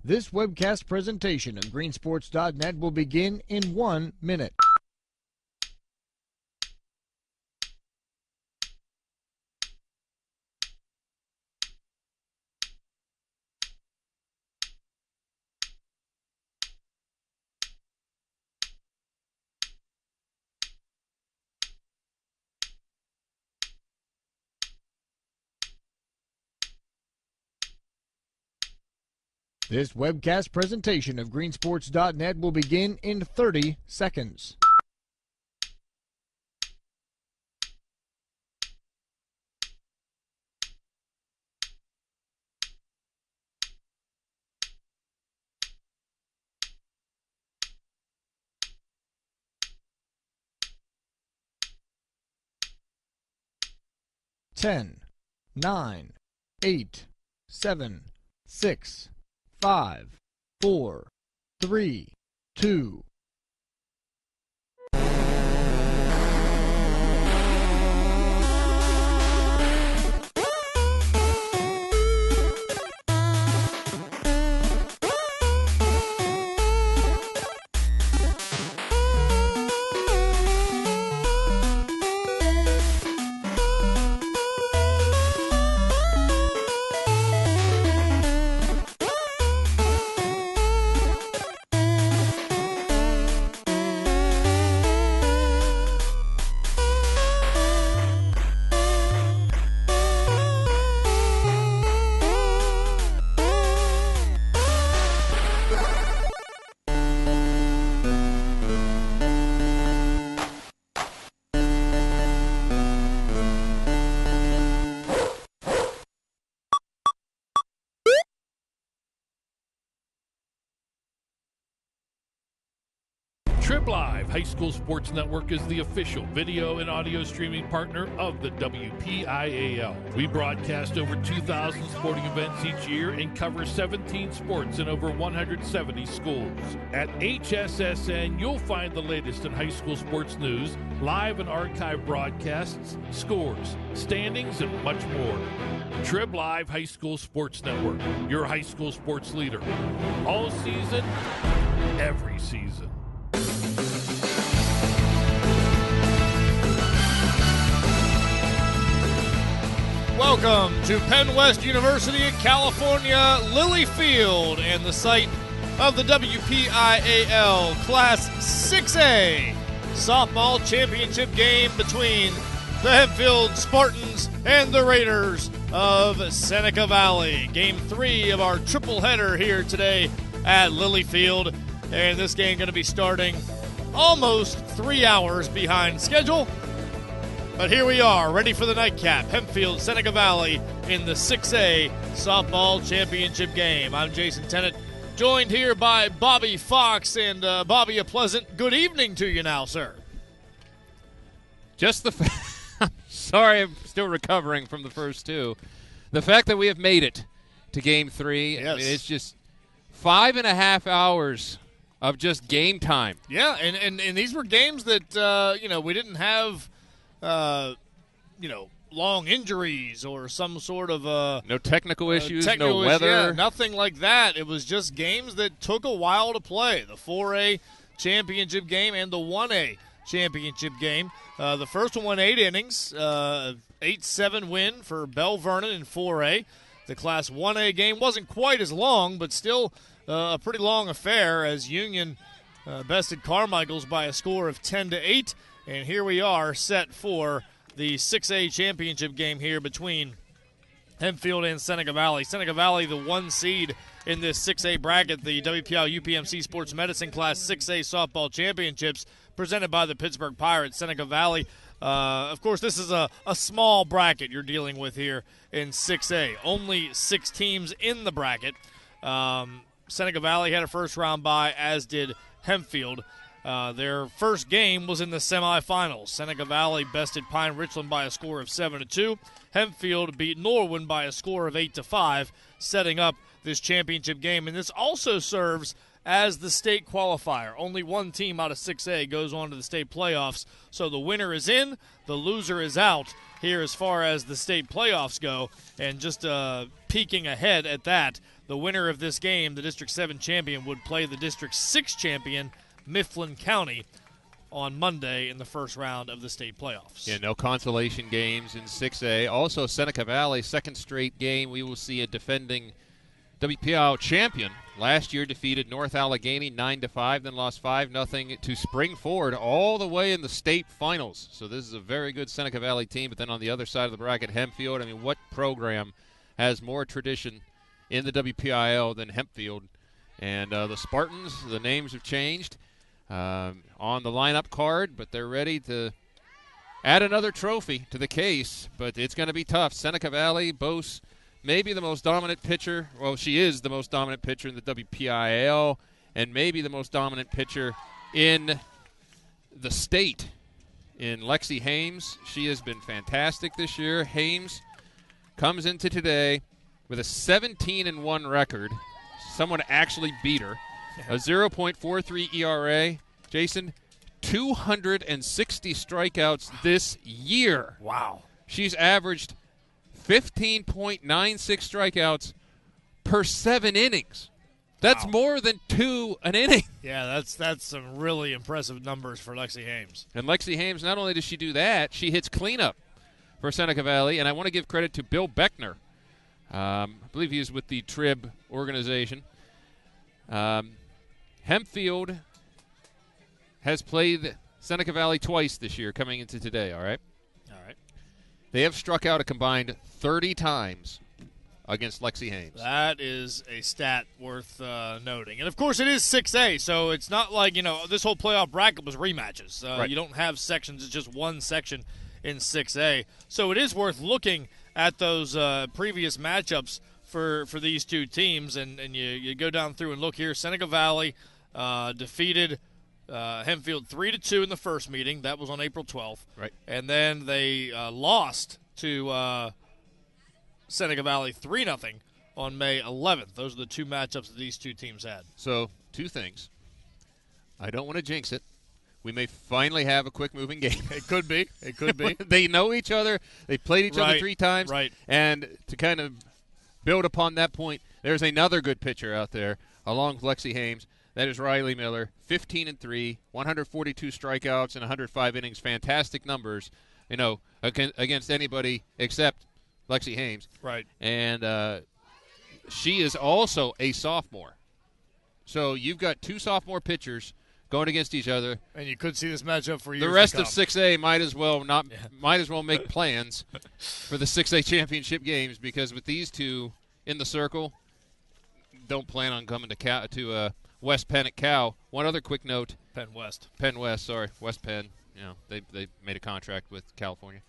This webcast presentation of greensports.net will begin in 1 minute. This webcast presentation of greensports.net will begin in 30 seconds. Ten, 9, 8, 7, 6, 5, 4, 3, 2. Trib Live High School Sports Network is the official video and audio streaming partner of the WPIAL. We broadcast over 2,000 sporting events each year and cover 17 sports in over 170 schools. At HSSN, you'll find the latest in high school sports news, live and archive broadcasts, scores, standings, and much more. Trib Live High School Sports Network, your high school sports leader. All season, every season. Welcome to Penn West University in California, Lilly Field, and the site of the WPIAL Class 6A softball championship game between the Hempfield Spartans and the Raiders of Seneca Valley. Game 3 of our triple header here today at Lilly Field, and this game going to be starting almost 3 hours behind schedule. But here we are, ready for the nightcap. Hempfield, Seneca Valley in the 6A softball championship game. I'm Jason Tennant, joined here by Bobby Fox. And Bobby, a pleasant good evening to you now, sir. Just the sorry, I'm still recovering from the first two. The fact that we have made it to Game 3, yes. I mean, it's just 5.5 hours of just game time. Yeah, and these were games that, we didn't have long injuries or some sort of no technical issues, no weather. Yeah, nothing like that. It was just games that took a while to play. The 4A championship game and the 1A championship game. The first one went 8 innings, 8-7 win for Bell Vernon in 4A. The Class 1A game wasn't quite as long, but still a pretty long affair as Union bested Carmichael's by a score of 10-8. And here we are set for the 6A championship game here between Hempfield and Seneca Valley. Seneca Valley, the 1 seed in this 6A bracket, the WPIAL UPMC Sports Medicine Class 6A Softball Championships presented by the Pittsburgh Pirates. Seneca Valley, of course, this is a small bracket you're dealing with here in 6A. Only 6 teams in the bracket. Seneca Valley had a first-round bye, as did Hempfield. Their first game was in the semifinals. Seneca Valley bested Pine Richland by a score of 7-2. Hempfield beat Norwin by a score of 8-5, setting up this championship game. And this also serves as the state qualifier. Only one team out of 6A goes on to the state playoffs. So the winner is in, the loser is out here as far as the state playoffs go. And just peeking ahead at that, the winner of this game, the District 7 champion, would play the District 6 champion, Mifflin County, on Monday in the first round of the state playoffs. Yeah, no consolation games in 6A. Also, Seneca Valley, second straight game. We will see a defending WPIAL champion. Last year defeated North Allegheny 9-5, then lost 5-0 to Springford all the way in the state finals. So this is a very good Seneca Valley team. But then on the other side of the bracket, Hempfield. I mean, what program has more tradition in the WPIAL than Hempfield? And the Spartans, the names have changed on the lineup card, but they're ready to add another trophy to the case. But it's going to be tough. Seneca Valley boasts maybe the most dominant pitcher. Well, she is the most dominant pitcher in the WPIAL and maybe the most dominant pitcher in the state in Lexi Hames. She has been fantastic this year. Hames comes into today with a 17-1 record. Someone actually beat her. A 0.43 ERA. Jason, 260 strikeouts this year. Wow. She's averaged 15.96 strikeouts per 7 innings. That's more than 2 an inning. Yeah, that's some really impressive numbers for Lexi Hames. And Lexi Hames, not only does she do that, she hits cleanup for Seneca Valley. And I want to give credit to Bill Beckner. I believe he is with the Trib organization. Hempfield has played Seneca Valley twice this year coming into today, all right? All right. They have struck out a combined 30 times against Lexi Hames. That is a stat worth noting. And, of course, it is 6A, so it's not like, this whole playoff bracket was rematches. Right. You don't have sections. It's just one section in 6A. So it is worth looking at those previous matchups for these two teams. And you go down through and look here. Seneca Valley defeated Hempfield 3-2 in the first meeting. That was on April 12th. Right. And then they lost to Seneca Valley 3-0 on May 11th. Those are the two matchups that these two teams had. So, two things. I don't want to jinx it. We may finally have a quick-moving game. It could be. It could be. They know each other. They played each other 3 times. Right. And to kind of build upon that point, there's another good pitcher out there, along with Lexi Hames. That is Riley Miller, 15-3, 142 strikeouts and 105 innings. Fantastic numbers, against anybody except Lexi Hames. Right. And she is also a sophomore. So you've got 2 sophomore pitchers going against each other. And you could see this matchup for years The rest to of come. 6A might as well make plans for the 6A championship games, because with these two in the circle, don't plan on coming to West Penn at Cal. One other quick note. Penn West, West Penn. They made a contract with California.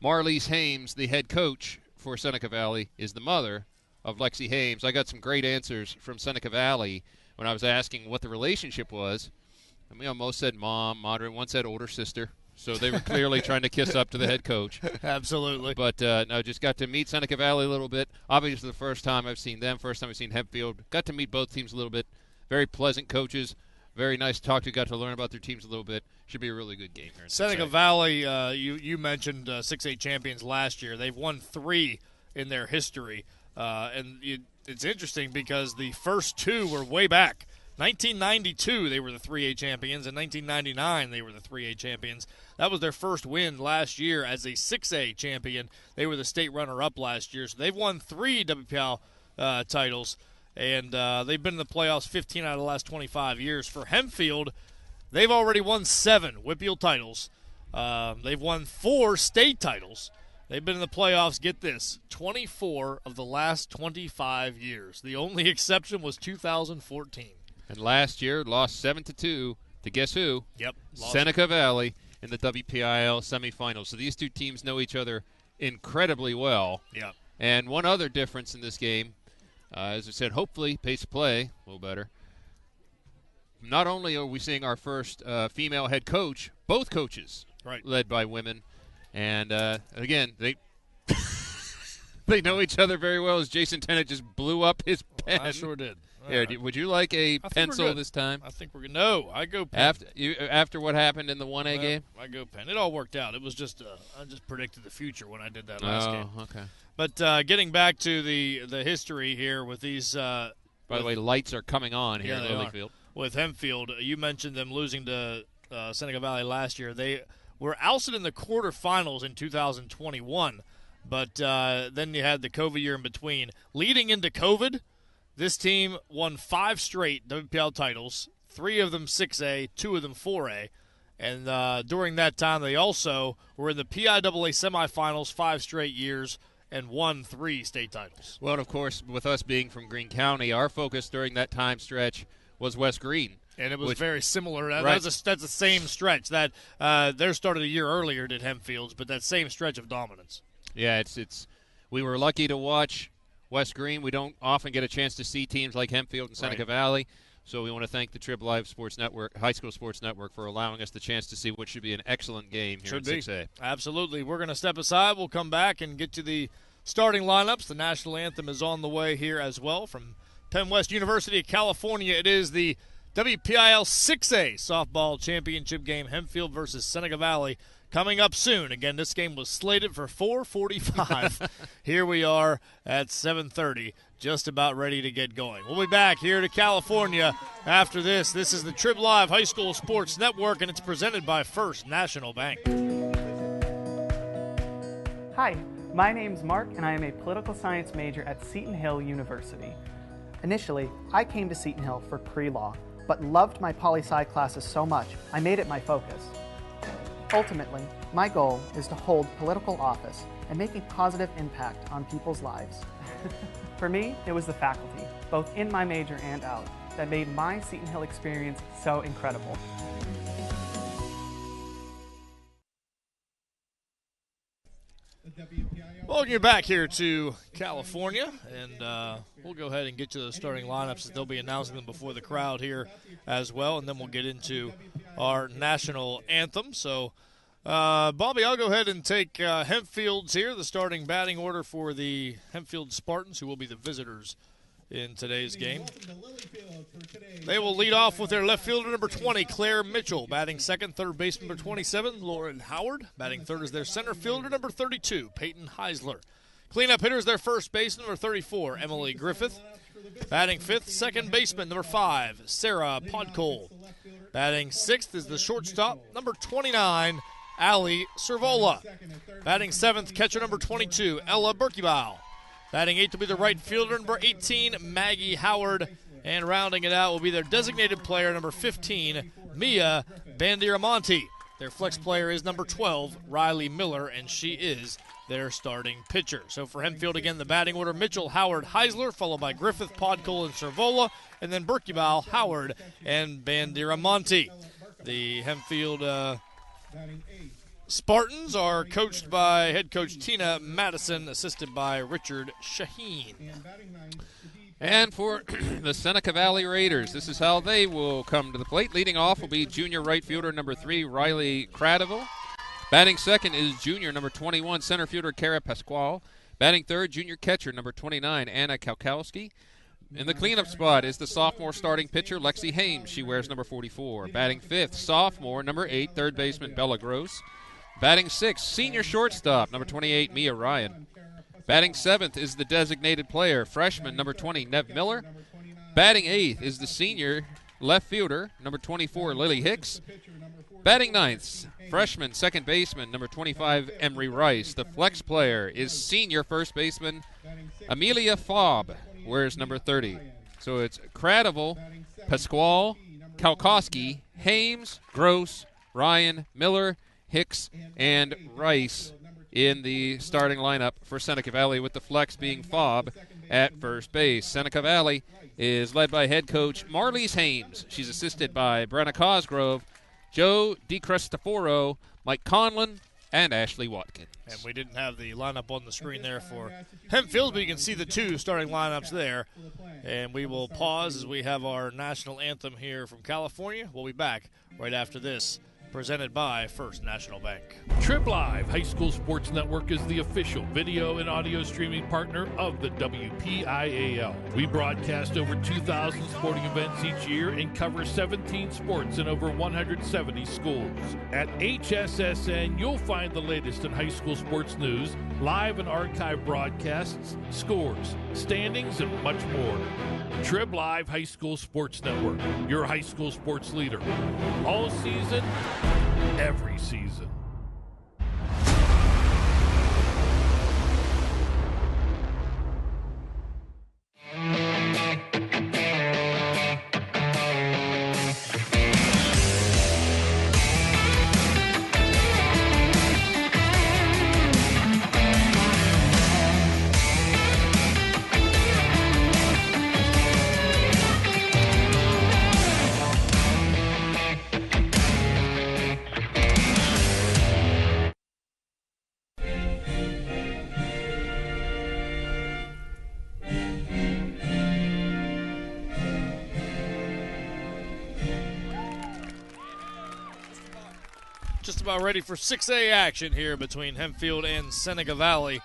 Marlise Hames, the head coach for Seneca Valley, is the mother of Lexi Hames. I got some great answers from Seneca Valley when I was asking what the relationship was. Most said mom, moderate. One said older sister. So they were clearly trying to kiss up to the head coach. Absolutely. But, no, just got to meet Seneca Valley a little bit. Obviously the first time I've seen them, first time I've seen Hempfield. Got to meet both teams a little bit. Very pleasant coaches. Very nice to talk to. Got to learn about their teams a little bit. Should be a really good game here. Seneca Valley, you mentioned 6A champions last year. They've won 3 in their history. It's interesting because the first 2 were way back. 1992, they were the 3A champions. In 1999, they were the 3A champions. That was their first win last year as a 6A champion. They were the state runner-up last year. So they've won 3 WPIAL titles, and they've been in the playoffs 15 out of the last 25 years. For Hempfield, they've already won 7 WPIAL titles. They've won 4 state titles. They've been in the playoffs, get this, 24 of the last 25 years. The only exception was 2014. And last year, lost 7-2 to guess who? Yep. Seneca Valley in the WPIAL semifinals. So these two teams know each other incredibly well. Yep. And one other difference in this game, as I said, hopefully pace of play a little better. Not only are we seeing our first female head coach, both coaches led by women. And, again, they they know each other very well, as Jason Tennant just blew up his pen. I sure did. Here, would you like a pencil this time? I think we're good. No, I go pen. After what happened in the 1A game? I go pen. It all worked out. It was just I just predicted the future when I did that last game. Oh, okay. But getting back to the history here with these. By the way, lights are coming on here at Lilyfield. With Hempfield, you mentioned them losing to Seneca Valley last year. They were ousted in the quarterfinals in 2021, but then you had the COVID year in between. Leading into COVID, this team won 5 straight WPIAL titles, 3 of them 6A, 2 of them 4A. And during that time, they also were in the PIAA semifinals 5 straight years and won 3 state titles. Well, and of course, with us being from Greene County, our focus during that time stretch was West Greene. And it was very similar. Right. That's the same stretch. That theirs started a year earlier, did Hempfield's, but that same stretch of dominance. Yeah, we were lucky to watch West Greene. We don't often get a chance to see teams like Hempfield and Seneca Valley. So we want to thank the Trib Live Sports Network, High School Sports Network, for allowing us the chance to see what should be an excellent game here in 6A. Absolutely. We're going to step aside. We'll come back and get to the starting lineups. The national anthem is on the way here as well from Penn West University of California. It is the WPIAL 6A softball championship game, Hempfield versus Seneca Valley, coming up soon. Again, this game was slated for 4:45. Here we are at 7:30, just about ready to get going. We'll be back here to California after this. This is the Trib Live High School Sports Network, and it's presented by First National Bank. Hi, my name's Mark, and I am a political science major at Seton Hill University. Initially, I came to Seton Hill for pre-law, but loved my poli-sci classes so much, I made it my focus. Ultimately, my goal is to hold political office and make a positive impact on people's lives. For me, it was the faculty, both in my major and out, that made my Seton Hill experience so incredible. Welcome you back here to California, and we'll go ahead and get to the starting lineups. They'll be announcing them before the crowd here as well, and then we'll get into our national anthem. So, Bobby, I'll go ahead and take Hempfield's here, the starting batting order for the Hempfield Spartans, who will be the visitors in today's game. They will lead off with their left fielder, number 20, Claire Mitchell. Batting second, third baseman, number 27, Lauren Howard. Batting third is their center fielder, number 32, Peyton Heisler. Cleanup hitter is their first baseman, number 34, Emily Griffith. Batting fifth, second baseman, number 5, Sarah Podkol. Batting sixth is the shortstop, number 29, Allie Servola. Batting seventh, catcher number 22, Ella Berkebile. Batting eighth will be the right fielder, number 18, Maggie Howard. And rounding it out will be their designated player, number 15, Mia Bandieramonte. Their flex player is number 12, Riley Miller, and she is their starting pitcher. So for Hempfield, again, the batting order, Mitchell, Howard, Heisler, followed by Griffith, Podkol, and Servola, and then Berkebile, Howard, and Bandieramonte. The Hempfield Spartans are coached by head coach Tina Madison, assisted by Richard Shaheen. And for the Seneca Valley Raiders, this is how they will come to the plate. Leading off will be junior right fielder number 3, Riley Cradiville. Batting second is junior number 21, center fielder Kara Pasquale. Batting third, junior catcher number 29, Anna Kalkowski. In the cleanup spot is the sophomore starting pitcher, Lexi Hames. She wears number 44. Batting fifth, sophomore, number 8, third baseman Bella Gross. Batting sixth, senior shortstop, number 28, Mia Ryan. Batting seventh is the designated player, freshman, number 20, Nev Miller. Batting eighth is the senior left fielder, number 24, Lily Hicks. Batting ninth, freshman, second baseman, number 25, Emery Rice. The flex player is senior first baseman, Amelia Fobb, wears number 30. So it's Cradiville, Pasquale, Kalkowski, Hames, Gross, Ryan, Miller, Hicks, and Rice in the starting lineup for Seneca Valley, with the flex being Fobb at first base. Seneca Valley is led by head coach Marlise Hames. She's assisted by Brenna Cosgrove, Joe DiCristoforo, Mike Conlon, and Ashley Watkins. And we didn't have the lineup on the screen there for Hempfield, but you can see the 2 starting lineups there. And we will pause as we have our national anthem here from California. We'll be back right after this presented by First National Bank. Trib Live High School Sports Network is the official video and audio streaming partner of the WPIAL. We broadcast over 2,000 sporting events each year and cover 17 sports in over 170 schools. At HSSN, you'll find the latest in high school sports news, live and archive broadcasts, scores, standings, and much more. Trib Live High School Sports Network, your high school sports leader. All season, every season. Just about ready for 6A action here between Hempfield and Seneca Valley,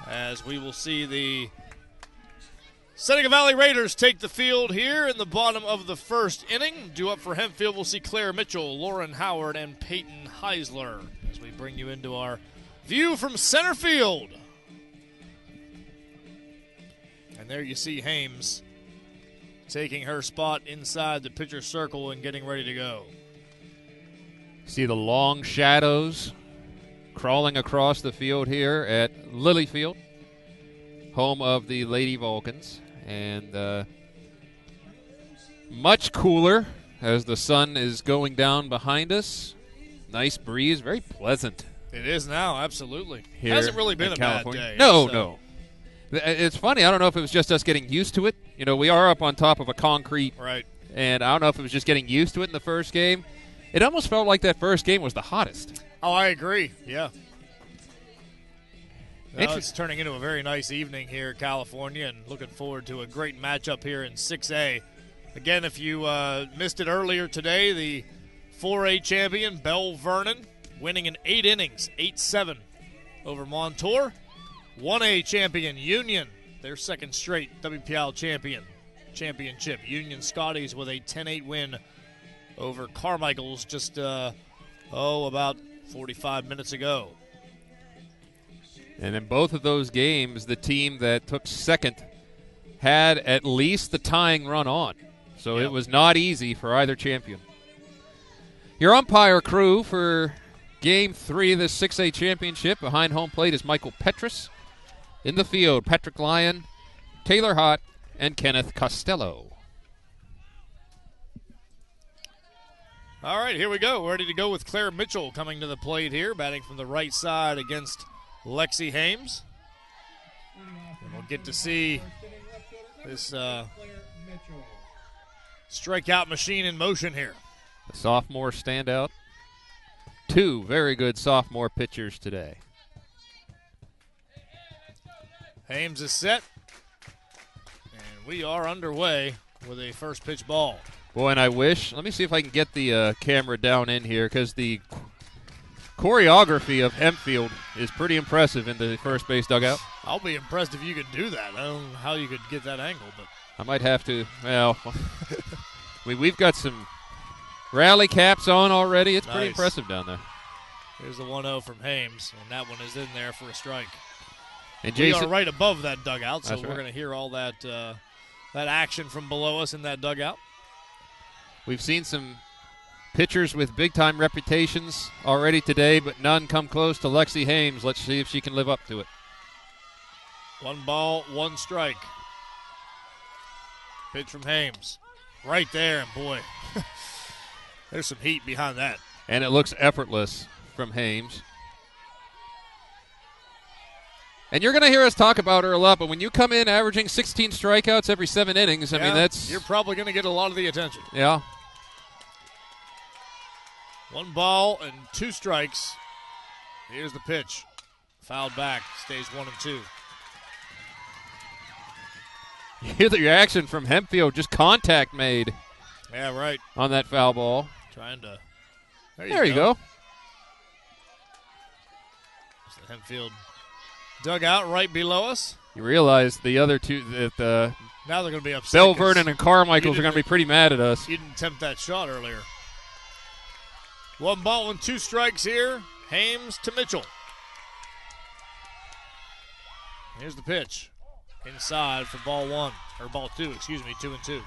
as we will see the Seneca Valley Raiders take the field here in the bottom of the first inning. Due up for Hempfield, we'll see Claire Mitchell, Lauren Howard, and Peyton Heisler as we bring you into our view from center field. And there you see Hames taking her spot inside the pitcher's circle and getting ready to go. See the long shadows crawling across the field here at Lilyfield, home of the Lady Vulcans. And much cooler as the sun is going down behind us. Nice breeze, very pleasant. It is now, absolutely. Here Hasn't really been in a California. bad day. No. It's funny. I don't know if it was just us getting used to it. You know, we are up on top of a concrete. Right. And I don't know if it was just getting used to it in the first game. It almost felt like that first game was the hottest. Oh, I agree. Yeah. Well, it's turning into a very nice evening here in California, and looking forward to a great matchup here in 6A. Again, if you missed it earlier today, the 4A champion, Belle Vernon, winning in 8 innings, 8-7 over Montour. 1A champion, Union, their second straight WPIAL championship. Union Scotties with a 10-8 win over Carmichael's just, about 45 minutes ago. And in both of those games, the team that took second had at least the tying run on. So It was not easy for either champion. Your umpire crew for Game 3 of the 6A championship behind home plate is Michael Petrus. In the field, Patrick Lyon, Taylor Hott, and Kenneth Costello. All right, here we go. Ready to go with Claire Mitchell coming to the plate here, batting from the right side against Lexi Hames. And we'll get to see this strikeout machine in motion here. The sophomore standout. 2 very good sophomore pitchers today. Hames is set, and we are underway with a first pitch ball. Boy, and I wish, let me see if I can get the camera down in here, because the choreography of Hempfield is pretty impressive in the first base dugout. I'll be impressed if you could do that. I don't know how you could get that angle, but I might have to, well, we've got some rally caps on already. It's pretty impressive down there. Here's the 1-0 from Hames, and that one is in there for a strike. And we Jason, are right above that dugout, so That's we're right. going to hear all that that action from below us in that dugout. We've seen some pitchers with big-time reputations already today, but none come close to Lexi Hames. Let's see if she can live up to it. 1 ball, 1 strike. Pitch from Hames. Right there, and boy, there's some heat behind that. And it looks effortless from Hames. And you're going to hear us talk about her a lot, but when you come in averaging 16 strikeouts every 7 innings, I mean, that's... You're probably going to get a lot of the attention. Yeah. 1 ball and 2 strikes. Here's the pitch. Fouled back. Stays 1-2. You hear the reaction from Hempfield, just contact made Yeah, right. on that foul ball. Trying to There you go. It's the Hempfield dugout right below us. You realize the other two, that Now they're going to be upset. Bell Vernon and Carmichael's are going to be pretty mad at us. You didn't attempt that shot earlier. 1 ball and 2 strikes here. Hames to Mitchell. Here's the pitch. Inside for ball 2, 2-2.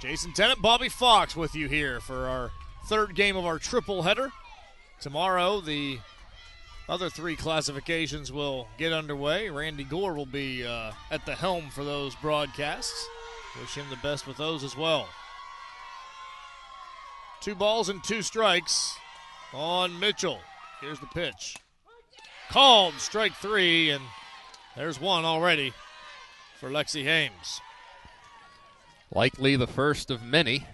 Jason Tennant, Bobby Fox with you here for our 3rd game of our triple header. Tomorrow, the other 3 classifications will get underway. Randy Gore will be at the helm for those broadcasts. Wish him the best with those as well. 2 balls and 2 strikes on Mitchell. Here's the pitch. Called, strike 3, and there's 1 already for Lexi Hames. Likely the first of many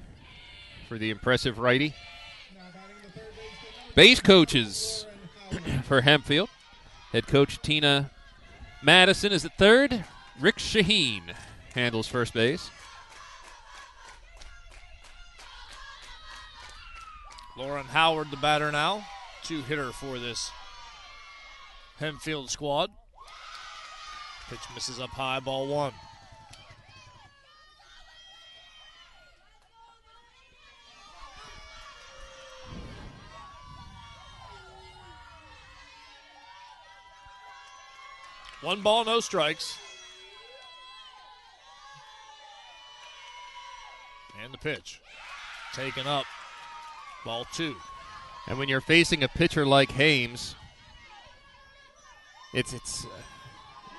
for the impressive righty. Base coaches for Hempfield. Head coach Tina Madison is at third. Rick Shaheen handles first base. Lauren Howard, the batter now. 2-hitter for this Hempfield squad. Pitch misses up high, ball 1. One ball, no strikes. And the pitch. Taken up. Ball 2. And when you're facing a pitcher like Hames, it's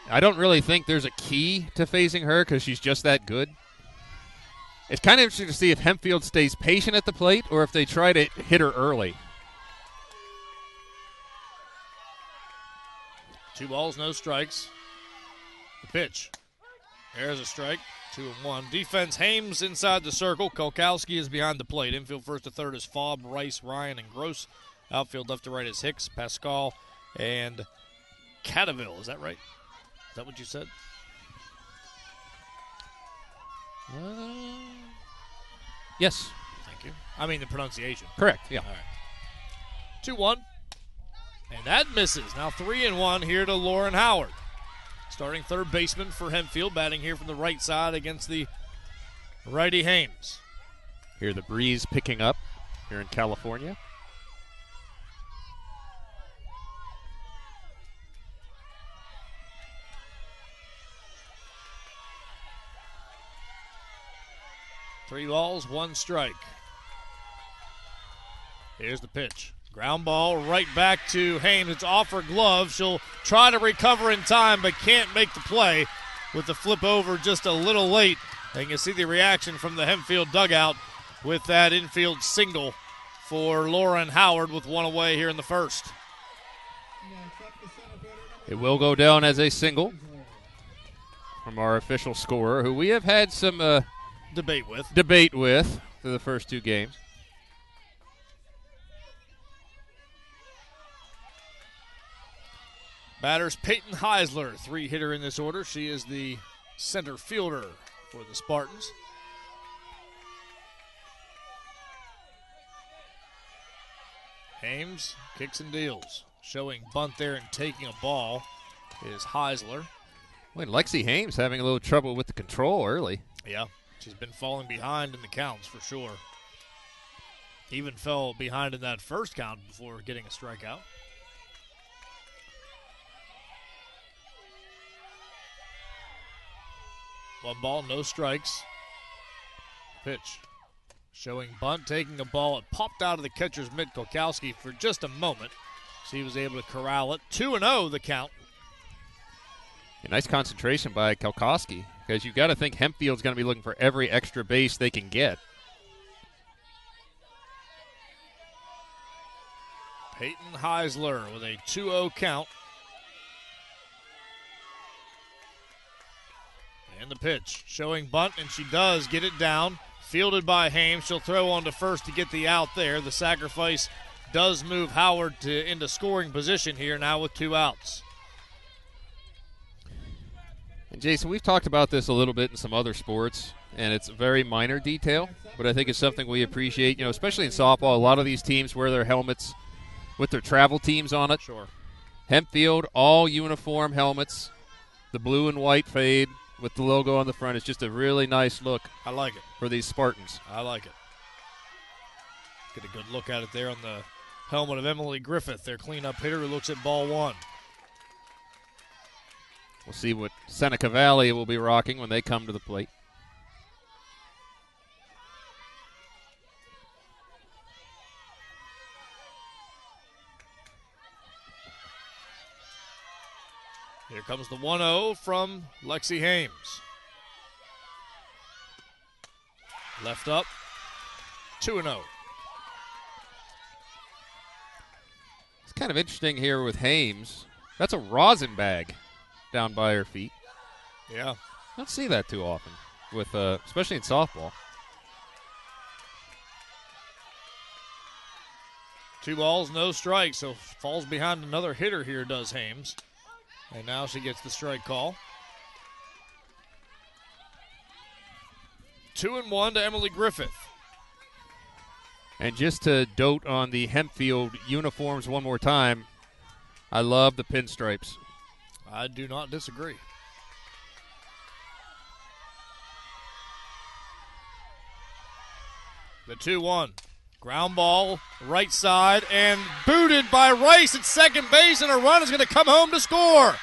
I don't really think there's a key to facing her because she's just that good. It's kind of interesting to see if Hempfield stays patient at the plate or if they try to hit her early. 2 balls, no strikes. The pitch. There's a strike. 2-1. Defense, Hames inside the circle. Kolkowski is behind the plate. Infield first to third is Fobb, Rice, Ryan, and Gross. Outfield left to right is Hicks, Pascal, and Cataville. Is that right? Is that what you said? Yes. Thank you. I mean the pronunciation. Correct, yeah. All right. 2-1. And that misses. Now 3-1 here to Lauren Howard. Starting third baseman for Hempfield, batting here from the right side against the righty Hames. Hear the breeze picking up here in California. Three balls, 1 strike. Here's the pitch. Ground ball right back to Hames. It's off her glove. She'll try to recover in time, but can't make the play with the flip over just a little late. And you can see the reaction from the Hempfield dugout with that infield single for Lauren Howard with 1 away here in the first. It will go down as a single from our official scorer, who we have had some debate with through the first 2 games. Batters Peyton Heisler, 3-hitter in this order. She is the center fielder for the Spartans. Hames kicks and deals. Showing bunt there and taking a ball is Heisler. Well, Lexi Hames having a little trouble with the control early. Yeah, she's been falling behind in the counts for sure. Even fell behind in that first count before getting a strikeout. One ball, no strikes. Pitch. Showing bunt, taking a ball. It popped out of the catcher's mitt, Kolkowski, for just a moment. She was able to corral it. 2-0 the count. A nice concentration by Kolkowski, because you've got to think Hempfield's going to be looking for every extra base they can get. Peyton Heisler with a 2-0 count. And the pitch, showing bunt, and she does get it down. Fielded by Hames. She'll throw on to first to get the out there. The sacrifice does move Howard into scoring position here now with 2 outs. And Jason, we've talked about this a little bit in some other sports. and it's a very minor detail, but I think it's something we appreciate, especially in softball. A lot of these teams wear their helmets with their travel teams on it. Sure. Hempfield, all uniform helmets, the blue and white fade with the logo on the front. It's just a really nice look. I like it. For these Spartans. I like it. Get a good look at it there on the helmet of Emily Griffith, their cleanup hitter who looks at ball one. We'll see what Seneca Valley will be rocking when they come to the plate. Here comes the 1-0 from Lexi Hames. Left up, 2-0. It's kind of interesting here with Hames. That's a rosin bag down by her feet. Yeah. I don't see that too often, with especially in softball. 2 balls, no strikes, so falls behind another hitter here, does Hames. And now she gets the strike call. 2-1 to Emily Griffith. And just to dote on the Hempfield uniforms one more time, I love the pinstripes. I do not disagree. The 2-1. Ground ball, right side, and booted by Rice at second base, and a run is going to come home to score.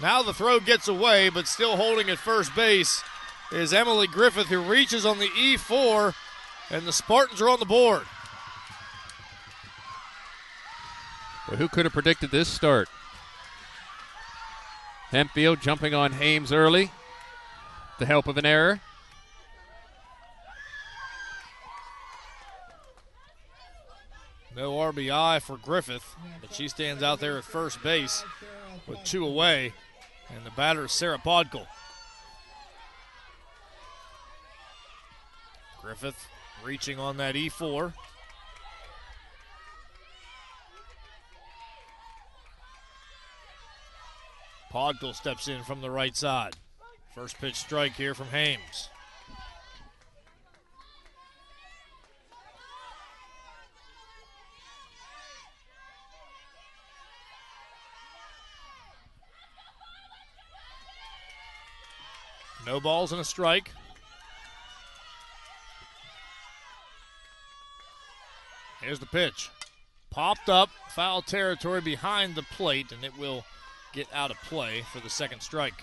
Now the throw gets away, but still holding at first base is Emily Griffith, who reaches on the E4, and the Spartans are on the board. But who could have predicted this start? Hempfield jumping on Hames early, with the help of an error. No RBI for Griffith, but she stands out there at first base with 2 away, and the batter is Sarah Podkel. Griffith reaching on that E4. Podkel steps in from the right side. First pitch strike here from Hames. No balls and a strike. Here's the pitch. Popped up, foul territory behind the plate, and it will get out of play for the second strike.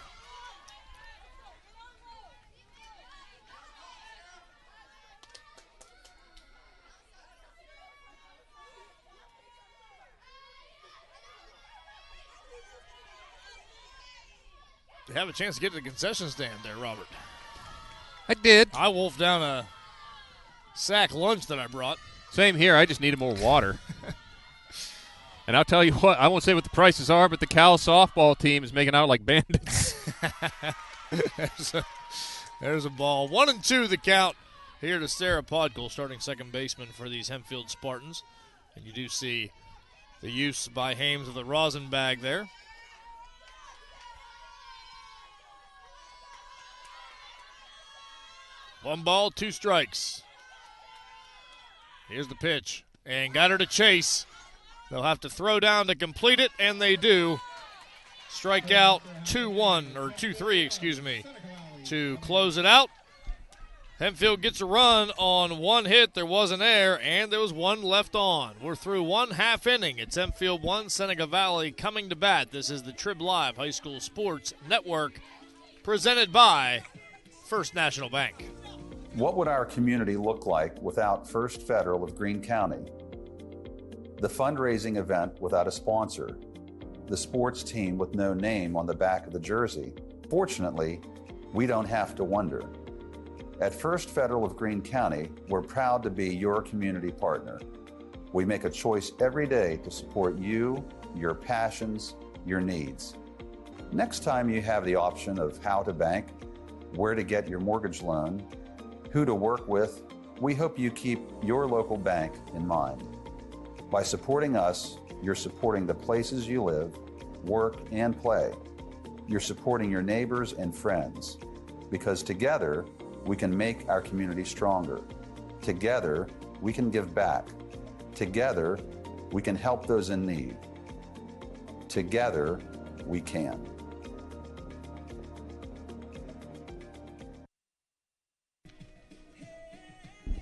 You have a chance to get to the concession stand there, Robert. I did. I wolfed down a sack lunch that I brought. Same here. I just needed more water. And I'll tell you what, I won't say what the prices are, but the Cal softball team is making out like bandits. There's a ball. 1-2 the count here to Sarah Podkel, starting second baseman for these Hempfield Spartans. And you do see the use by Hames of the rosin bag there. One ball, 2 strikes. Here's the pitch, and got her to chase. They'll have to throw down to complete it, and they do. Strike out 2-1, or 2-3, excuse me, to close it out. Hempfield gets a run on 1 hit. There was an error, and there was 1 left on. We're through 1 half inning. It's Hempfield 1, Seneca Valley coming to bat. This is the Trib Live High School Sports Network, presented by First National Bank. What would our community look like without First Federal of Greene County? The fundraising event without a sponsor, the sports team with no name on the back of the jersey. Fortunately, we don't have to wonder. At First Federal of Greene County, we're proud to be your community partner. We make a choice every day to support you, your passions, your needs. Next time you have the option of how to bank, where to get your mortgage loan, who to work with, we hope you keep your local bank in mind. By supporting us, you're supporting the places you live, work, and play. you're supporting your neighbors and friends, because together we can make our community stronger. Together we can give back. Together we can help those in need. Together we can.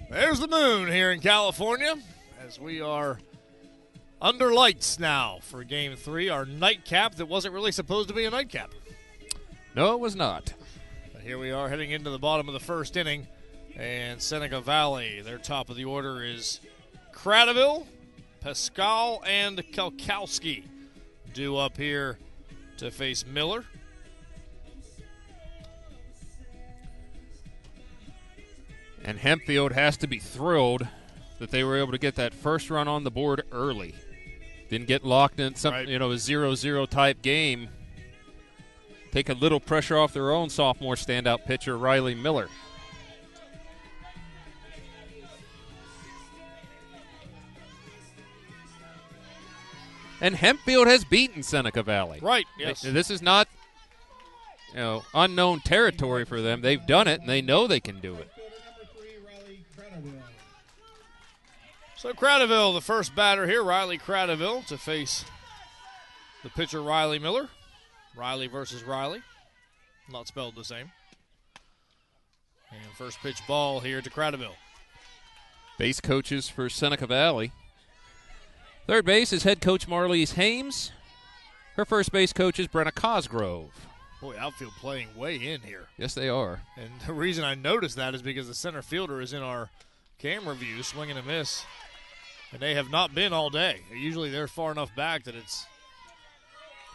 There's the moon here in California as we are under lights now for Game 3, our nightcap that wasn't really supposed to be a nightcap. No, it was not. But here we are heading into the bottom of the first inning, and Seneca Valley, their top of the order is Cradaville, Pascal, and Kalkowski due up here to face Miller. And Hempfield has to be thrilled that they were able to get that first run on the board early. Didn't get locked in some, right. a 0-0 type game. Take a little pressure off their own sophomore standout pitcher, Riley Miller. And Hempfield has beaten Seneca Valley. Right, yes. This is not, unknown territory for them. They've done it, and they know they can do it. So Cradaville, the first batter here, Riley Cradaville, to face the pitcher Riley Miller. Riley versus Riley, not spelled the same. And first pitch ball here to Cradaville. Base coaches for Seneca Valley. Third base is head coach Marlise Hames. Her first base coach is Brenna Cosgrove. Boy, outfield playing way in here. Yes, they are. And the reason I noticed that is because the center fielder is in our camera view, swinging a miss. And they have not been all day. Usually they're far enough back that it's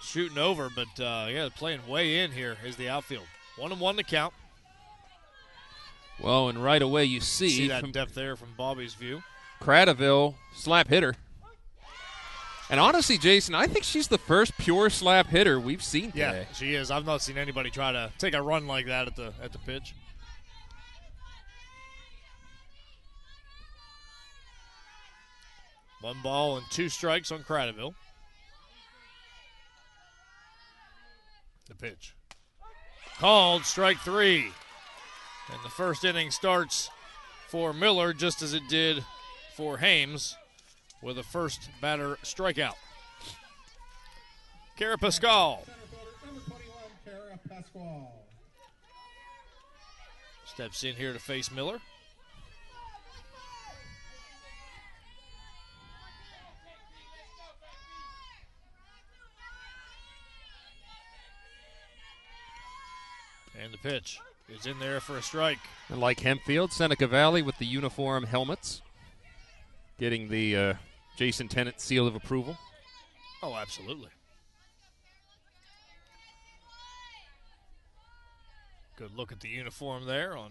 shooting over. But, playing way in here is the outfield. 1-1 to count. Well, and right away you see that depth there from Bobby's view. Cradaville, slap hitter. And honestly, Jason, I think she's the first pure slap hitter we've seen today. Yeah, she is. I've not seen anybody try to take a run like that at the pitch. One ball and two strikes on Cradaville. The pitch. Called strike three. And the first inning starts for Miller just as it did for Hames with a first batter strikeout. Cara Pascal. Steps in here to face Miller. And the pitch is in there for a strike. And like Hempfield, Seneca Valley with the uniform helmets, getting the Jason Tennant seal of approval. Oh, absolutely. Good look at the uniform there on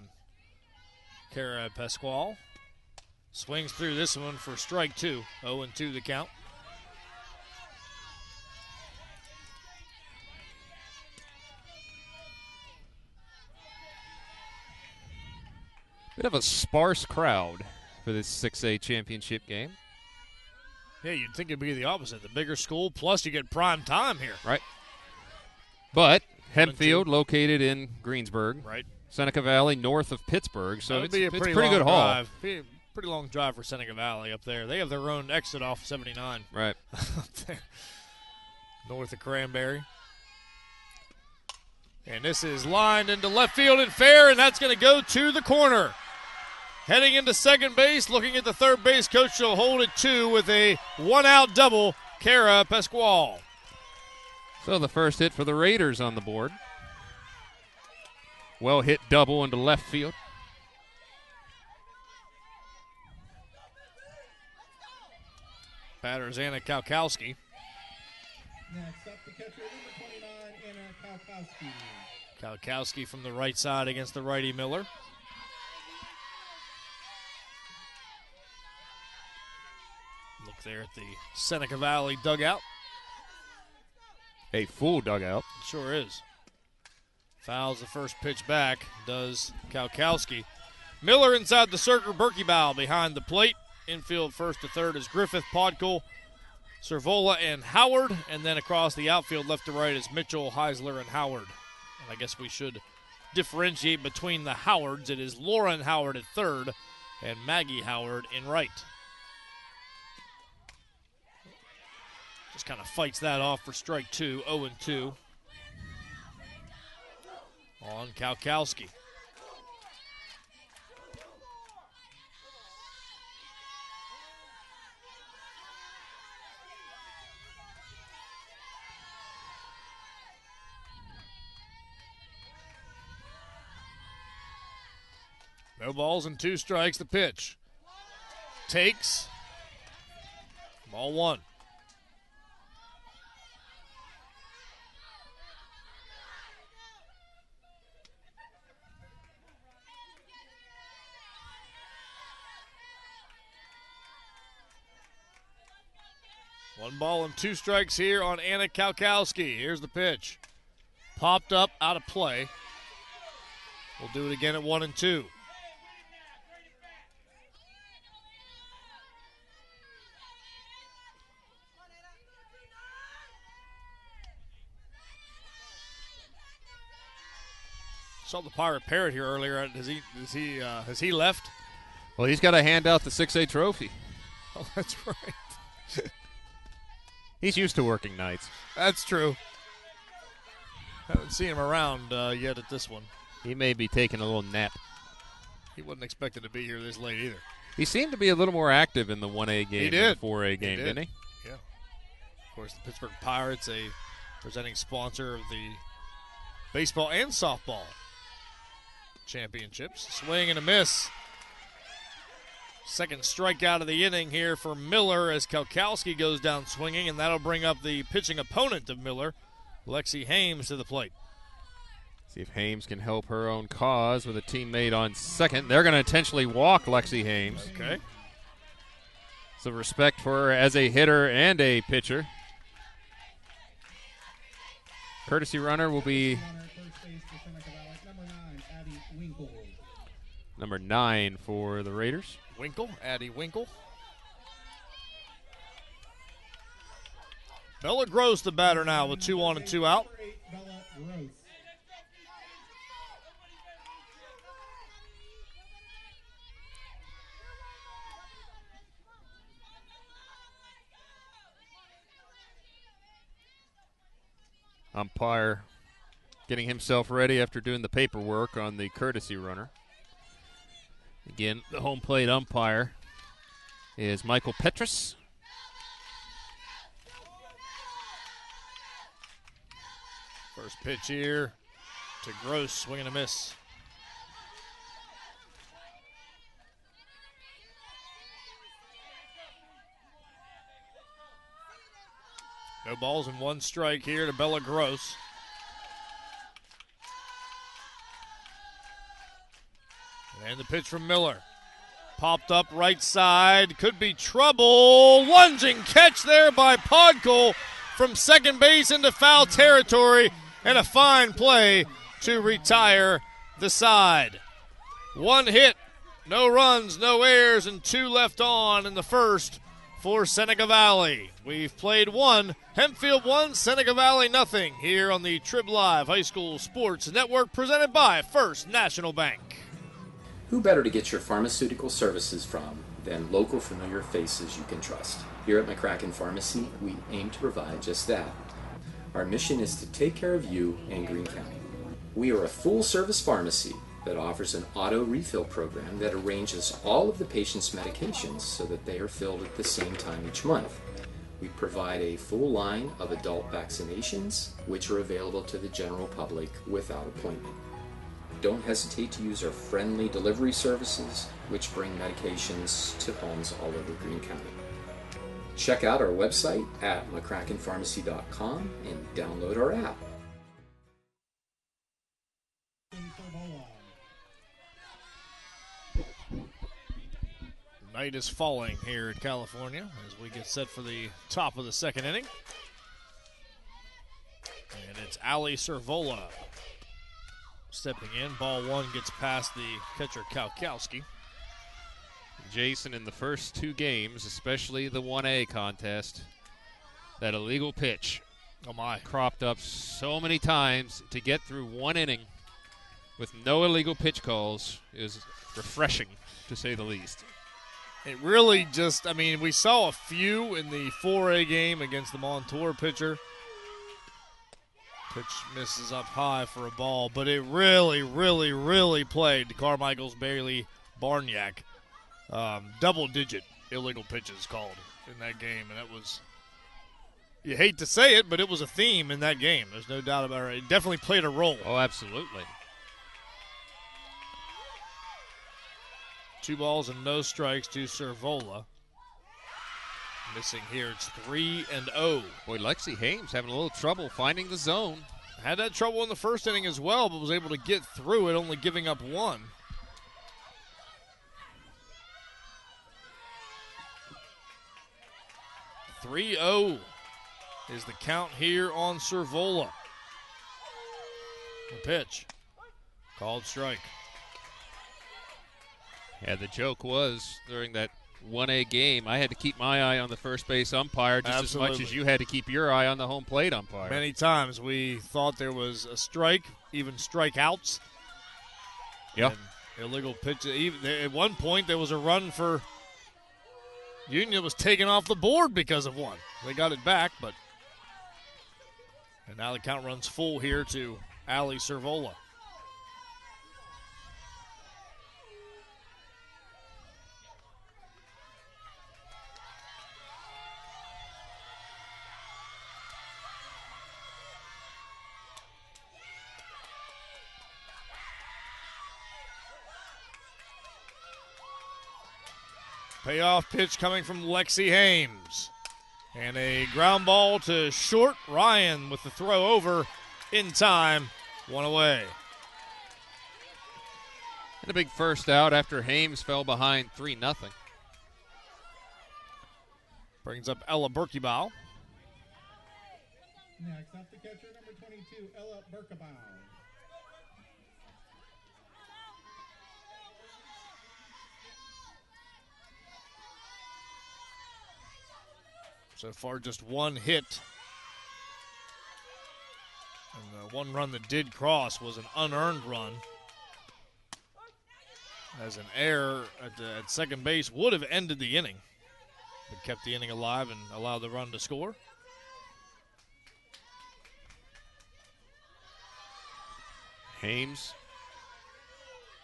Cara Pasquale. Swings through this one for strike two. 0-2 the count. Bit of a sparse crowd for this 6A championship game. Yeah, you'd think it'd be the opposite. The bigger school, plus you get prime time here. Right. But Hempfield, located in Greensburg. Right. Seneca Valley, north of Pittsburgh. So it's a pretty good haul. Be a pretty long drive for Seneca Valley up there. They have their own exit off 79. Right. Up there. North of Cranberry. And this is lined into left field and fair, and that's going to go to the corner. Heading into second base, looking at the third base coach, she'll hold it two with a one-out double, Cara Pasquale. So the first hit for the Raiders on the board. Well hit double into left field. Batter is Anna Kalkowski. Next up, the catcher, number 29, Anna Kalkowski. Kalkowski from the right side against the righty Miller. Look there at the Seneca Valley dugout. A full dugout. It sure is. Fouls the first pitch back, does Kalkowski. Miller inside the circle, Berkeybow behind the plate. Infield first to third is Griffith, Podkul, Servola and Howard, and then across the outfield left to right is Mitchell, Heisler, and Howard. And I guess we should differentiate between the Howards. It is Lauren Howard at third and Maggie Howard in right. Just kind of fights that off for strike two, 0-2 on Kalkowski. No balls and 2 strikes. The pitch. Takes. Ball 1. One ball and 2 strikes here on Anna Kalkowski. Here's the pitch. Popped up, out of play. We'll do it again at 1-2. Saw the Pirate Parrot here earlier. Has he left? Well, he's got to hand out the 6A trophy. Oh, that's right. He's used to working nights. That's true. Haven't seen him around yet at this one. He may be taking a little nap. He wasn't expected to be here this late either. He seemed to be a little more active in the 1A game than the 4A game, He didn't he? Yeah. Of course, the Pittsburgh Pirates, a presenting sponsor of the baseball and softball championships. Swing and a miss. Second strikeout of the inning here for Miller as Kalkowski goes down swinging, and that'll bring up the pitching opponent of Miller, Lexi Hames, to the plate. See if Hames can help her own cause with a teammate on second. They're going to intentionally walk Lexi Hames. Okay. So respect for her as a hitter and a pitcher. Courtesy runner will be number 9 for the Raiders. Winkle, Addie Winkle. Bella Gross, the batter now, with 2 on and 2 out. Umpire getting himself ready after doing the paperwork on the courtesy runner. Again, the home plate umpire is Michael Petrus. First pitch here to Gross, swing and a miss. No balls and 1 strike here to Bella Gross. And the pitch from Miller. Popped up right side. Could be trouble. Lunging catch there by Podkul from second base into foul territory. And a fine play to retire the side. 1 hit, no runs, no errors, and 2 left on in the first for Seneca Valley. We've played 1, Hempfield 1, Seneca Valley nothing here on the Trib Live High School Sports Network presented by First National Bank. Who better to get your pharmaceutical services from than local familiar faces you can trust? Here at McCracken Pharmacy, we aim to provide just that. Our mission is to take care of you and Greene County. We are a full-service pharmacy that offers an auto refill program that arranges all of the patient's medications so that they are filled at the same time each month. We provide a full line of adult vaccinations, which are available to the general public without appointment. Don't hesitate to use our friendly delivery services, which bring medications to homes all over Greene County. Check out our website at mccrackenpharmacy.com and download our app. Night is falling here in California as we get set for the top of the second inning. And it's Ali Servola stepping in. Ball 1 gets past the catcher Kalkowski. Jason, in the first 2 games, especially the 1A contest, That illegal pitch Oh, my. cropped up so many times. To get through one inning with no illegal pitch calls is refreshing, to say the least. It really just, I mean, we saw a few in the 4A game against the Montour pitcher. Pitch misses up high for a ball, but it really, really, really played Carmichael's Bailey Barniak. Double-digit illegal pitches called in that game, and it was, you hate to say it, but it was a theme in that game. There's no doubt about it. It definitely played a role. Oh, absolutely. 2 balls and no strikes to Cervola. Missing here, it's 3-0. Boy, Lexi Hames having a little trouble finding the zone. Had that trouble in the first inning as well, but was able to get through it, only giving up 1. "3-0 is the count here on Cervola. The pitch. Called strike. Yeah, the joke was during that 1A game, I had to keep my eye on the first base umpire just as much as you had to keep your eye on the home plate umpire. Many times we thought there was a strike, even strikeouts. Yep. And illegal pitches. Even at one point, there was a run for Union was taken off the board because of one. They got it back, but and now the count runs full here to Ali Cervola. Payoff pitch coming from Lexi Hames. And a ground ball to short. Ryan with the throw over in time. 1 away. And a big first out after Hames fell behind 3-0. Brings up Ella Berkebau. Next up, the catcher, number 22, Ella Berkebau. So far, just 1 hit. And the 1 run that did cross was an unearned run. As an error at second base would have ended the inning, but kept the inning alive and allowed the run to score. Hames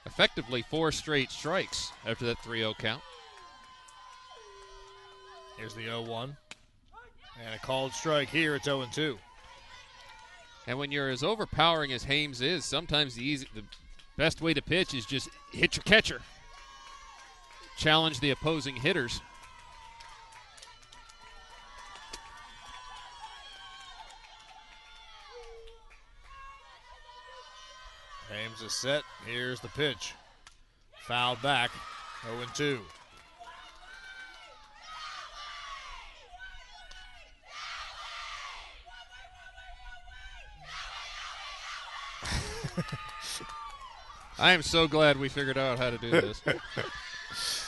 effectively 4 straight strikes after that 3-0 count. Here's the 0-1. And a called strike here. It's 0-2. And when you're as overpowering as Hames is, sometimes the best way to pitch is just hit your catcher. Challenge the opposing hitters. Hames is set. Here's the pitch. Fouled back. 0-2. I am so glad we figured out how to do this. It's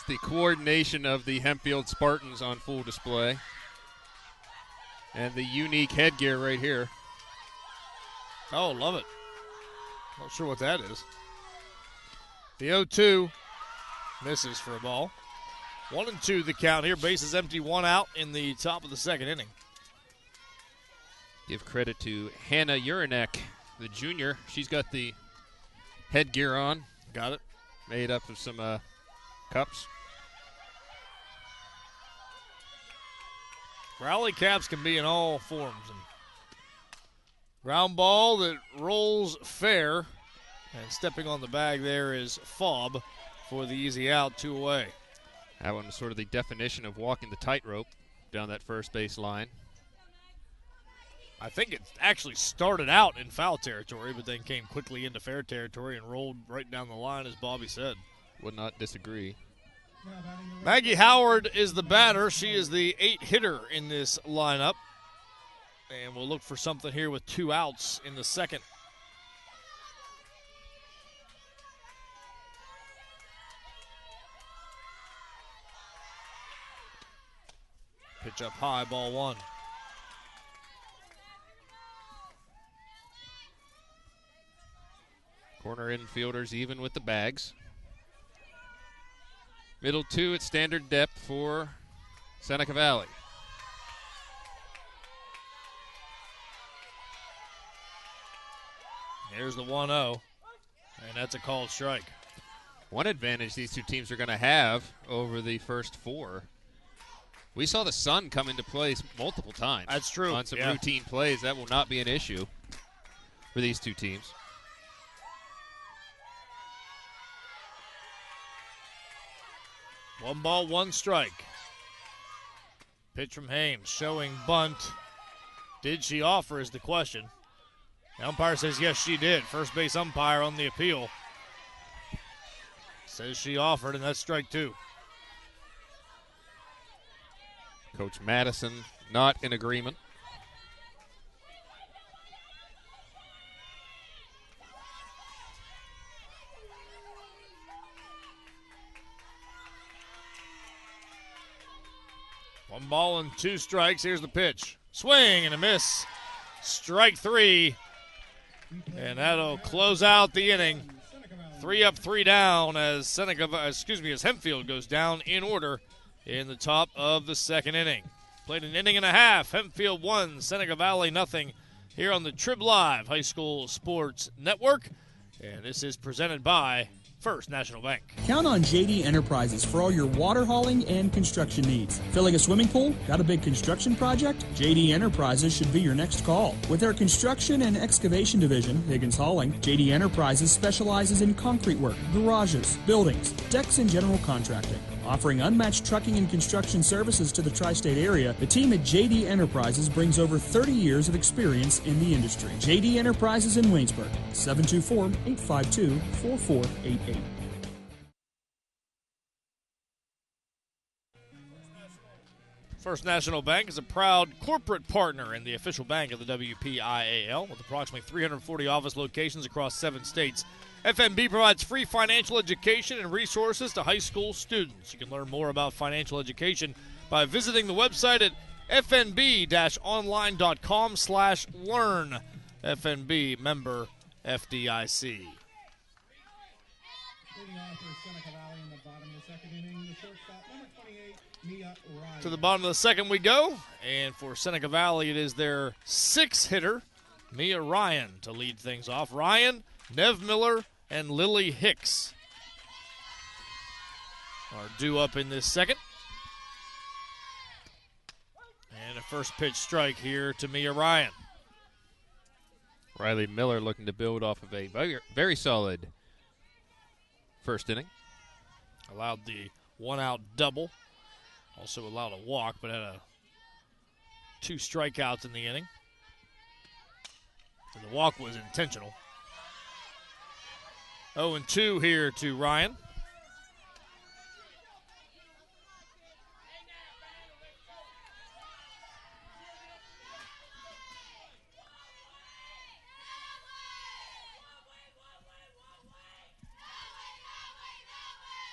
the coordination of the Hempfield Spartans on full display. And the unique headgear right here. Oh, love it. Not sure what that is. The 0-2 misses for a ball. 1-2 the count here. Bases empty, 1 out in the top of the second inning. Give credit to Hannah Urinek, the junior. She's got the headgear on. Got it. Made up of some cups. Rally caps can be in all forms. And ground ball that rolls fair. And stepping on the bag there is Fobb for the easy out, 2 away. That one was sort of the definition of walking the tightrope down that first base line. I think it actually started out in foul territory, but then came quickly into fair territory and rolled right down the line, as Bobby said. Would not disagree. Maggie Howard is the batter. She is the 8 hitter in this lineup. And we'll look for something here with 2 outs in the second. Pitch up high, ball 1. corner infielders even with the bags. Middle 2 at standard depth for Seneca Valley. Here's the 1-0, and that's a called strike. One advantage these two teams are going to have over the first 4. We saw the sun come into play multiple times. That's true. On some routine plays. That will not be an issue for these two teams. One ball, one strike. Pitch from Hames showing bunt. Did she offer is the question. The umpire says yes, she did. First base umpire on the appeal says she offered, and that's strike 2. Coach Madison not in agreement. One ball and 2 strikes. Here's the pitch. Swing and a miss. Strike 3. And that'll close out the inning. 3 up, 3 down as Hempfield goes down in order in the top of the second inning. Played an inning and a half. Hempfield 1, Seneca Valley nothing here on the Trib Live High School Sports Network. And this is presented by First National Bank. Count on JD Enterprises for all your water hauling and construction needs. Filling a swimming pool? Got a big construction project? JD Enterprises should be your next call. With their construction and excavation division, Higgins Hauling, JD Enterprises specializes in concrete work, garages, buildings, decks, and general contracting. Offering unmatched trucking and construction services to the tri-state area, the team at JD Enterprises brings over 30 years of experience in the industry. JD Enterprises in Waynesburg, 724-852-4488. First National Bank is a proud corporate partner and the official bank of the WPIAL with approximately 340 office locations across 7 states. FNB provides free financial education and resources to high school students. You can learn more about financial education by visiting the website at fnb-online.com/learn. FNB member FDIC. Leading off for Seneca Valley in the bottom of the second inning, the shortstop, number 28, Mia Ryan. To the bottom of the second we go, and for Seneca Valley it is their 6th hitter, Mia Ryan, to lead things off. Ryan, Nev Miller, and Lily Hicks are due up in this second. And a first pitch strike here to Mia Ryan. Riley Miller looking to build off of a very, very solid first inning. Allowed the 1-out double. Also allowed a walk, but had 2 strikeouts in the inning. And the walk was intentional. 0-2 here to Ryan.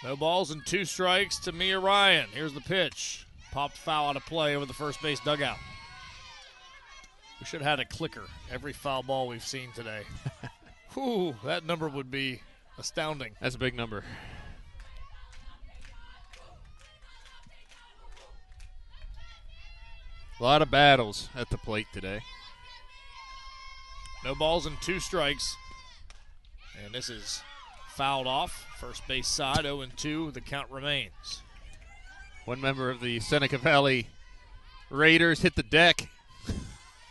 No balls and 2 strikes to Mia Ryan. Here's the pitch. Popped foul out of play over the first base dugout. We should have had a clicker every foul ball we've seen today. Whew, that number would be astounding. That's a big number. A lot of battles at the plate today. No balls and 2 strikes. And this is fouled off. First base side, 0-2. The count remains. One member of the Seneca Valley Raiders hit the deck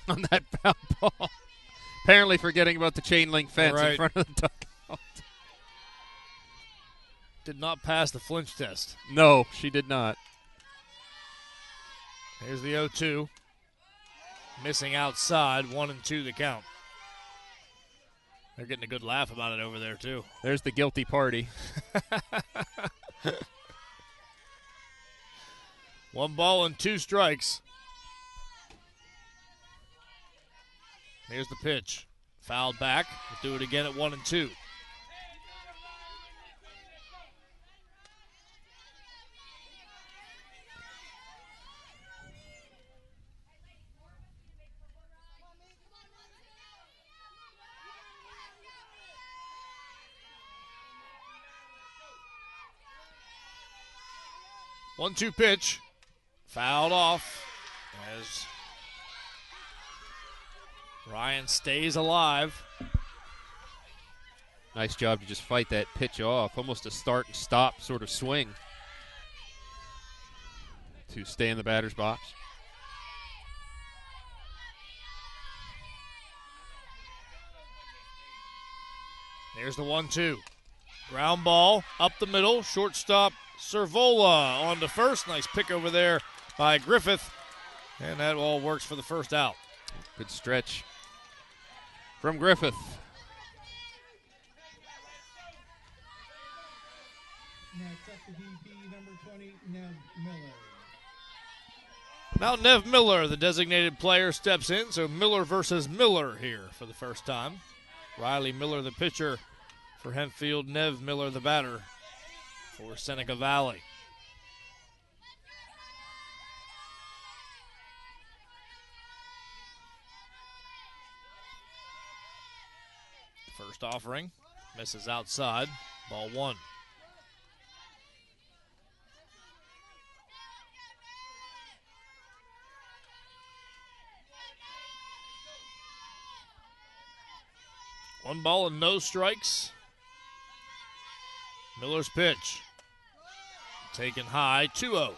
on that foul ball. Apparently forgetting about the chain link fence in front of the dugout. Did not pass the flinch test. No, she did not. Here's the 0-2. Missing outside, 1-2 the count. They're getting a good laugh about it over there, too. There's the guilty party. 1 ball and 2 strikes. Here's the pitch. Fouled back. We'll do it again at 1-2. 1-2 pitch. Fouled off as Ryan stays alive. Nice job to just fight that pitch off. Almost a start and stop sort of swing to stay in the batter's box. There's the 1-2. Ground ball up the middle. Shortstop Cervola on to first. Nice pick over there by Griffith. And that all works for the first out. Good stretch from Griffith. Next up, the VP, number 20, Nev Miller. Now Nev Miller, the designated player, steps in. So Miller versus Miller here for the first time. Riley Miller, the pitcher for Hempfield. Nev Miller, the batter for Seneca Valley. First offering, misses outside, ball 1. One ball and no strikes. Miller's pitch. Taken high, 2-0.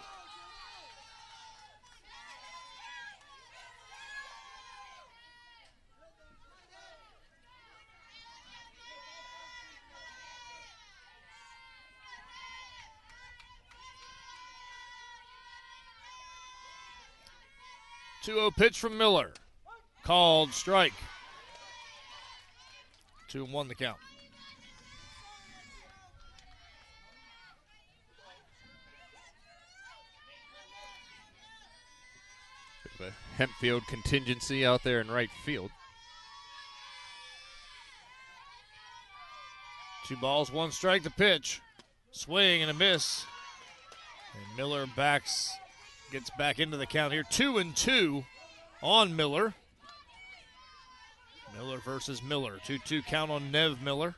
Pitch from Miller. Called strike. 2-1 the count. The Hempfield contingency out there in right field. 2 balls, 1 strike, the pitch. Swing and a miss. And Miller gets back into the count here. 2-2 on Miller. Miller versus Miller. 2-2 count on Nev Miller.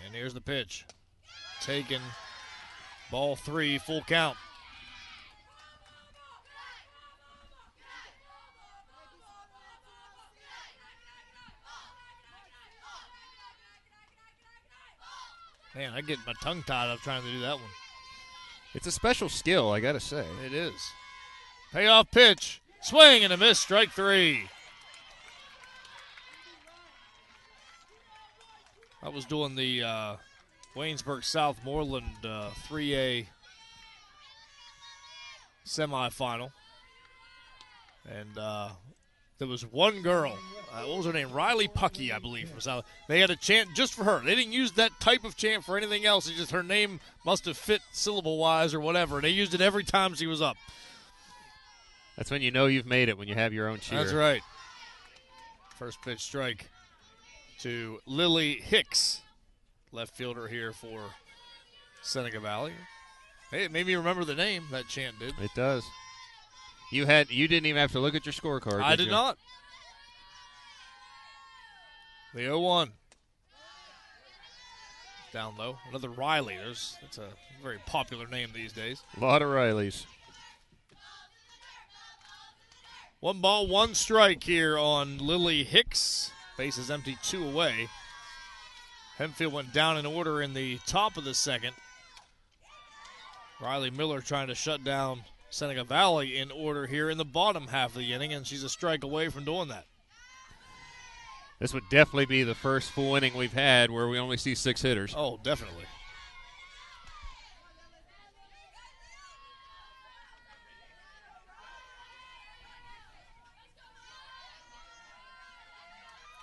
And here's the pitch. Taken. Ball 3, full count. Man, I get my tongue tied up trying to do that one. It's a special skill, I got to say. It is. Payoff pitch. Swing and a miss. Strike 3. I was doing the Waynesburg Southmoreland 3A semifinal. And there was one girl, what was her name? Riley Puckey, I believe, from South. They had a chant just for her. They didn't use that type of chant for anything else. It's just her name must have fit syllable-wise or whatever. They used it every time she was up. That's when you know you've made it, when you have your own cheer. That's right. First pitch strike to Lily Hicks, left fielder here for Seneca Valley. Hey, it made me remember the name, that chant did. It does. You didn't even have to look at your scorecard. I did not. The 0-1. Down low. Another Riley. That's a very popular name these days. A lot of Rileys. 1 ball, 1 strike here on Lily Hicks. Base is empty, 2 away. Hempfield went down in order in the top of the second. Riley Miller trying to shut down Seneca Valley in order here in the bottom half of the inning, and she's a strike away from doing that. This would definitely be the first full inning we've had where we only see 6 hitters. Oh, definitely.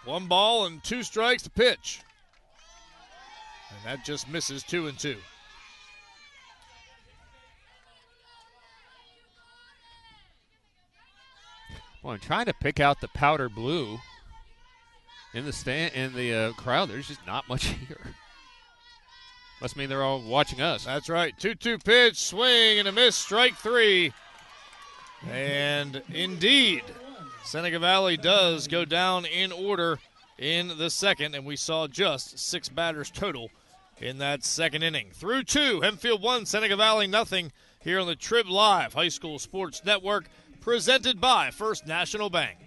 One ball and 2 strikes to pitch. And that just misses, 2-2. Well, I'm trying to pick out the powder blue in the crowd. There's just not much here. Must mean they're all watching us. That's right. 2-2 pitch, swing and a miss, strike 3. And indeed, Seneca Valley does go down in order in the second, and we saw just 6 batters total in that second inning. Through 2, Hempfield 1, Seneca Valley nothing here on the Trib Live High School Sports Network, presented by First National Bank.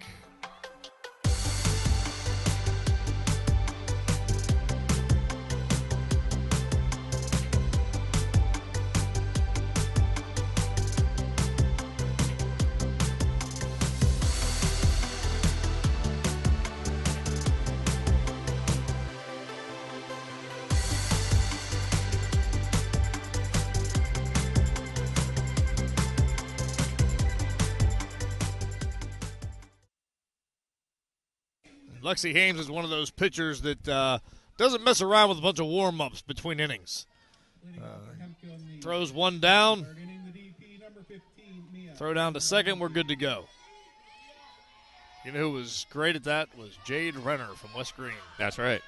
Lexi Hames is one of those pitchers that doesn't mess around with a bunch of warm-ups between innings. Throws one down, throw down to second, we're good to go. You know who was great at that was Jade Renner from West Green. That's right.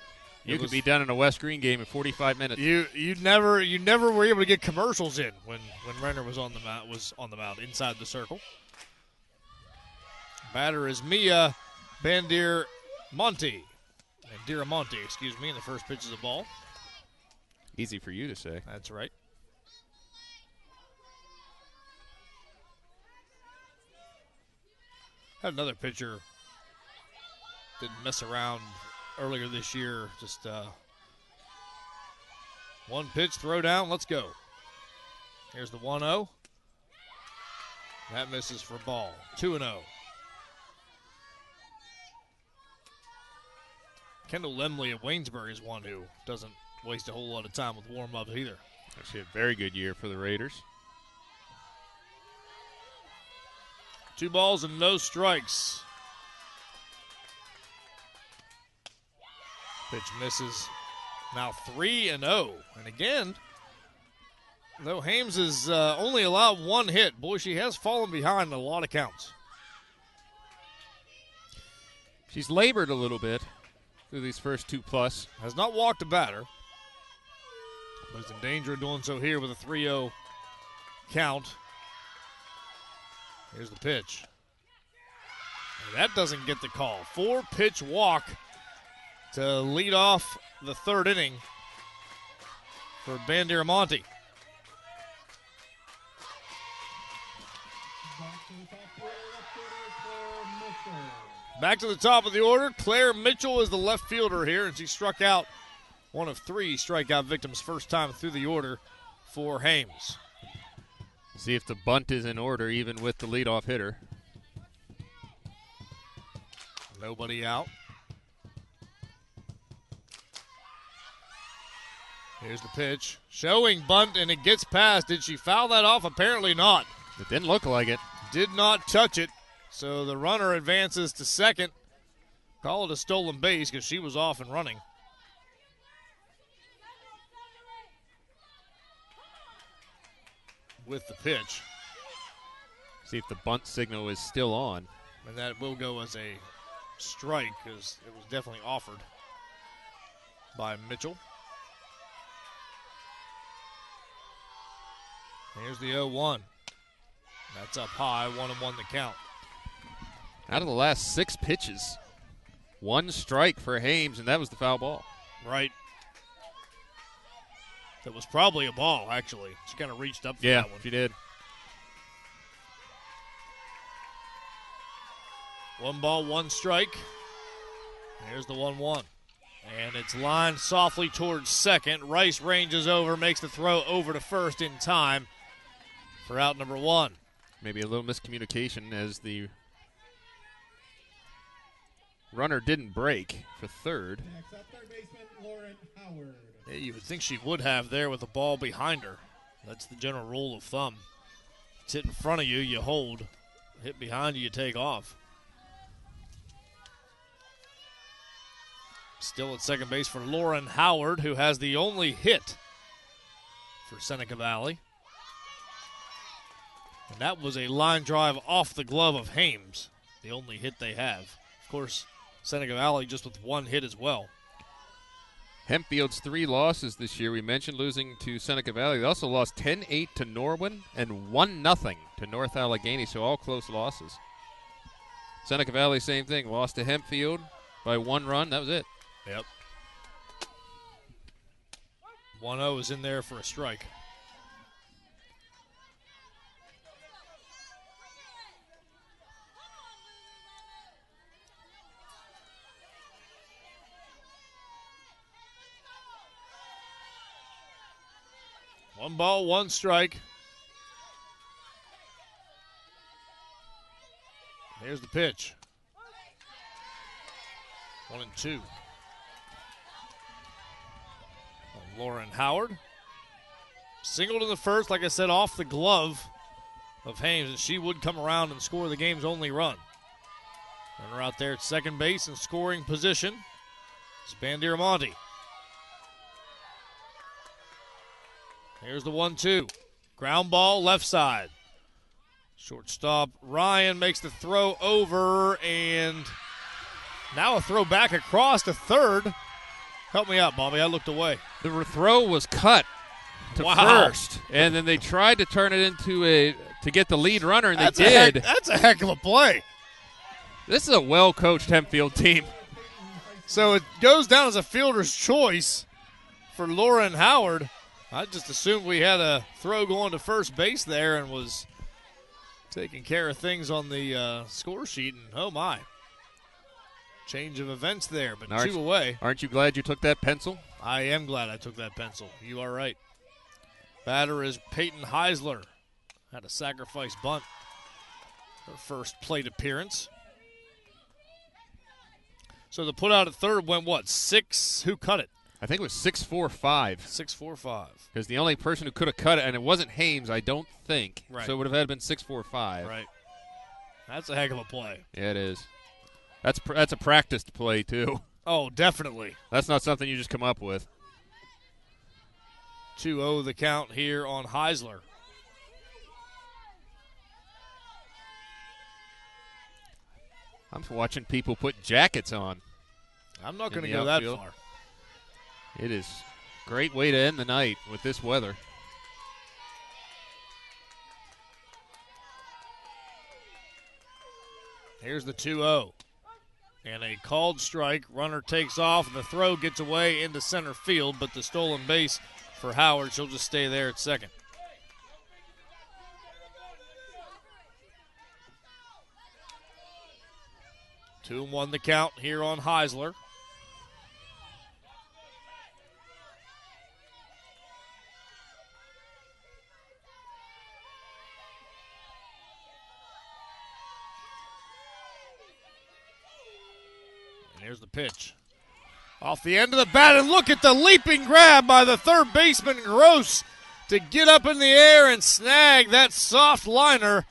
You could be done in a West Green game in 45 minutes. You never were able to get commercials in when Renner was on the mound inside the circle. Batter is Mia Diramonte, and the first pitch is a ball. Easy for you to say. That's right. Had another pitcher didn't mess around earlier this year. Just one pitch, throw down, let's go. Here's the 1-0. That misses for ball. 2-0. Kendall Lemley of Waynesbury is one who doesn't waste a whole lot of time with warm-ups either. Actually, a very good year for the Raiders. 2 balls and no strikes. Pitch misses. Now 3-0. And again, though Hames has only allowed 1 hit, boy, she has fallen behind in a lot of counts. She's labored a little bit through these first 2+. Has not walked a batter, but is in danger of doing so here with a 3-0 count. Here's the pitch. And that doesn't get the call. 4-pitch walk to lead off the third inning for Diramonte. Back to the top of the order. Claire Mitchell is the left fielder here, and she struck out one of 3 strikeout victims first time through the order for Hames. See if the bunt is in order, even with the leadoff hitter. Nobody out. Here's the pitch. Showing bunt, and it gets past. Did she foul that off? Apparently not. It didn't look like it. Did not touch it. So the runner advances to second. Call it a stolen base because she was off and running. With the pitch. See if the bunt signal is still on. And that will go as a strike because it was definitely offered by Mitchell. Here's the 0-1. That's up high, 1-1 the count. Out of the last 6 pitches, 1 strike for Hames, and that was the foul ball. Right. That was probably a ball, actually. She kind of reached up for that one. Yeah, she did. 1 ball, 1 strike. Here's the 1-1. And it's lined softly towards second. Rice ranges over, makes the throw over to first in time for out number 1. Maybe a little miscommunication as the runner didn't break for third. Next up, third baseman Lauren Howard. Yeah, you would think she would have there with the ball behind her. That's the general rule of thumb. It's hit in front of you, you hold. Hit behind you, you take off. Still at second base for Lauren Howard, who has the only hit for Seneca Valley. And that was a line drive off the glove of Hames, the only hit they have. Of course, Seneca Valley just with 1 hit as well. Hempfield's 3 losses this year, we mentioned losing to Seneca Valley. They also lost 10-8 to Norwin and 1-0 to North Allegheny, so all close losses. Seneca Valley, same thing, lost to Hempfield by 1 run. That was it. Yep. 1-0 is in there for a strike. One ball, one strike. Here's the pitch. 1-2. Lauren Howard. Singled in the first, like I said, off the glove of Hames, and she would come around and score the game's only run. Runner out there at second base in scoring position. Spandiramonte. Here's the 1-2. Ground ball, left side. Shortstop Ryan makes the throw over, and now a throw back across to third. Help me out, Bobby. I looked away. The throw was cut to first, and then they tried to turn it into to get the lead runner, and they did. That's a heck of a play. This is a well-coached Hempfield team. So it goes down as a fielder's choice for Lauren Howard. I just assumed we had a throw going to first base there and was taking care of things on the score sheet, and oh my. Change of events there, but 2 away. Aren't you glad you took that pencil? I am glad I took that pencil. You are right. Batter is Peyton Heisler. Had a sacrifice bunt. Her first plate appearance. So the put out at third went what? 6? Who cut it? I think it was 6-4-5. 6-4-5. Because the only person who could have cut it, and it wasn't Hames, I don't think. Right. So it would have had been 6-4-5. Right. That's a heck of a play. Yeah, it is. That's a practiced play, too. Oh, definitely. That's not something you just come up with. 2-0 the count here on Heisler. I'm watching people put jackets on. I'm not going to go that far. It is a great way to end the night with this weather. Here's the 2-0. And a called strike. Runner takes off, and the throw gets away into center field, but the stolen base for Howard. She'll just stay there at second. Two and one the count here on Heisler. Here's the pitch. Off the end of the bat, and look at the leaping grab by the third baseman, Gross, to get up in the air and snag that soft liner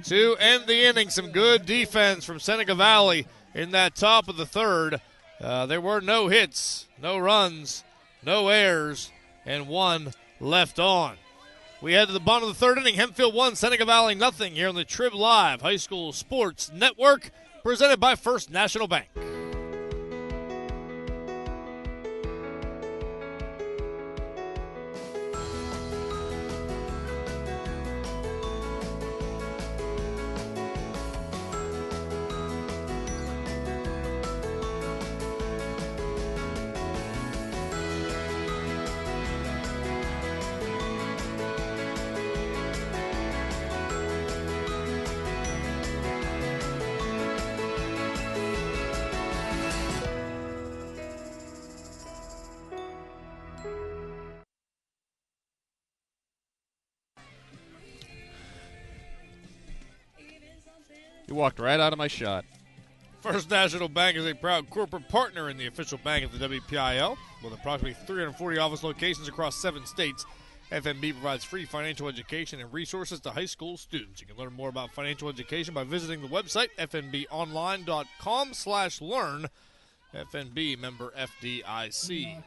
to end the inning. Some good defense from Seneca Valley in that top of the third. There were no hits, no runs, no errors, and 1 left on. We head to the bottom of the third inning. Hempfield 1, Seneca Valley nothing here on the Trib Live High School Sports Network, presented by First National Bank. You walked right out of my shot. First National Bank is a proud corporate partner in the official bank of the WPIAL. With approximately 340 office locations across 7 states, FNB provides free financial education and resources to high school students. You can learn more about financial education by visiting the website, fnbonline.com/learn. FNB, member FDIC.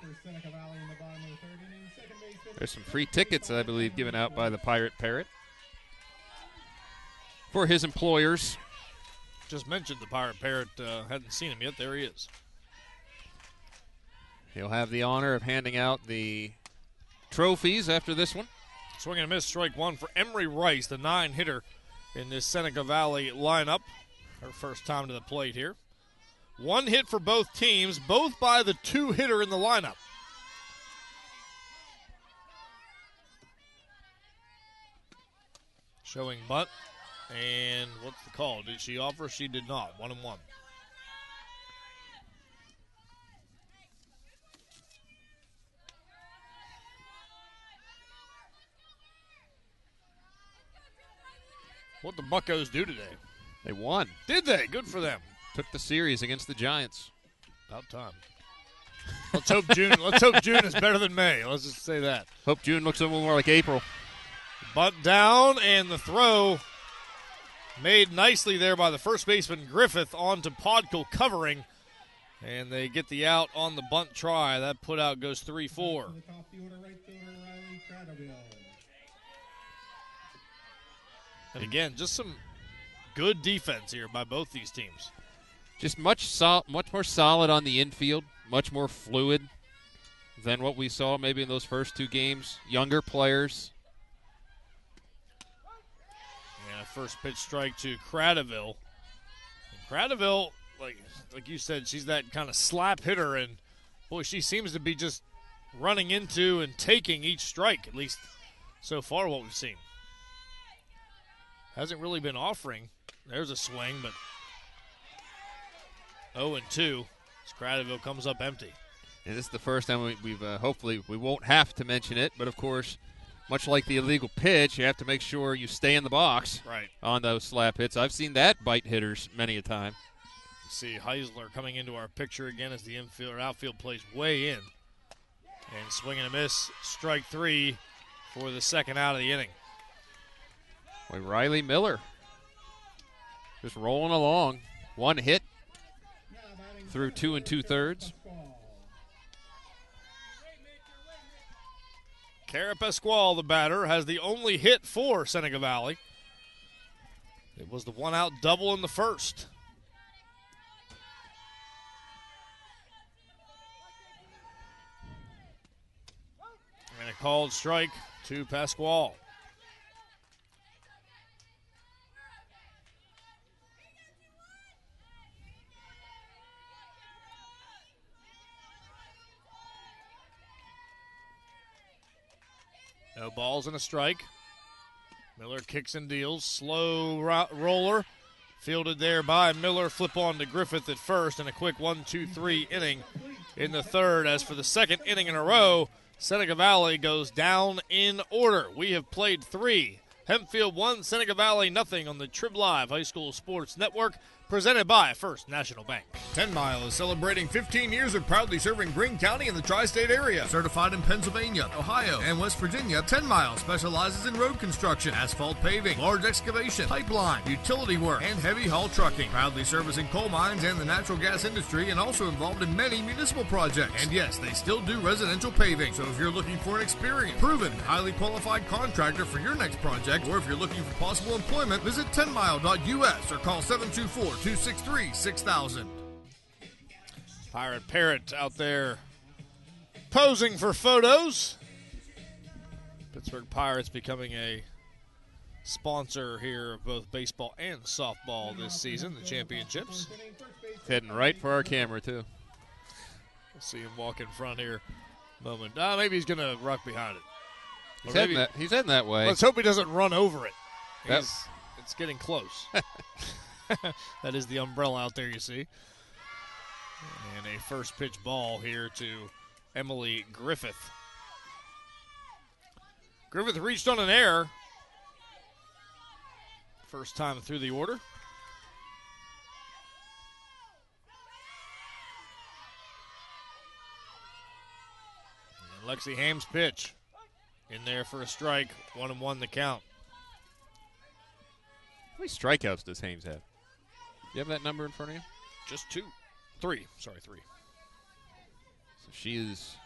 There's some free tickets, I believe, given out by the Pirate Parrot for his employers. Just mentioned the Pirate Parrot. Hadn't seen him yet. There he is. He'll have the honor of handing out the trophies after this one. Swing and a miss, strike one for Emery Rice, the 9-hitter in this Seneca Valley lineup. Her first time to the plate here. 1 hit for both teams, both by the 2-hitter in the lineup. Showing bunt, and what's the call? Did she offer? She did not. 1-1. What the Buccos do today? They won. Did they? Good for them. Took the series against the Giants. About time. Let's hope June. Let's hope June is better than May. Let's just say that. Hope June looks a little more like April. Bunt down, and the throw made nicely there by the first baseman Griffith onto Podkel covering, and they get the out on the bunt try. That put out goes 3-4. And again, just some good defense here by both these teams. Just much more solid on the infield, much more fluid than what we saw maybe in those first 2 games. Younger players. And a first pitch strike to Cradaville. And Cradaville, like you said, she's that kind of slap hitter, and boy, she seems to be just running into and taking each strike, at least so far what we've seen. Hasn't really been offering. There's a swing, but 0-2. Cradaville comes up empty. And this is the first time we've hopefully we won't have to mention it, but of course, much like the illegal pitch, you have to make sure you stay in the box on those slap hits. I've seen that bite hitters many a time. See Heisler coming into our picture again as the outfield plays way in. And swing and a miss, strike 3 for the second out of the inning. Boy, Riley Miller just rolling along. 1 hit through 2 2/3. Cara Pasquale, the batter, has the only hit for Seneca Valley. It was the 1-out double in the first. And a called strike to Pasquale. No balls and a strike. Miller kicks and deals. Slow roller. Fielded there by Miller. Flip on to Griffith at first, and a quick 1-2-3 inning in the third. As for the second inning in a row, Seneca Valley goes down in order. We have played 3. Hempfield 1, Seneca Valley nothing on the Trib Live High School Sports Network. Presented by First National Bank. 10 Mile is celebrating 15 years of proudly serving Greene County and the tri-state area. Certified in Pennsylvania, Ohio, and West Virginia, 10 Mile specializes in road construction, asphalt paving, large excavation, pipeline, utility work, and heavy haul trucking. Proudly servicing coal mines and the natural gas industry, and also involved in many municipal projects. And yes, they still do residential paving. So if you're looking for an experienced, proven, highly qualified contractor for your next project, or if you're looking for possible employment, visit 10mile.us or call 724-263-6000. Pirate Parrot out there posing for photos. Pittsburgh Pirates becoming a sponsor here of both baseball and softball this season, the championships. Heading right for our camera, too. We'll see him walk in front here in a moment. Maybe he's going to ruck behind it. He's heading that way. Let's hope he doesn't run over it. It's getting close. That is the umbrella out there you see. And a first pitch ball here to Emily Griffith. Griffith reached on an error. First time through the order. And Lexi Hames' pitch. In there for a strike. 1-1 the count. How many strikeouts does Hames have? You have that number in front of you? Just 3. Sorry, 3. So she is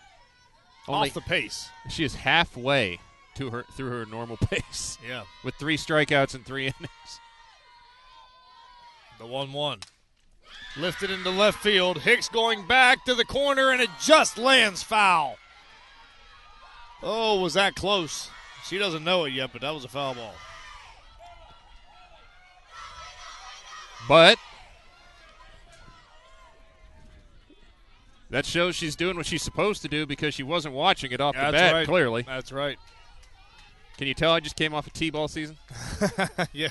off the pace. She is halfway through her normal pace. Yeah. With 3 strikeouts in 3 innings. The 1-1. Lifted into left field. Hicks going back to the corner, and it just lands foul. Oh, was that close? She doesn't know it yet, but that was a foul ball. But that shows she's doing what she's supposed to do because she wasn't watching it off the bat, right. clearly. That's right. Can you tell I just came off a T-ball season? Yeah.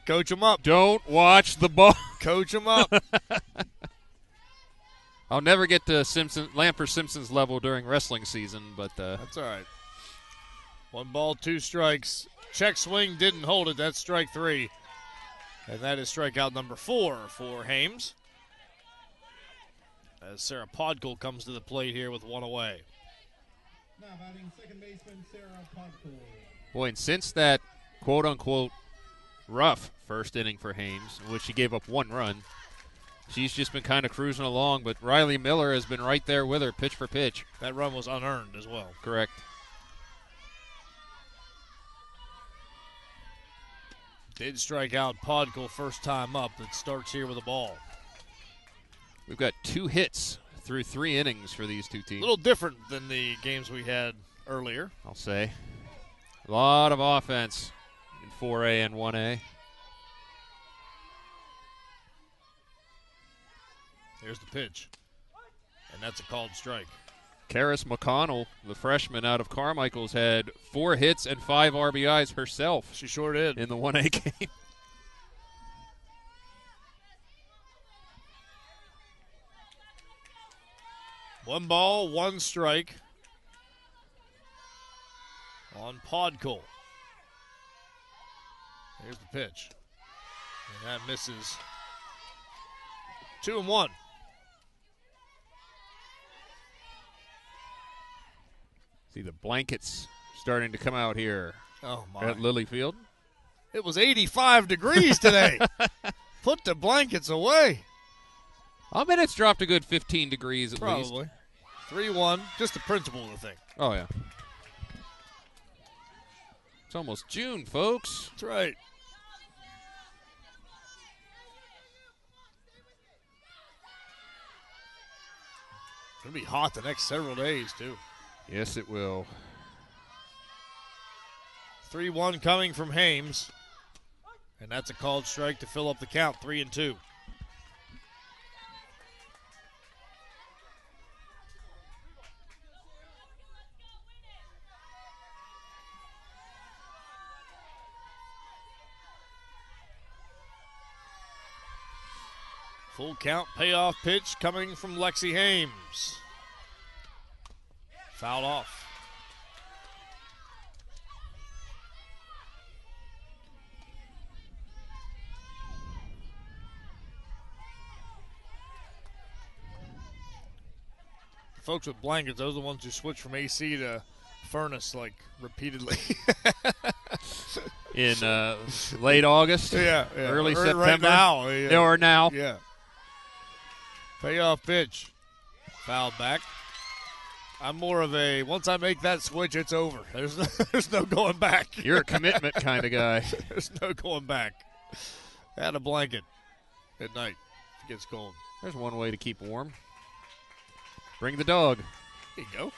Coach them up. Don't watch the ball. Coach them up. I'll never get to Lamper-Simpson's level during wrestling season, but that's all right. 1 ball, 2 strikes. Check swing, didn't hold it. That's strike 3. And that is strikeout number 4 for Hames. As Sarah Podkul comes to the plate here with 1 away. Now batting second baseman Sarah Podkul. Boy, and since that quote-unquote rough first inning for Hames, in which she gave up 1 run, she's just been kind of cruising along, but Riley Miller has been right there with her pitch for pitch. That run was unearned as well. Correct. Did strike out Podkul first time up. That starts here with a ball. We've got 2 hits through 3 innings for these two teams. A little different than the games we had earlier. I'll say. A lot of offense in 4A and 1A. Here's the pitch. And that's a called strike. Karis McConnell, the freshman out of Carmichael's, had 4 hits and 5 RBIs herself. She sure did. In the 1A game. One ball, 1 strike on Podkul. Here's the pitch. And that misses. 2-1. See the blankets starting to come out here at Lilyfield. It was 85 degrees today. Put the blankets away. I bet it's dropped a good 15 degrees at least. Probably. 3-1, just the principle of the thing. Oh, yeah. It's almost June, folks. That's right. It's going to be hot the next several days, too. Yes, it will. 3-1 coming from Hames. And that's a called strike to fill up the count, 3-2. Full count payoff pitch coming from Lexi Hames. Fouled off. Folks with blankets, those are the ones who switch from AC to furnace like repeatedly. In late August? Yeah. Early September? Right now. Yeah. Or now? Yeah. Payoff pitch. Fouled back. I'm more of a, once I make that switch, it's over. There's no going back. You're a commitment kind of guy. There's no going back. Add a blanket at night if it gets cold. There's one way to keep warm. Bring the dog. There you go.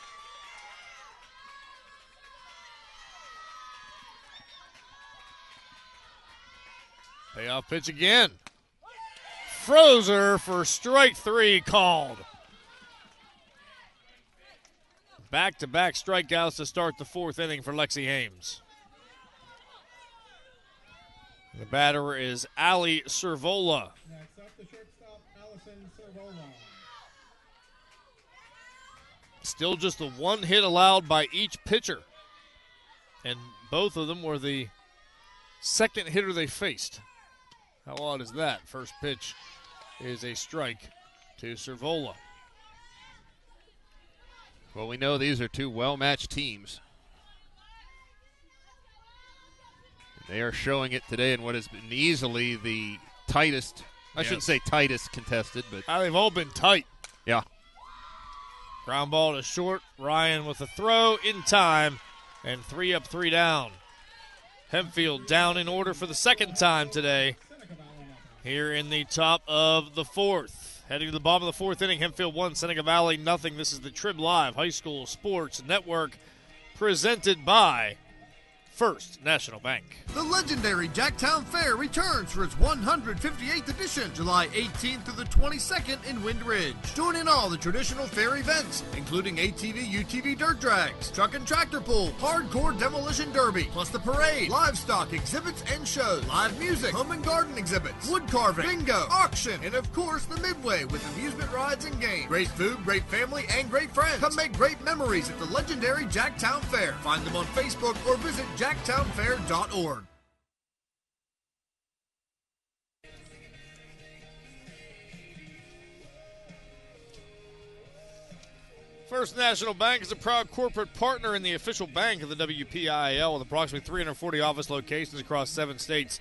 Payoff pitch again. Frozer for strike 3 called. Back-to-back strikeouts to start the 4th inning for Lexi Hames. The batter is Allie Cervola. Next up, the shortstop, Allison Cervola. Still just the 1 hit allowed by each pitcher. And both of them were the second hitter they faced. How odd is that? First pitch is a strike to Cervola. Well, we know these are 2 well-matched teams. They are showing it today in what has been easily the tightest, I shouldn't say tightest contested, but they've all been tight. Yeah. Ground ball to short. Ryan with a throw in time, and 3 up, 3 down. Hempfield down in order for the second time today here in the top of the 4th. Heading to the bottom of the fourth inning, Hempfield 1, Seneca Valley nothing. This is the Trib Live High School Sports Network presented by First National Bank. The legendary Jacktown Fair returns for its 158th edition, July 18th through the 22nd in Wind Ridge. Join in all the traditional fair events, including ATV, UTV dirt drags, truck and tractor pull, hardcore demolition derby, plus the parade, livestock exhibits and shows, live music, home and garden exhibits, wood carving, bingo, auction, and of course the Midway with amusement rides and games. Great food, great family, and great friends. Come make great memories at the legendary Jacktown Fair. Find them on Facebook or visit jacktownfair.org. First National Bank is a proud corporate partner in the official bank of the WPIAL with approximately 340 office locations across 7 states.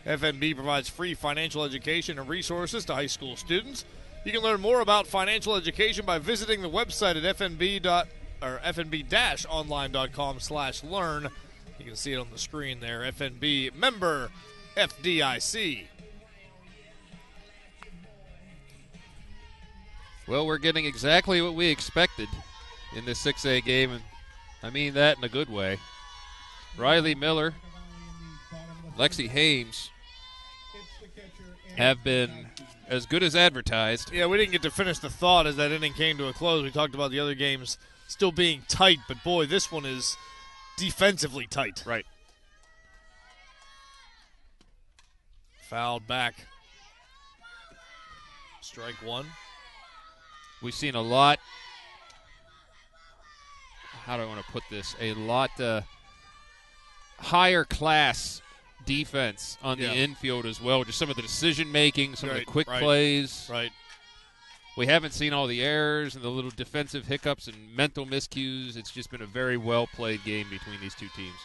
FNB provides free financial education and resources to high school students. You can learn more about financial education by visiting the website at fnb-online.com/learn. You can see it on the screen there. FNB, member FDIC. Well, we're getting exactly what we expected in this 6A game, and I mean that in a good way. Riley Miller, Lexi Hames have been as good as advertised. Yeah, we didn't get to finish the thought as that inning came to a close. We talked about the other games still being tight, but boy, this one is defensively tight. Right. Fouled back. Strike one. We've seen a lot, how do I want to put this, a lot higher class defense on the infield as well. Just some of the decision-making, some of the quick plays. Right. We haven't seen all the errors and the little defensive hiccups and mental miscues. It's just been a very well-played game between these two teams.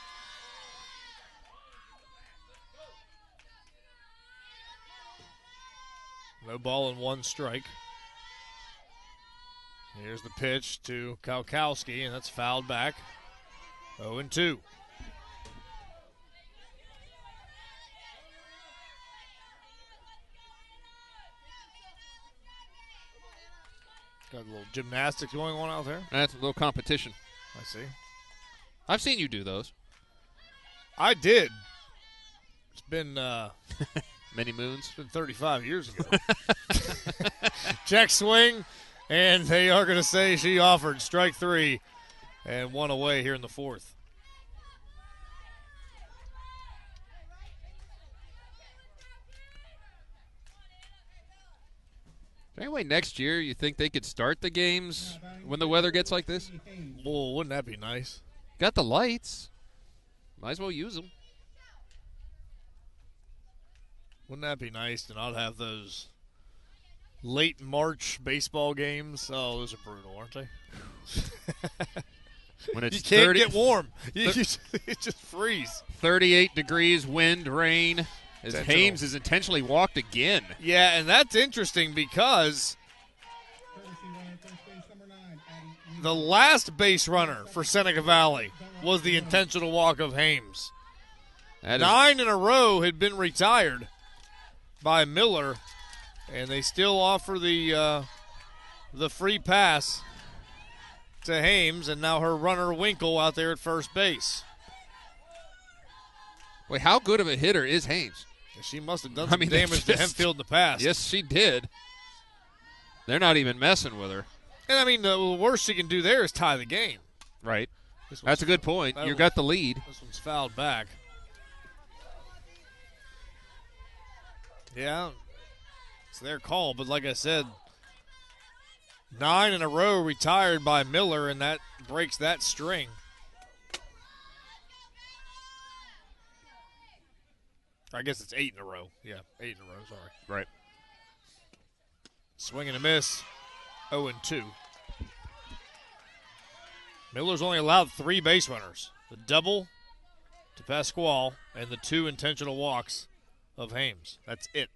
No ball and one strike. Here's the pitch to Kalkowski, and that's fouled back. 0-2. Got a little gymnastics going on out there. That's a little competition. I see. I've seen you do those. I did. It's been many moons. It's been 35 years ago. Check swing, and they are going to say she offered. Strike three, and one away here in the fourth. Anyway, next year, you think they could start the games when the weather gets like this? Well, wouldn't that be nice? Got the lights. Might as well use them. Wouldn't that be nice to not have those late March baseball games? Oh, those are brutal, aren't they? When it's you can't get warm. You just freeze. 38 degrees, wind, rain. As Hames has intentionally walked again. Yeah, and that's interesting because the last base runner for Seneca Valley was the intentional walk of Hames. 9 in a row had been retired by Miller, and they still offer the free pass to Hames, and now her runner Winkle out there at first base. Wait, how good of a hitter is Hames? She must have done some damage to Hempfield in the past. Yes, she did. They're not even messing with her. And, I mean, the worst she can do there is tie the game. Right. That's a good point. You got the lead. This one's fouled back. Yeah, it's their call. But like I said, 9 in a row retired by Miller, and that breaks that string. I guess it's 8 in a row. Yeah, 8 in a row, sorry. Right. Swing and a miss, 0-2. Miller's only allowed 3 base runners. The double to Pasquale and the 2 intentional walks of Hames. That's it.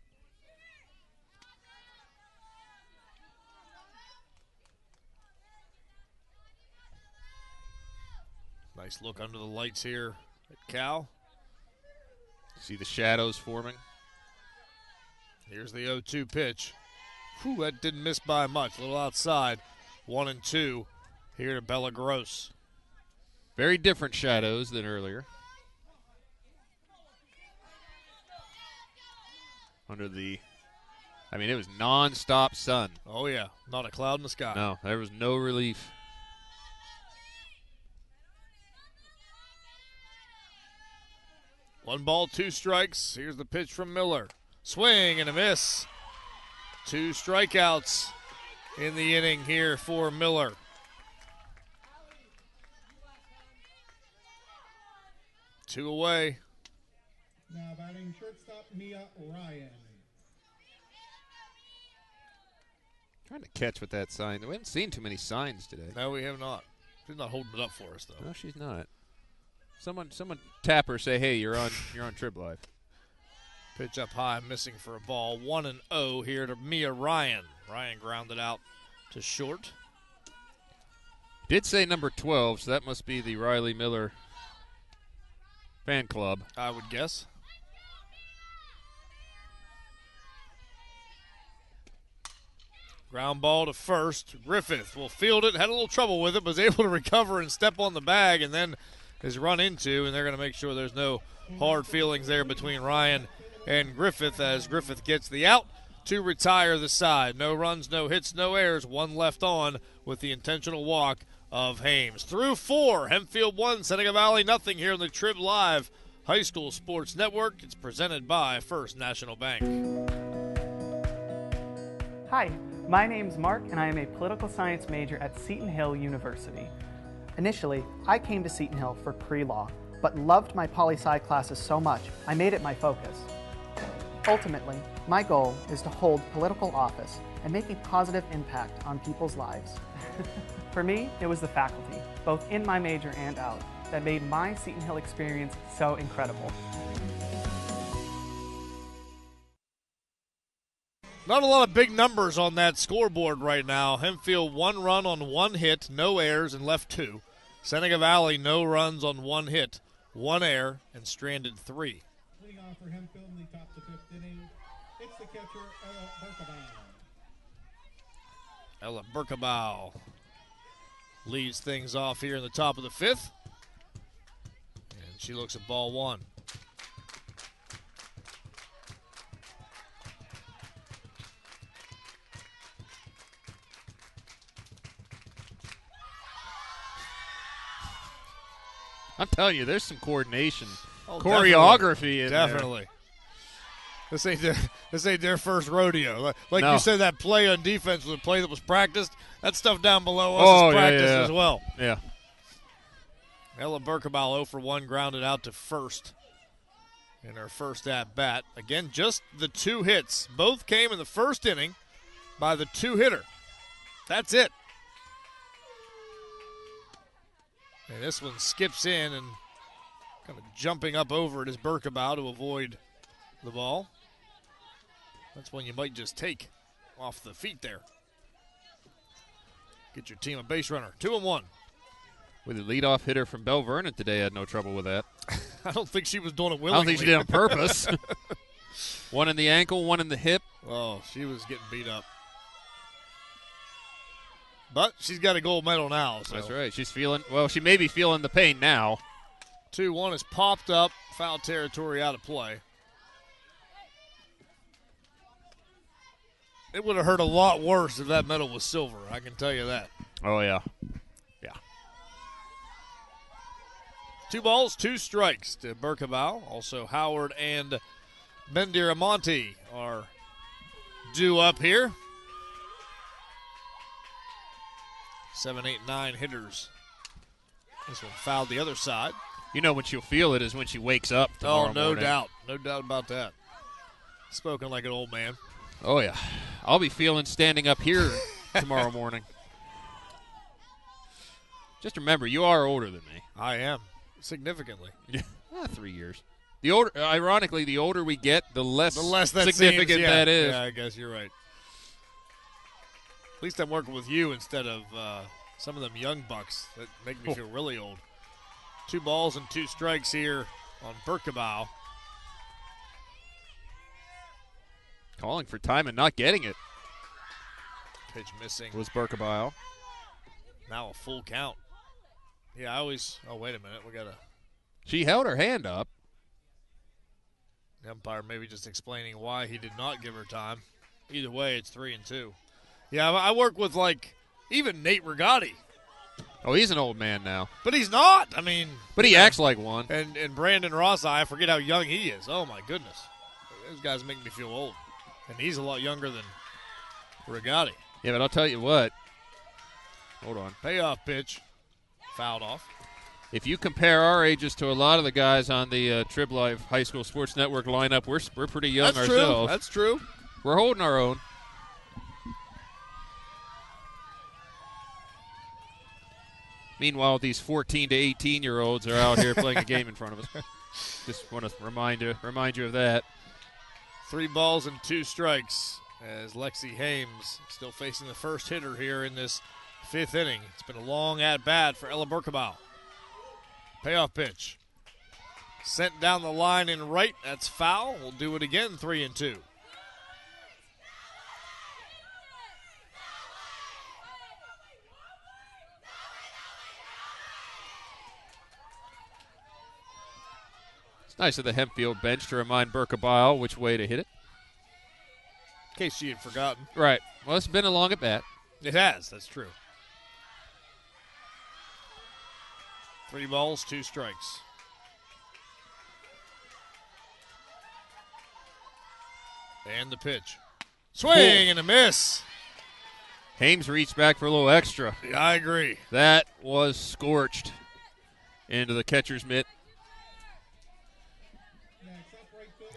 Nice look under the lights here at Cal. See the shadows forming. Here's the 0-2 pitch. Whew, that didn't miss by much. A little outside. 1-2 here to Bella Gross. Very different shadows than earlier. It was non-stop sun. Oh, yeah. Not a cloud in the sky. No, there was no relief. One ball, 2 strikes. Here's the pitch from Miller. Swing and a miss. 2 strikeouts in the inning here for Miller. Two away. Now batting shortstop Mia Ryan. Trying to catch with that sign. We haven't seen too many signs today. No, we have not. She's not holding it up for us, though. No, she's not. Someone tap her, say, hey, you're on Trib Live. Pitch up high, missing for a ball. 1-0 here to Mia Ryan. Ryan grounded out to short. Did say number 12, so that must be the Riley Miller fan club. I would guess. Ground ball to first. Griffith will field it. Had a little trouble with it, but was able to recover and step on the bag, and then is run into, and they're going to make sure there's no hard feelings there between Ryan and Griffith as Griffith gets the out to retire the side. No runs, no hits, no errors. 1 left on with the intentional walk of Hames. Through 4, Hempfield 1, Seneca Valley nothing here on the Trib Live High School Sports Network. It's presented by First National Bank. Hi, my name's Mark, and I am a political science major at Seton Hill University. Initially, I came to Seton Hill for pre-law, but loved my poli-sci classes so much, I made it my focus. Ultimately, my goal is to hold political office and make a positive impact on people's lives. For me, it was the faculty, both in my major and out, that made my Seton Hill experience so incredible. Not a lot of big numbers on that scoreboard right now. Hempfield 1 run on 1 hit, no errors, and left 2. Seneca Valley no runs on 1 hit, 1 error, and stranded 3. Leading off for Hempfield in the top of the 5th inning, it's the catcher, Ella Berkabow. Ella Berkabow leads things off here in the top of the 5th. And she looks at ball 1. I'm telling you, there's some coordination, choreography in definitely. There. This ain't their first rodeo. Like No. you said, that play on defense was a play that was practiced. That stuff down below us is practiced as well. Yeah. Ella Berkabow 0 for 1, grounded out to first in her first at-bat. Again, just the 2 hits. Both came in the first inning by the 2-hitter. That's it. And this one skips in and kind of jumping up over it is Berkabow to avoid the ball. That's one you might just take off the feet there. Get your team a base runner. 2-1. With the leadoff hitter from Bell Vernon today, had no trouble with that. I don't think she was doing it willingly. I don't think she did it on purpose. 1 in the ankle, 1 in the hip. Oh, she was getting beat up. But she's got a gold medal now. So. That's right. She may be feeling the pain now. 2-1 is popped up. Foul territory out of play. It would have hurt a lot worse if that medal was silver. I can tell you that. Oh, yeah. Yeah. 2 balls, 2 strikes to Berkabow. Also, Howard and Bendiramonte are due up here. 7, 8, 9 hitters. This one fouled the other side. You know when she'll feel it is when she wakes up tomorrow no morning. doubt. No doubt about that. Spoken like an old man. Oh, yeah. I'll be feeling standing up here tomorrow morning. Just remember, you are older than me. I am. Significantly. 3 years. Ironically, the older we get, the less that significant seems, that is. Yeah, I guess you're right. At least I'm working with you instead of some of them young bucks that make me feel really old. 2 balls and 2 strikes here on Berkabow. Calling for time and not getting it. Pitch missing. Was Berkebile. Now a full count. Yeah, oh, wait a minute. We got to. She held her hand up. The umpire maybe just explaining why he did not give her time. Either way, it's 3-2. Yeah, I work with, even Nate Rigotti. Oh, he's an old man now. But he's not. But he acts like one. And Brandon Ross, I forget how young he is. Oh, my goodness. Those guys make me feel old. And he's a lot younger than Rigotti. Yeah, but I'll tell you what. Hold on. Payoff pitch. Fouled off. If you compare our ages to a lot of the guys on the Trib Live High School Sports Network lineup, we're pretty young ourselves. That's true. We're holding our own. Meanwhile, these 14 to 18-year-olds are out here playing a game in front of us. Just want to remind you of that. 3 balls and 2 strikes as Lexi Hames still facing the first hitter here in this 5th inning. It's been a long at-bat for Ella Berkebile. Payoff pitch. Sent down the line in right. That's foul. We'll do it again, 3-2. It's nice of the Hempfield bench to remind Berkebile which way to hit it. In case she had forgotten. Right. Well, it's been a long at-bat. It has. That's true. 3 balls, 2 strikes. And the pitch. Swing and a miss. Hames reached back for a little extra. Yeah, I agree. That was scorched into the catcher's mitt.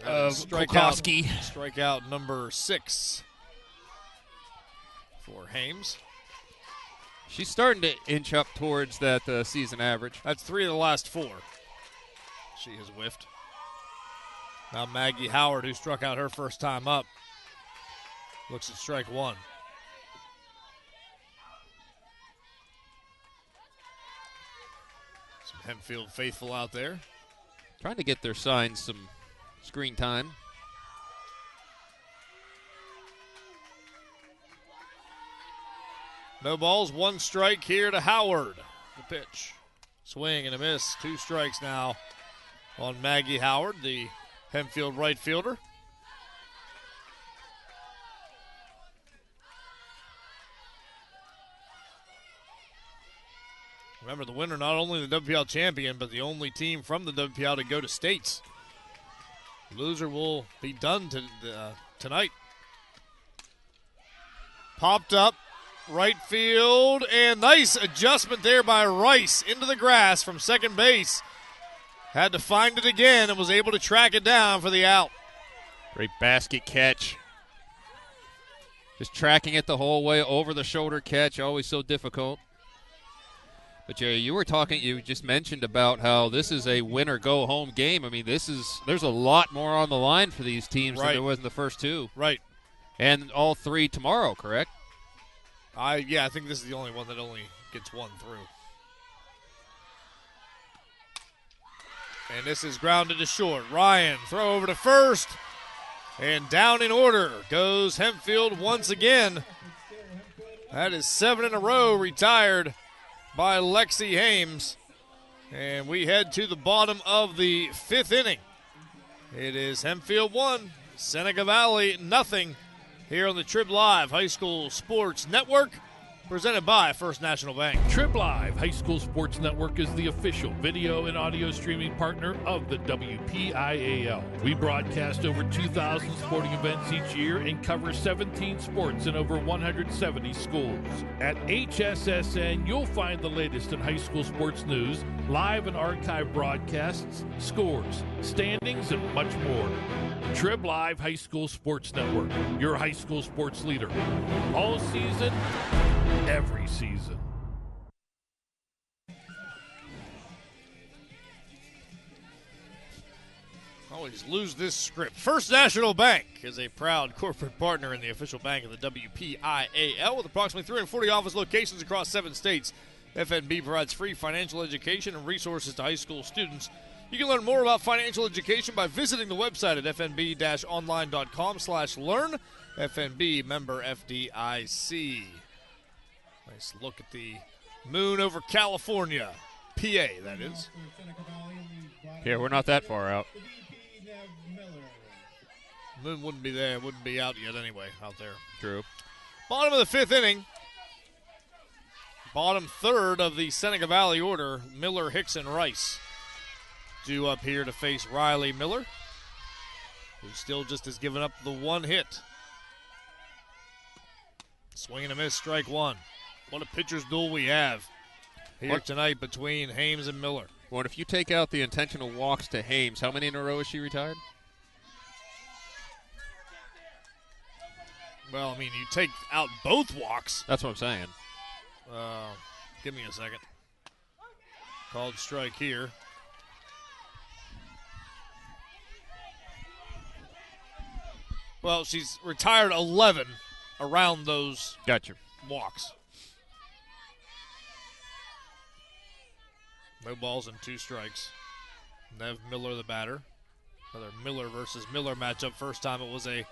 Strikeout number 6 for Hames. She's starting to inch up towards that season average. That's 3 of the last 4. She has whiffed. Now Maggie Howard, who struck out her first time up, looks at strike 1. Some Hempfield faithful out there. Trying to get their signs some screen time. No balls, 1 strike here to Howard. The pitch. Swing and a miss. 2 strikes now on Maggie Howard, the Hempfield right fielder. Remember, the winner not only the WPIAL champion, but the only team from the WPIAL to go to states. The loser will be done tonight. Popped up. Right field, and nice adjustment there by Rice into the grass from second base. Had to find it again and was able to track it down for the out. Great basket catch. Just tracking it the whole way, over the shoulder catch, always so difficult. But Jerry, you just mentioned about how this is a win or go home game. There's a lot more on the line for these teams than there was in the first 2. Right. And all 3 tomorrow, correct? I think this is the only one that only gets 1 through. And this is grounded to short. Ryan, throw over to first. And down in order goes Hempfield once again. That is 7 in a row retired by Lexi Hames. And we head to the bottom of the 5th inning. It is Hempfield 1, Seneca Valley nothing. Here on the Trib Live High School Sports Network, presented by First National Bank. Trib Live High School Sports Network is the official video and audio streaming partner of the WPIAL. We broadcast over 2,000 sporting events each year and cover 17 sports in over 170 schools. At HSSN, you'll find the latest in high school sports news, live and archive broadcasts, scores, standings, and much more. Trib Live High School Sports Network, your high school sports leader. All season, every season. Always lose this script. First National Bank is a proud corporate partner in the official bank of the WPIAL with approximately 340 office locations across 7 states. FNB provides free financial education and resources to high school students. You can learn more about financial education by visiting the website at fnb-online.com/learn. FNB, member FDIC. Nice look at the moon over California. PA, that is. Yeah, we're not that far out. Moon wouldn't be there, wouldn't be out yet anyway, out there. True. Bottom of the fifth inning. Bottom third of the Seneca Valley order, Miller, Hicks, and Rice. Due up here to face Riley Miller, who still just has given up the one hit. Swing and a miss, strike one. What a pitcher's duel we have here tonight between Hames and Miller. Well, if you take out the intentional walks to Hames, how many in a row is she retired? Well, I mean, you take out both walks. That's what I'm saying. Give me a second. Called strike here. Well, she's retired 11 around those Gotcha. walks. No balls and 2 strikes. Nev Miller, the batter. Another Miller versus Miller matchup. First time it was a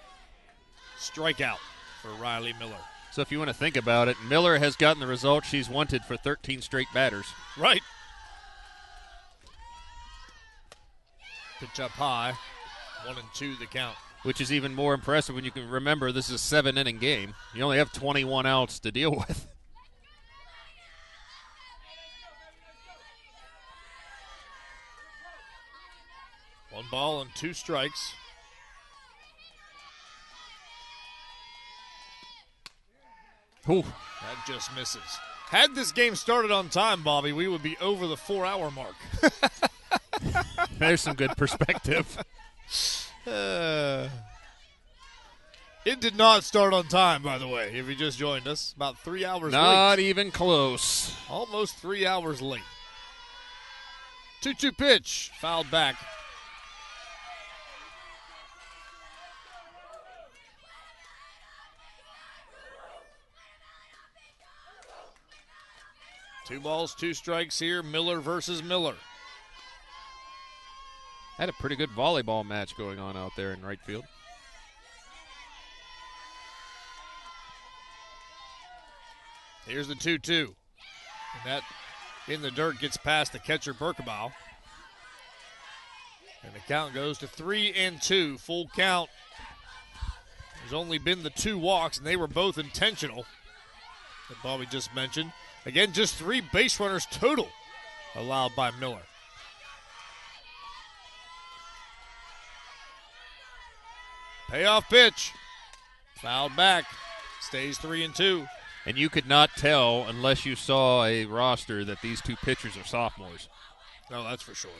strikeout for Riley Miller. So if you want to think about it, Miller has gotten the result she's wanted for 13 straight batters. Right. Pitch up high. 1-2 the count. Which is even more impressive when you can remember this is a 7-inning game. You only have 21 outs to deal with. One ball and 2 strikes. Ooh. That just misses. Had this game started on time, Bobby, we would be over the 4-hour mark. There's some good perspective. It did not start on time, by the way, if you just joined us. About 3 hours late. Not even close. Almost 3 hours late. 2-2 pitch. Fouled back. Two balls, 2 strikes here. Miller versus Miller. Had a pretty good volleyball match going on out there in right field. Here's the 2-2. And that in the dirt gets past the catcher Berkebaugh. And the count goes to 3-2. Full count. There's only been the 2 walks, and they were both intentional, that Bobby just mentioned. Again, just 3 base runners total allowed by Miller. Payoff pitch. Fouled back. Stays 3-2. And you could not tell unless you saw a roster that these 2 pitchers are sophomores. No, that's for sure.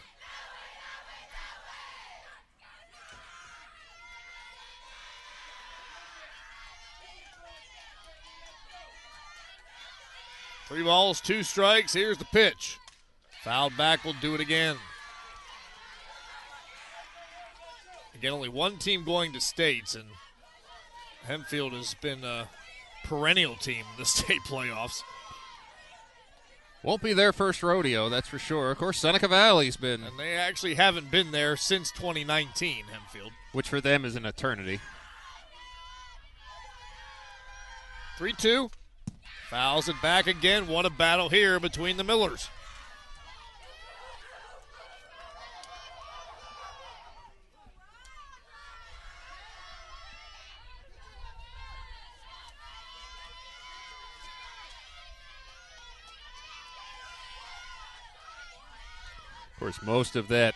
Three balls, 2 strikes. Here's the pitch. Fouled back, will do it again. Again, only one team going to states, and Hempfield has been a perennial team in the state playoffs. Won't be their first rodeo, that's for sure. Of course, Seneca Valley's been. And they actually haven't been there since 2019, Hempfield. Which for them is an eternity. 3-2. Fouls it back again. What a battle here between the Millers. Of course, most of that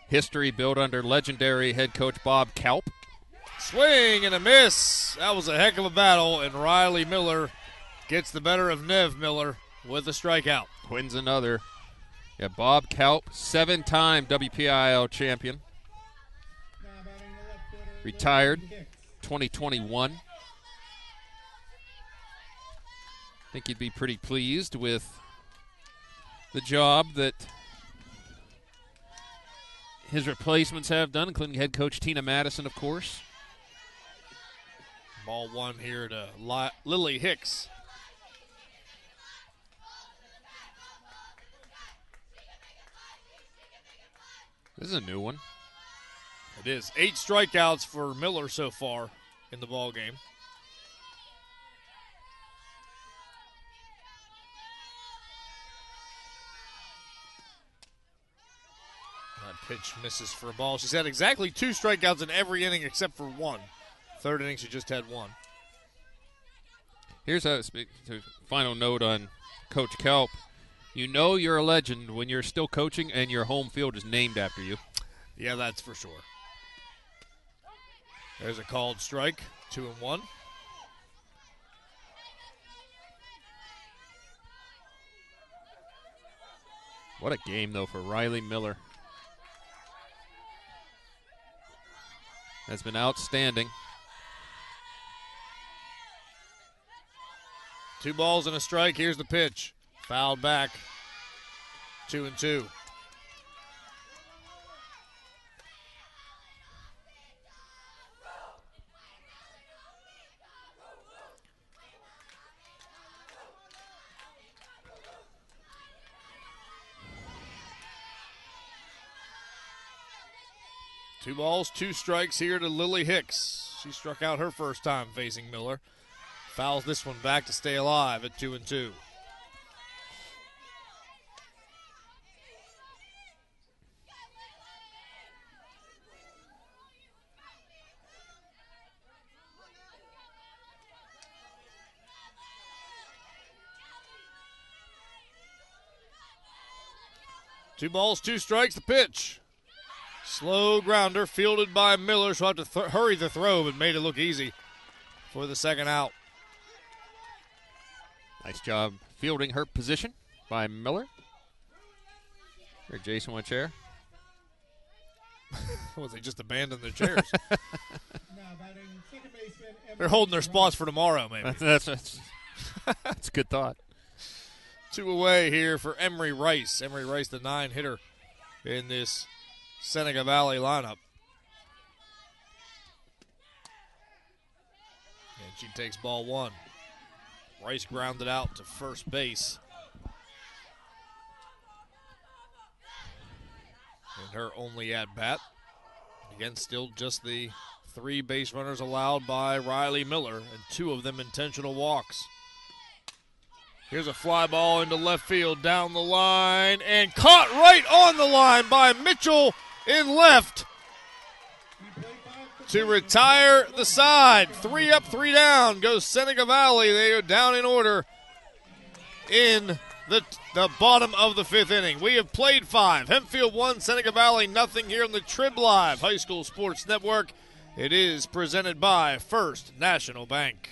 history built under legendary head coach Bob Kalp. Swing and a miss. That was a heck of a battle, and Riley Miller gets the better of Nev Miller with a strikeout. Wins another. Yeah, Bob Kalp, 7-time WPIAL champion. Retired 2021. I think you'd be pretty pleased with the job that his replacements have done, including head coach Tina Madison, of course. Ball 1 here to Lily Hicks. This is a new one. It is 8 strikeouts for Miller so far in the ball game. That pitch misses for a ball. She's had exactly 2 strikeouts in every inning except for 1. Third inning, she just had 1. Here's a final note on Coach Kelp. You know you're a legend when you're still coaching and your home field is named after you. Yeah, that's for sure. There's a called strike, 2-1. What a game, though, for Riley Miller. Has been outstanding. 2 balls and a strike. Here's the pitch. Fouled back. 2-2. Two balls, 2 strikes here to Lily Hicks. She struck out her first time facing Miller. Fouls this one back to stay alive at 2-2. Two balls, 2 strikes, the pitch. Slow grounder fielded by Miller. She'll have to hurry the throw, but made it look easy for the second out. Nice job fielding her position by Miller. Here, Jason, want a chair? Well, they just abandoned their chairs. Now batting second baseman. They're holding their spots for tomorrow, maybe. That's a good thought. 2 away here for Emery Rice. Emery Rice, the 9 hitter in this Seneca Valley lineup. And she takes ball 1. Rice grounded out to first base. And her only at bat. Again, still just the 3 base runners allowed by Riley Miller, and 2 of them intentional walks. Here's a fly ball into left field down the line and caught right on the line by Mitchell in left to retire the side. 3 up, 3 down goes Seneca Valley. They go down in order in the bottom of the 5th inning. We have played 5. Hempfield 1, Seneca Valley nothing here on the Trib Live High School Sports Network. It is presented by First National Bank.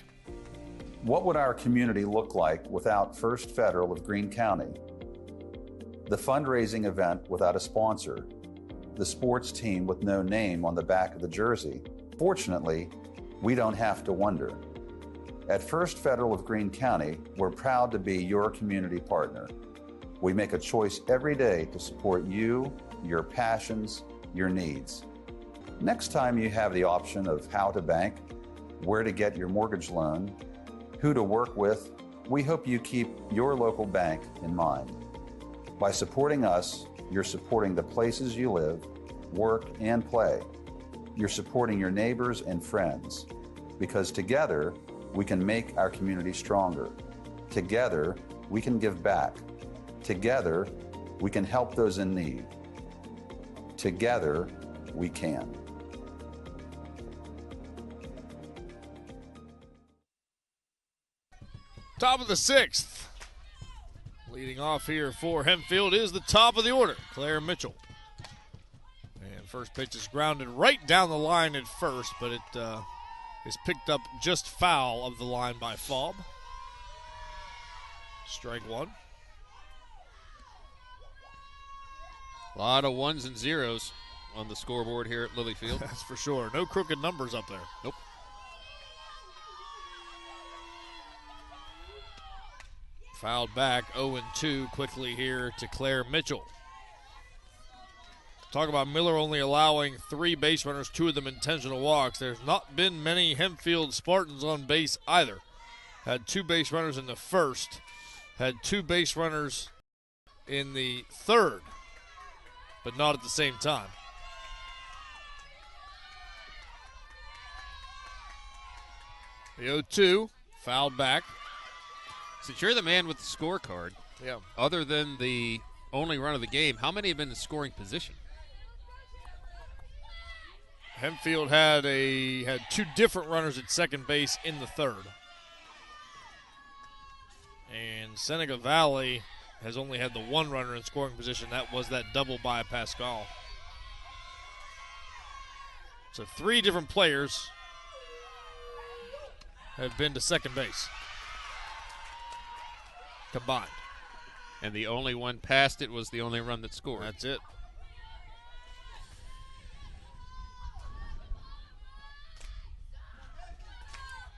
What would our community look like without First Federal of Greene County? The fundraising event without a sponsor, the sports team with no name on the back of the jersey. Fortunately, we don't have to wonder. At First Federal of Greene County, we're proud to be your community partner. We make a choice every day to support you, your passions, your needs. Next time you have the option of how to bank, where to get your mortgage loan, who to work with, we hope you keep your local bank in mind. By supporting us, you're supporting the places you live, work, and play. You're supporting your neighbors and friends, because together we can make our community stronger. Together we can give back. Together we can help those in need. Together we can. Top of the 6th. Leading off here for Hempfield is the top of the order, Claire Mitchell. And first pitch is grounded right down the line at first, but it is picked up just foul of the line by Faub. Strike 1. A lot of 1s and 0s on the scoreboard here at Lilyfield. That's for sure. No crooked numbers up there. Nope. Fouled back 0-2 quickly here to Claire Mitchell. Talk about Miller only allowing 3 base runners, 2 of them intentional walks. There's not been many Hempfield Spartans on base either. Had 2 base runners in the first, had 2 base runners in the third, but not at the same time. The 0-2, fouled back. Since you're the man with the scorecard, Yeah. other than the only run of the game, how many have been in scoring position? Hempfield had two different runners at second base in the third. And Seneca Valley has only had the one runner in scoring position. That was that double by Pascal. So 3 different players have been to second base combined. And the only one past it was the only run that scored. That's it.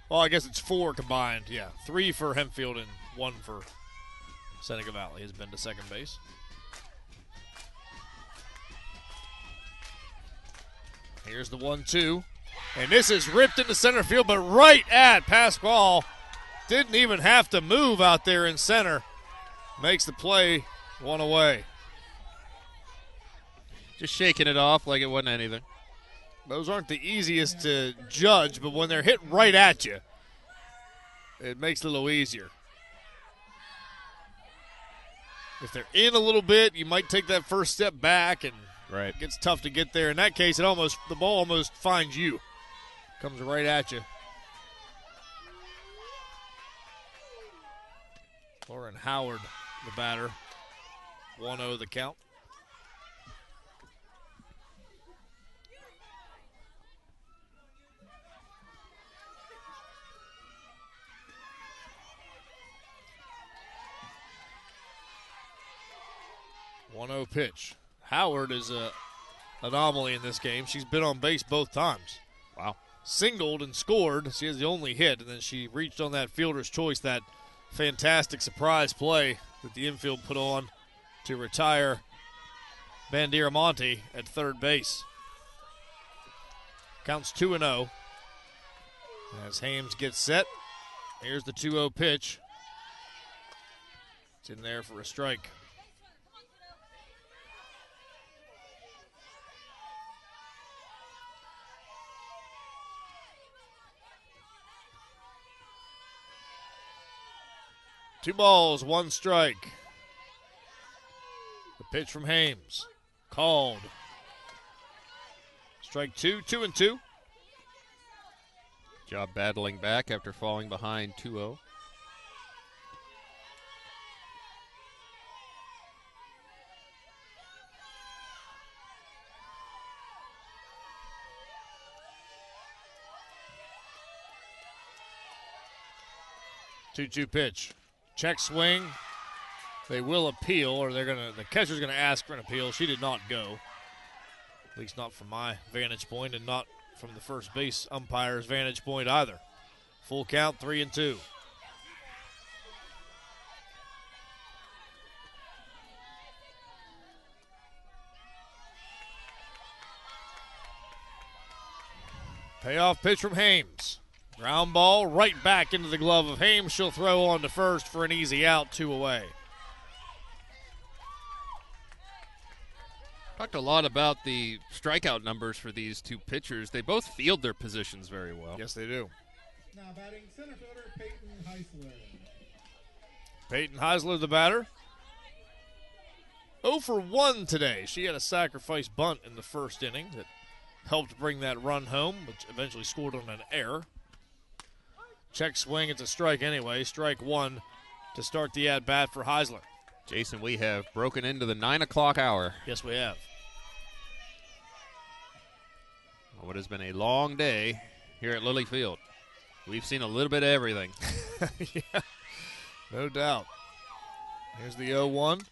Well, I guess it's 4 combined. Yeah, 3 for Hempfield and 1 for Seneca Valley has been to second base. Here's the 1-2. And this is ripped into center field, but right at Pasquale. Didn't even have to move out there in center. Makes the play, 1 away. Just shaking it off like it wasn't anything. Those aren't the easiest to judge, but when they're hit right at you, it makes it a little easier. If they're in a little bit, you might take that first step back, and it gets tough to get there. In that case, the ball almost finds you. Comes right at you. Lauren Howard, the batter. 1-0 the count. Pitch. Howard is an anomaly in this game. She's been on base both times. Wow. Singled and scored. She has the only hit, and then she reached on that fielder's choice, that fantastic surprise play that the infield put on to retire Bandiramonte at third base. Counts 2-0. As Hames gets set, here's the 2-0 pitch. It's in there for a strike. Two balls, 1 strike. The pitch from Hames. Called. Strike 2, 2-2. Job battling back after falling behind 2-0. Two pitch. Check swing. They will appeal, or the catcher's gonna ask for an appeal. She did not go. At least not from my vantage point, and not from the first base umpire's vantage point either. Full count, 3-2. Payoff pitch from Hames. Ground ball right back into the glove of Hames. She'll throw on to first for an easy out, 2 away. Talked a lot about the strikeout numbers for these two pitchers. They both field their positions very well. Yes, they do. Now batting center fielder Peyton Heisler. Peyton Heisler, the batter. 0 for 1 today. She had a sacrifice bunt in the first inning that helped bring that run home, which eventually scored on an error. Check swing, it's a strike anyway. Strike 1 to start the at-bat for Heisler. Jason, we have broken into the 9 o'clock hour. Yes, we have. What has been a long day here at Lilly Field. We've seen a little bit of everything. Yeah, no doubt. Here's the 0-1.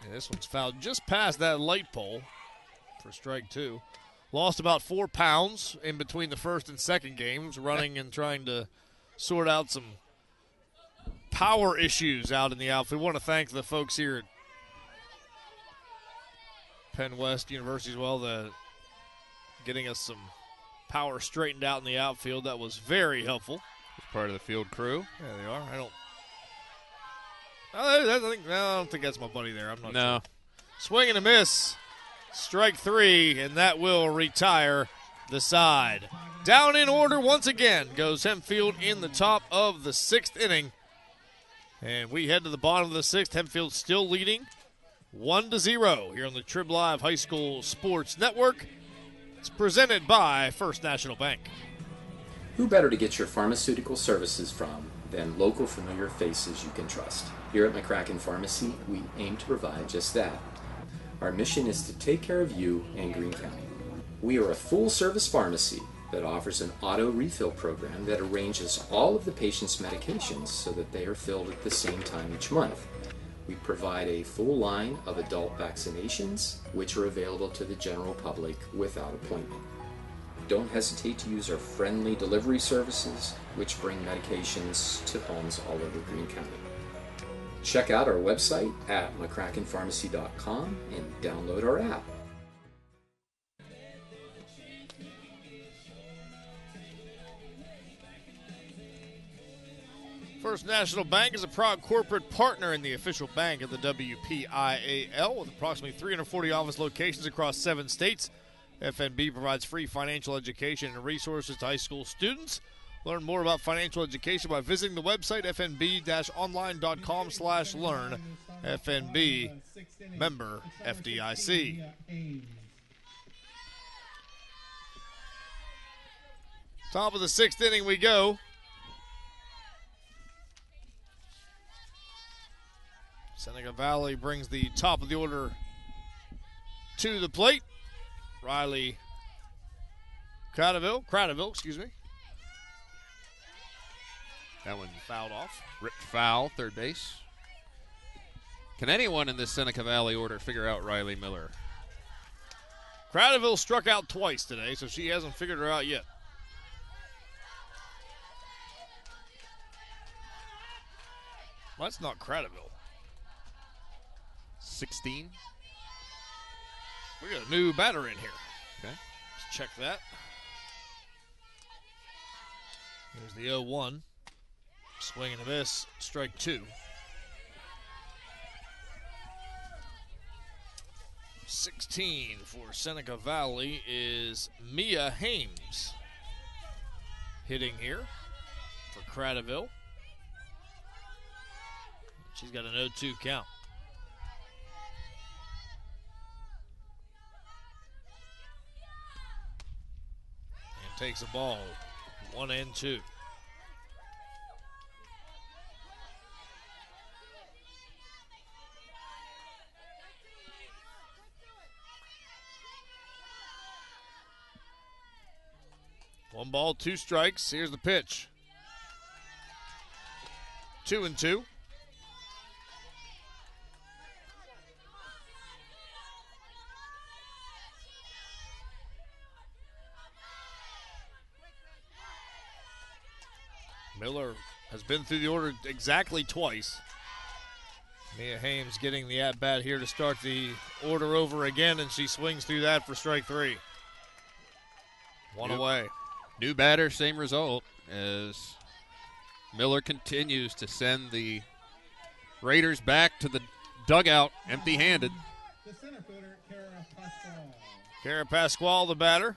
And this one's fouled just past that light pole for strike 2. Lost about 4 pounds in between the first and second games, running and trying to sort out some power issues out in the outfield. We want to thank the folks here at Penn West University as well, getting us some power straightened out in the outfield. That was very helpful. As part of the field crew. Yeah, they are. I don't think that's my buddy there. I'm not sure. Swing and a miss. Strike 3, and that will retire the side. Down in order once again goes Hempfield in the top of the 6th inning. And we head to the bottom of the 6th. Hempfield still leading 1-0 here on the Trib Live High School Sports Network. It's presented by First National Bank. Who better to get your pharmaceutical services from than local familiar faces you can trust? Here at McCracken Pharmacy, we aim to provide just that. Our mission is to take care of you and Greene County. We are a full-service pharmacy that offers an auto refill program that arranges all of the patient's medications so that they are filled at the same time each month. We provide a full line of adult vaccinations, which are available to the general public without appointment. Don't hesitate to use our friendly delivery services, which bring medications to homes all over Greene County. Check out our website at mccrackenpharmacy.com and download our app. First National Bank is a proud corporate partner in the official bank of the WPIAL with approximately 340 office locations across 7 states. FNB provides free financial education and resources to high school students. Learn more about financial education by visiting the website fnb-online.com/learn. FNB, member FDIC. Top of the 6th inning we go. Seneca Valley brings the top of the order to the plate. Riley Cradaville, excuse me. That one fouled off. Ripped foul, third base. Can anyone in this Seneca Valley order figure out Riley Miller? Cradaville struck out twice today, so she hasn't figured her out yet. Well, that's not Cradaville. 16. We got a new batter in here. Okay. Let's check that. Here's the 0-1. Swing and a miss, strike 2. 16 for Seneca Valley is Mia Hames hitting here for Cradaville. She's got an 0-2 count. Takes a ball, 1-2. One ball, 2 strikes. Here's the pitch. 2-2. Miller has been through the order exactly twice. Mia Hames getting the at-bat here to start the order over again, and she swings through that for strike 3. One away. New batter, same result, as Miller continues to send the Raiders back to the dugout empty-handed. The center fielder, Kara Pasquale. Kara Pasquale, the batter.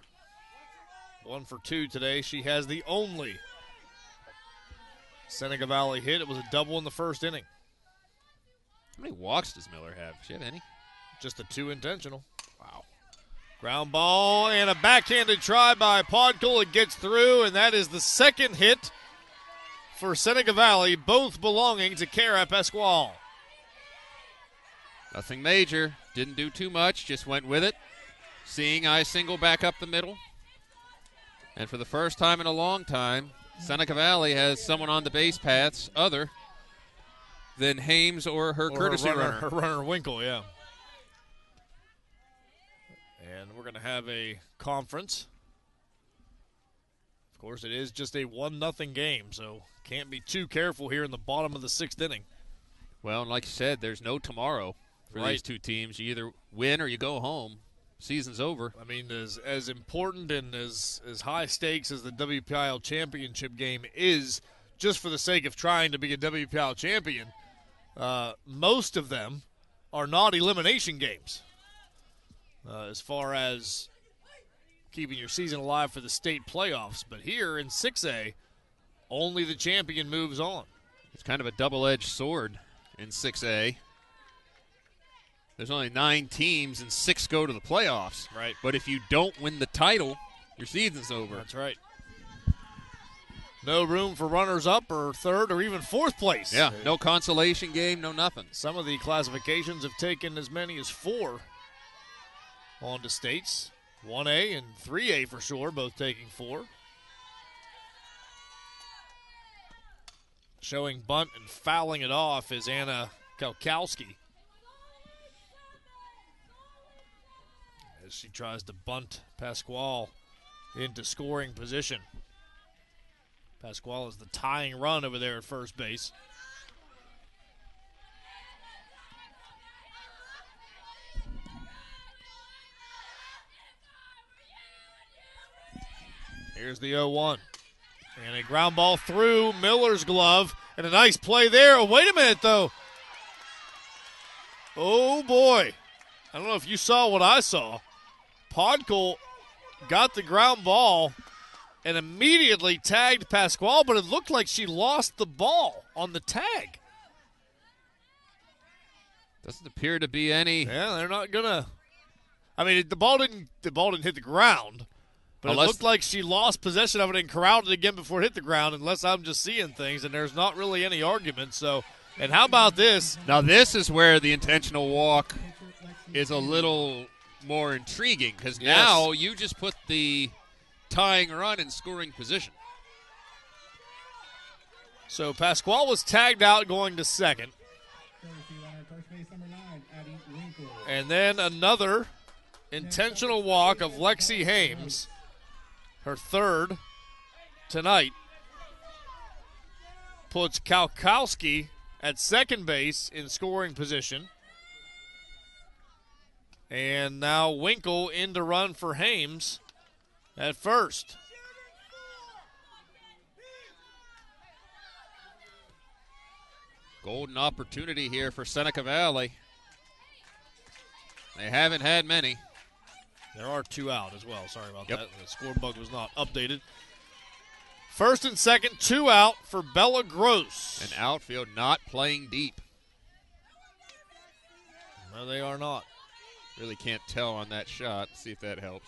1 for 2 today. She has the only Seneca Valley hit. It was a double in the first inning. How many walks does Miller have? Does she have any? Just the 2 intentional. Wow. Ground ball and a backhanded try by Podkul. It gets through, and that is the 2nd hit for Seneca Valley, both belonging to Kara Pasquale. Nothing major. Didn't do too much. Just went with it. Seeing eye single back up the middle. And for the first time in a long time, Seneca Valley has someone on the base paths other than Hames or her courtesy runner. Her runner Winkle, yeah. And we're going to have a conference. Of course, it is just a 1-0 game, so can't be too careful here in the bottom of the 6th inning. Well, and like you said, there's no tomorrow for these two teams. You either win or you go home. Season's over. I mean, as important and as high stakes as the WPIAL championship game is, just for the sake of trying to be a WPIAL champion, most of them are not elimination games. As far as keeping your season alive for the state playoffs. But here in 6A, only the champion moves on. It's kind of a double-edged sword in 6A. There's only 9 teams and 6 go to the playoffs. Right. But if you don't win the title, your season's over. That's right. No room for runners-up or third or even fourth place. Yeah, no consolation game, no nothing. Some of the classifications have taken as many as 4 on to states. 1A and 3A for sure, both taking 4. Showing bunt and fouling it off is Anna Kalkowski, as she tries to bunt Pasquale into scoring position. Pasquale is the tying run over there at first base. Here's the 0-1. And a ground ball through Miller's glove. And a nice play there. Oh, wait a minute, though. Oh, boy. I don't know if you saw what I saw. Podkul got the ground ball and immediately tagged Pasquale, but it looked like she lost the ball on the tag. Doesn't appear to be any. Yeah, they're not going to. I mean, the ball didn't hit the ground. But it looked like she lost possession of it and corralled it again before it hit the ground, unless I'm just seeing things, and there's not really any argument. So, and how about this? Now, this is where the intentional walk is a little more intriguing, because now you just put the tying run in scoring position. So, Pasquale was tagged out going to second. And then another intentional walk of Lexi Hames. Her third tonight, puts Kalkowski at second base in scoring position. And now Winkle in to run for Hames at first. Golden opportunity here for Seneca Valley. They haven't had many. There are 2 out as well. Sorry about that. The score bug was not updated. First and second, 2 out for Bella Gross. And outfield not playing deep. No, they are not. Really can't tell on that shot. See if that helps.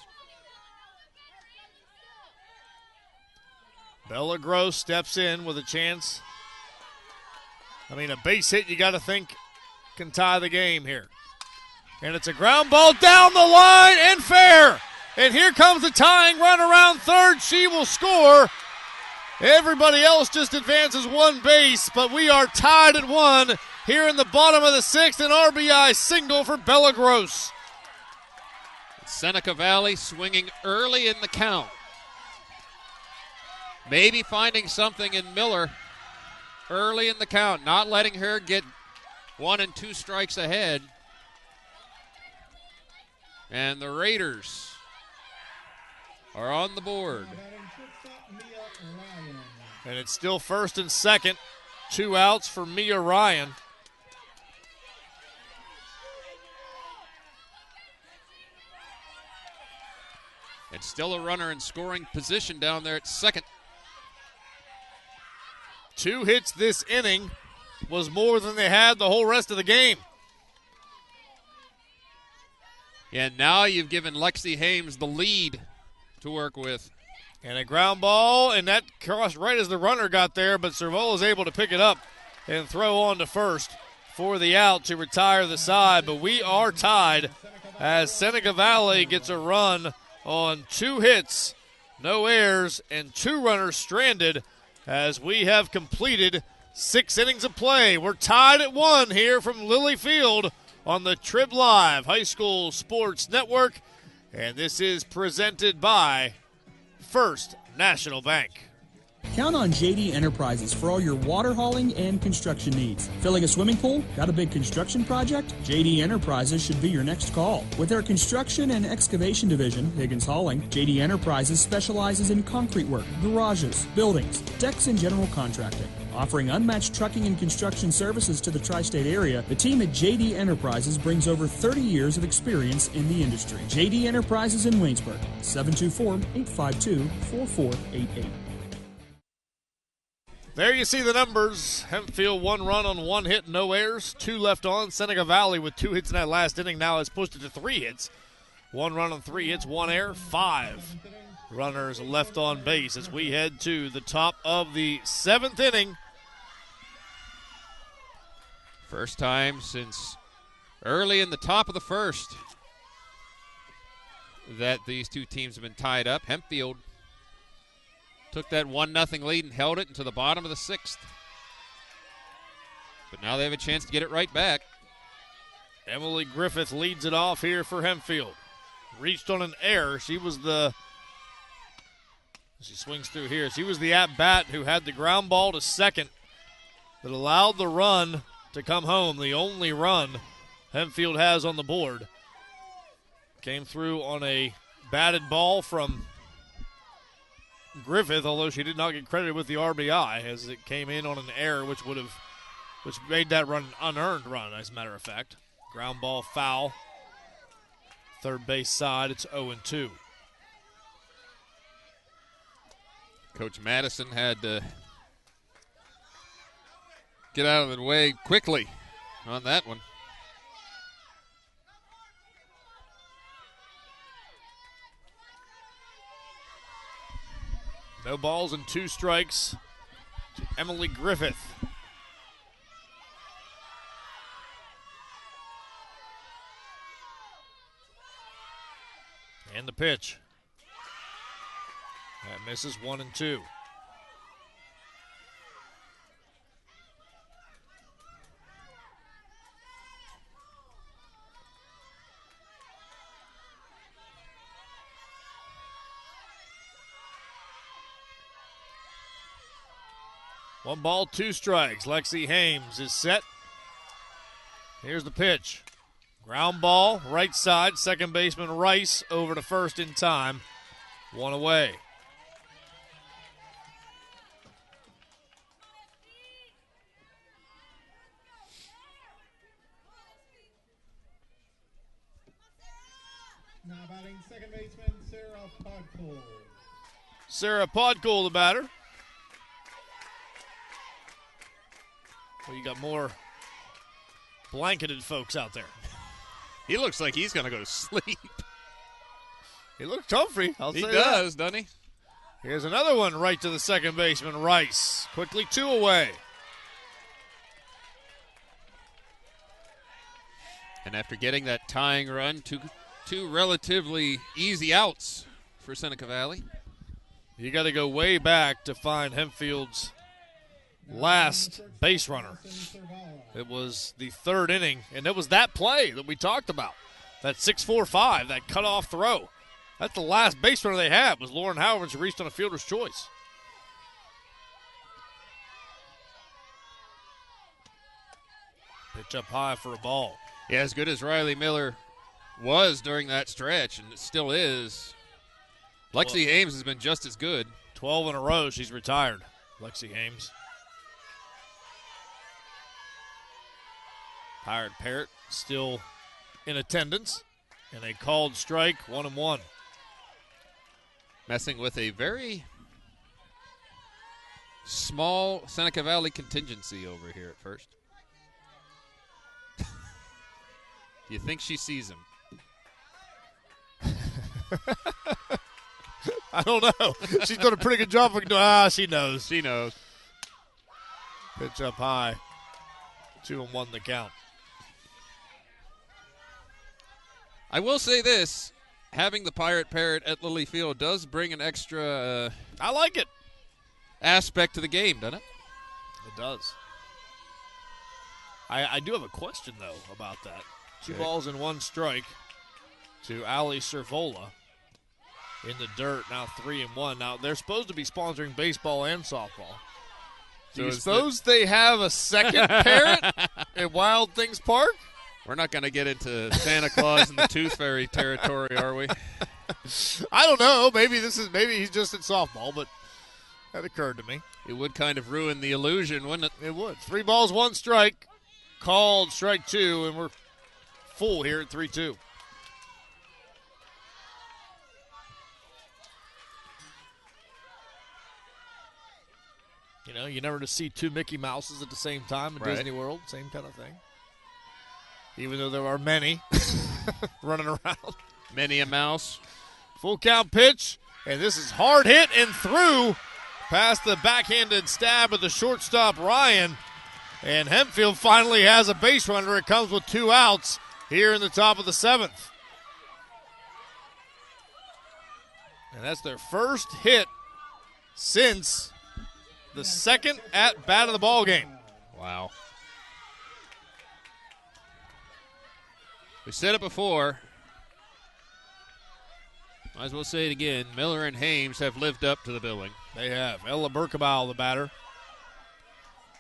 Bella Gross steps in with a chance. I mean, a base hit you got to think can tie the game here. And it's a ground ball down the line and fair. And here comes the tying run around third. She will score. Everybody else just advances 1 base, but we are tied at 1 here in the bottom of the 6th. An RBI single for Bella Gross. Seneca Valley swinging early in the count. Maybe finding something in Miller early in the count, not letting her get 1 and 2 strikes ahead. And the Raiders are on the board. And it's still first and second. 2 outs for Mia Ryan. And still a runner in scoring position down there at second. 2 hits this inning was more than they had the whole rest of the game. And now you've given Lexi Hames the lead to work with. And a ground ball, and that crossed right as the runner got there, but Cervola is able to pick it up and throw on to first for the out to retire the side. But we are tied as Seneca Valley gets a run on 2 hits, no errors, and 2 runners stranded as we have completed 6 innings of play. We're tied at 1 here from Lilly Field on the Trib Live High School Sports Network, and this is presented by First National Bank. Count on JD Enterprises for all your water hauling and construction needs. Filling a swimming pool? Got a big construction project? JD Enterprises should be your next call. With their construction and excavation division, Higgins Hauling, JD Enterprises specializes in concrete work, garages, buildings, decks, and general contracting. Offering unmatched trucking and construction services to the tri-state area, the team at JD Enterprises brings over 30 years of experience in the industry. JD Enterprises in Waynesburg, 724-852-4488. There you see the numbers. Hempfield 1 run on 1 hit, no errors, 2 left on. Seneca Valley with 2 hits in that last inning now has pushed it to 3 hits. 1 run on 3 hits, 1 error, 5 runners left on base as we head to the top of the 7th inning. First time since early in the top of the first that these two teams have been tied up. Hempfield took that 1-0 lead and held it until the bottom of the 6th. But now they have a chance to get it right back. Emily Griffith leads it off here for Hempfield. Reached on an error. She swings through here. She was the at-bat who had the ground ball to second that allowed the run to come home. The only run Hempfield has on the board. Came through on a batted ball from Griffith, although she did not get credited with the RBI as it came in on an error which made that run an unearned run, as a matter of fact. Ground ball foul. Third base side, it's 0-2. Coach Madison had to get out of the way quickly on that one. No balls and 2 strikes to Emily Griffith. And the pitch. That misses 1-2. One ball, 2 strikes. Lexi Hames is set. Here's the pitch. Ground ball, right side. Second baseman Rice over to first in time. 1 away. Now batting second baseman Sarah Podkol. Sarah Podkol, the batter. Well, you got more blanketed folks out there. He looks like he's going to go to sleep. He looks comfy. He does, doesn't he? Here's another one right to the second baseman, Rice. Quickly 2 away. And after getting that tying run, two relatively easy outs for Seneca Valley. You got to go way back to find Hempfield's last base runner. It was the 3rd inning, and it was that play that we talked about. That 6-4-5, that cutoff throw. That's the last base runner they had was Lauren Howard, who reached on a fielder's choice. Pitch up high for a ball. Yeah, as good as Riley Miller was during that stretch, and it still is, Lexi Hames has been just as good. 12 in a row, she's retired, Lexi Hames. Pirate Parrott still in attendance, and a called strike, 1-1. Messing with a very small Seneca Valley contingency over here at first. Do you think she sees him? I don't know. She's done a pretty good job. She knows. She knows. Pitch up high. 2-1 the count. I will say this. Having the Pirate Parrot at Lilly Field does bring an extra I like it. Aspect to the game, doesn't it? It does. I do have a question, though, about that. 2 balls and 1 strike to Ali Cervola in the dirt, now 3-1. Now, they're supposed to be sponsoring baseball and softball. Do you suppose they have a second parrot at Wild Things Park? We're not going to get into Santa Claus and the Tooth Fairy territory, are we? I don't know. Maybe he's just at softball, but That occurred to me. It would kind of ruin the illusion, wouldn't it? It would. 3 balls, 1 strike. Called strike 2, and we're full here at 3-2. You know, you never see 2 Mickey Mouses at the same time in Disney World. Same kind of thing. Even though there are many running around. Many a mouse. Full count pitch, and this is hard hit and through past the backhanded stab of the shortstop Ryan. And Hempfield finally has a base runner. It comes with 2 outs here in the top of the 7th. And that's their first hit since the second at bat of the ball game. Wow. We said it before. Might as well say it again. Miller and Hames have lived up to the billing. They have. Ella Berkebile, the batter.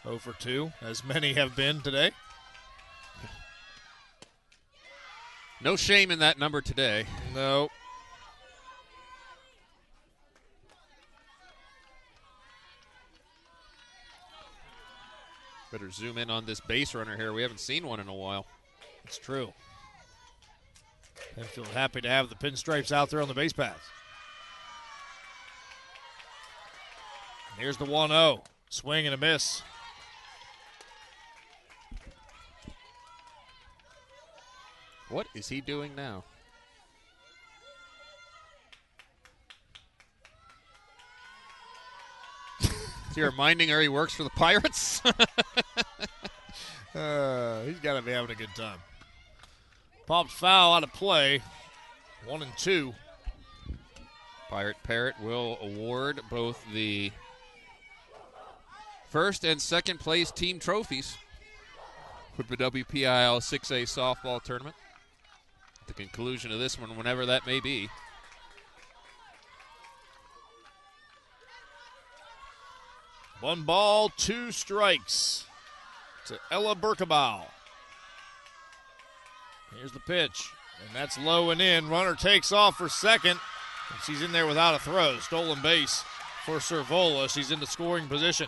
0 for 2, as many have been today. No shame in that number today. No. Better zoom in on this base runner here. We haven't seen one in a while. It's true. Hempfield happy to have the pinstripes out there on the base paths. Here's the 1-0. Swing and a miss. What is he doing now? Is he reminding her he works for the Pirates? He's got to be having a good time. Popped foul out of play. 1-2. Pirate Parrot will award both the first and second place team trophies for the WPIAL 6A softball tournament. At the conclusion of this one, whenever that may be. One ball, 2 strikes to Ella Berkebile. Here's the pitch, and that's low and in. Runner takes off for second, and she's in there without a throw. Stolen base for Cervola. She's in the scoring position.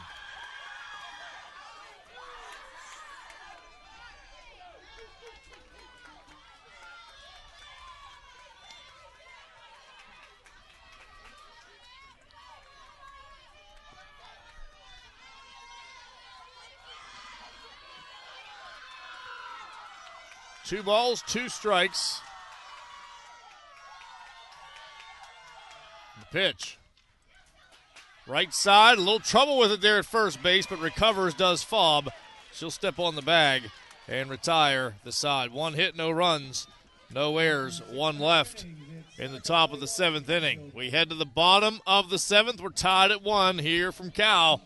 Two balls, 2 strikes. The pitch. Right side, a little trouble with it there at first base, but recovers, does fob. She'll step on the bag and retire the side. 1 hit, no runs, no errors, 1 left in the top of the 7th inning. We head to the bottom of the 7th. We're tied at 1 here from Cal.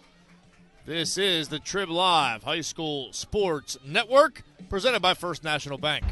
This is the Trib Live High School Sports Network, presented by First National Bank.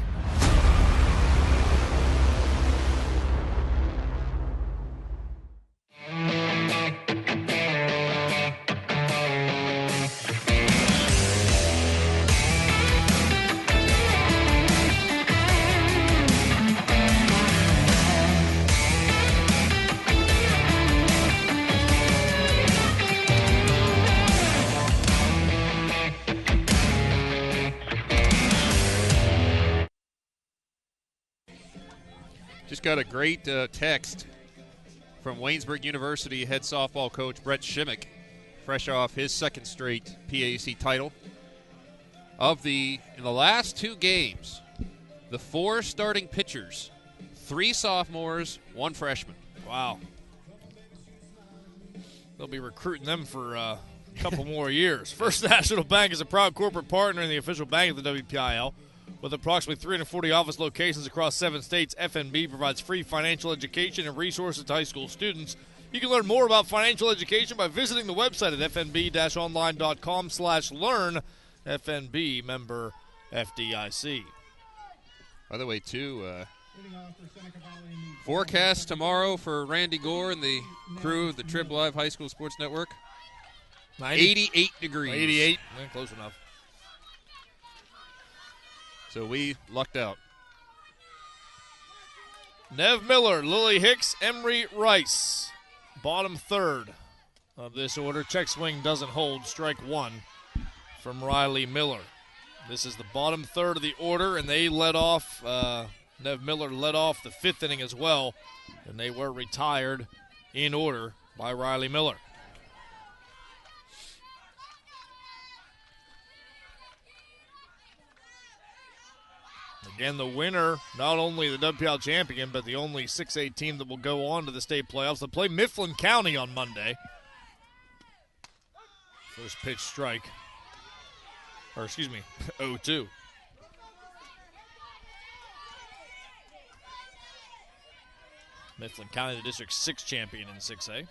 Just got a great text from Waynesburg University head softball coach Brett Shimmick, fresh off his 2nd straight PAC title. In the last 2 games, the 4 starting pitchers, 3 sophomores, 1 freshman. Wow. They'll be recruiting them for a couple more years. First National Bank is a proud corporate partner and the official bank of the WPIAL. With approximately 340 office locations across 7 states, FNB provides free financial education and resources to high school students. You can learn more about financial education by visiting the website at fnb-online.com/learn. FNB, member FDIC. By the way, too, forecast tomorrow for Randy Gore and the crew of the Trib Live High School Sports Network. 88 degrees. 88, close enough. So we lucked out. Nev Miller, Lily Hicks, Emery Rice. Bottom 3rd of this order. Check swing doesn't hold. Strike one from Riley Miller. This is the bottom third of the order, and they led off. Nev Miller led off the fifth inning as well, and they were retired in order by Riley Miller. Again, the winner, not only the WPIAL champion, but the only 6A team that will go on to the state playoffs. They'll play Mifflin County on Monday. First pitch strike. Or, excuse me, 0-2. Mifflin County, the District 6 champion in 6A.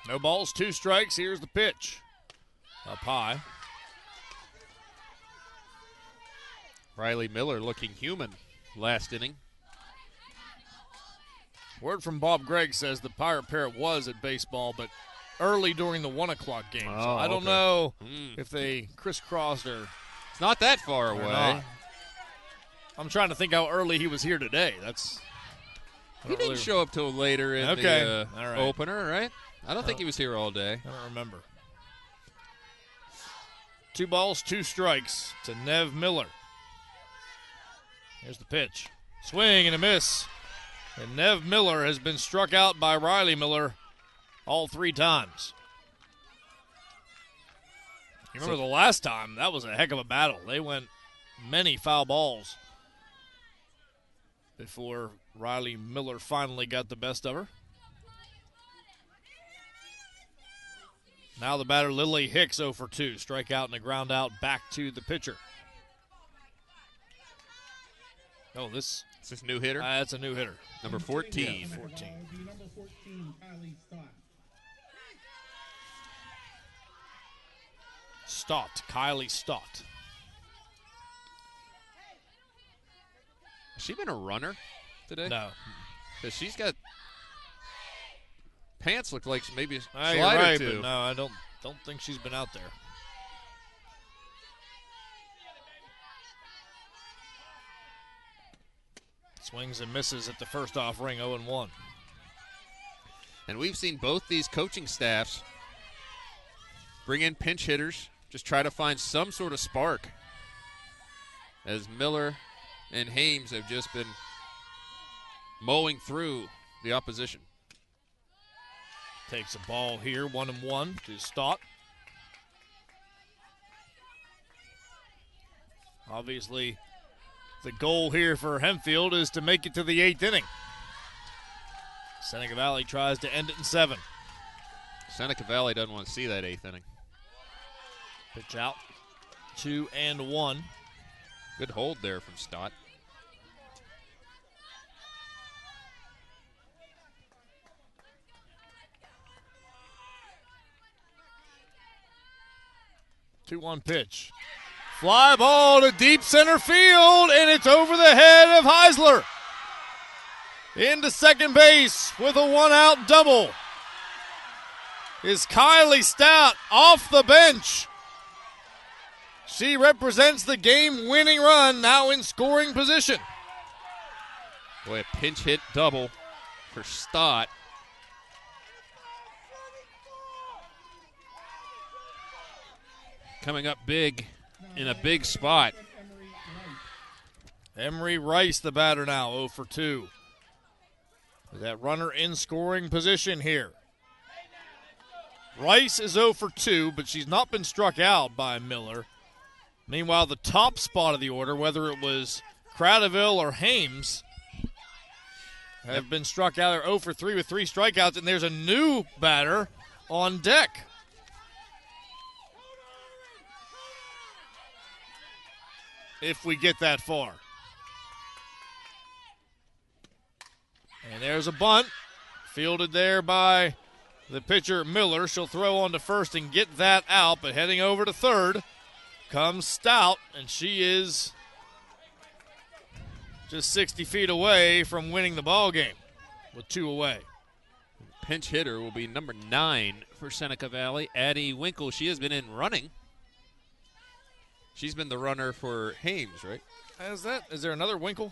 No balls, 2 strikes. Here's the pitch. Up high. Riley Miller looking human last inning. Word from Bob Gregg says the Pirate Parrot was at baseball, but early during the 1 o'clock game. So I don't know if they crisscrossed or. It's not that far away. Not. I'm trying to think how early he was here today. He didn't show up till later in the all right. opener, right? I don't think he was here all day. I don't remember. 2 balls, 2 strikes to Nev Miller. Here's the pitch. Swing and a miss. And Nev Miller has been struck out by Riley Miller all 3 times. You remember the last time? That was a heck of a battle. They went many foul balls before Riley Miller finally got the best of her. Now the batter, Lily Hicks, 0 for 2. Strikeout and a ground out back to the pitcher. Oh, this is this new hitter? That's a new hitter. Number 14. Yeah, 14. Number 14, Kylie Stott. Kylie Stott. Has she been a runner today? No. Because she's got pants look like maybe a You're slide right, or two. But no, I don't think she's been out there. Swings and misses at the first off ring, 0-1. And we've seen both these coaching staffs bring in pinch hitters, just try to find some sort of spark, as Miller and Hames have just been mowing through the opposition. Takes a ball here, 1-1 to Stott. Obviously, the goal here for Hempfield is to make it to the 8th inning. Seneca Valley tries to end it in 7. Seneca Valley doesn't want to see that 8th inning. Pitch out, 2-1. Good hold there from Stott. Two-one pitch. Fly ball to deep center field, and it's over the head of Heisler. Into second base with a 1-out double is Kylie Stott off the bench. She represents the game-winning run, now in scoring position. Boy, a pinch hit double for Stott. Coming up big in a big spot. Emery Rice, the batter now, 0 for 2. That runner in scoring position here. Rice is 0 for 2, but she's not been struck out by Miller. Meanwhile, the top spot of the order, whether it was Cradaville or Hames, have been struck out. They're 0 for 3 with 3 strikeouts, and there's a new batter on deck. If we get that far. And there's a bunt fielded there by the pitcher Miller. She'll throw on to first and get that out, but heading over to third comes Stout, and she is just 60 feet away from winning the ball game with 2 away. Pinch hitter will be number 9 for Seneca Valley, Addie Winkle. She has been in running. She's been the runner for Hames, right? Is there another Winkle?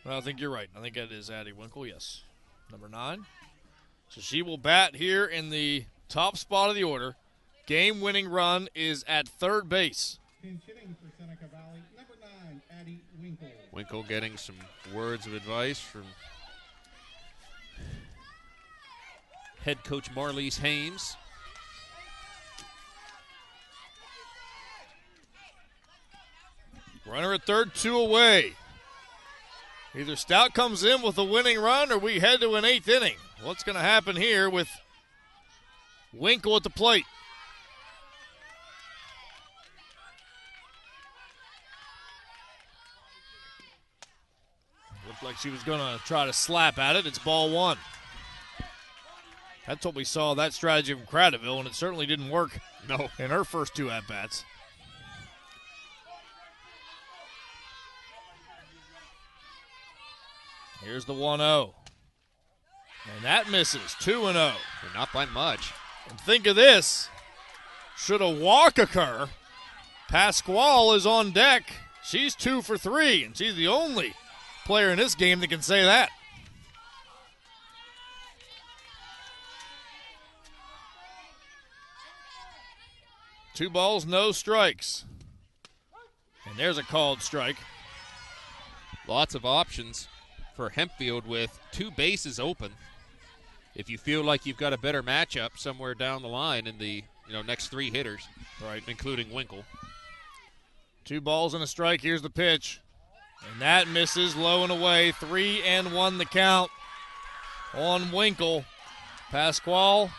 Well, I think you're right. I think that is Addie Winkle, yes. Number 9. So she will bat here in the top spot of the order. Game-winning run is at third base. Pinch hitting for Seneca Valley, number 9, Addie Winkle. Winkle getting some words of advice from head coach Marlise Hames. Runner at third, 2 away. Either Stout comes in with a winning run or we head to an 8th inning. What's going to happen here with Winkle at the plate? Looked like she was going to try to slap at it. It's ball 1. That's what we saw, that strategy from Cradaville, and it certainly didn't work in her first 2 at-bats. Here's the 1-0. And that misses, 2-0. Not by much. And think of this. Should a walk occur, Pasquale is on deck. She's 2 for 3, and she's the only player in this game that can say that. Two balls, no strikes. And there's a called strike. Lots of options for Hempfield with 2 bases open. If you feel like you've got a better matchup somewhere down the line in the next 3 hitters, right, including Winkle. 2 balls and a strike. Here's the pitch. And that misses low and away. 3-1 the count on Winkle. Pasquale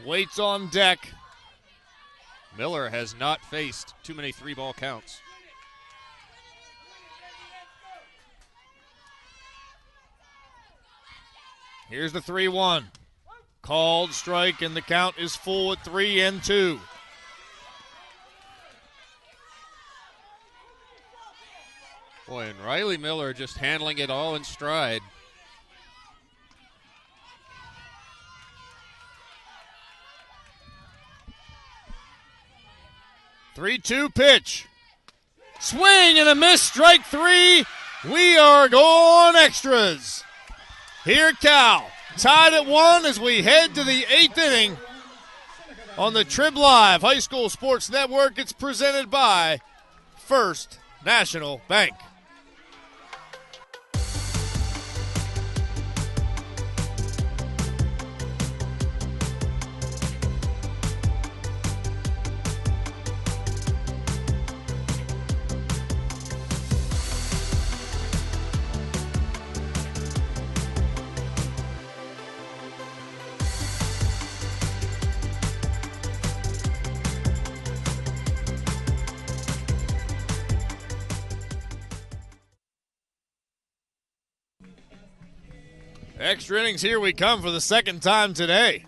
waits on deck. Miller has not faced too many 3-ball counts. Here's the 3-1. Called strike, and the count is full at 3-2. Boy, and Riley Miller just handling it all in stride. Three-two pitch. Swing and a miss, strike 3. We are going extras. Here at Cal, tied at 1 as we head to the 8th inning on the Trib Live High School Sports Network. It's presented by First National Bank. Extra innings, here we come for the second time today.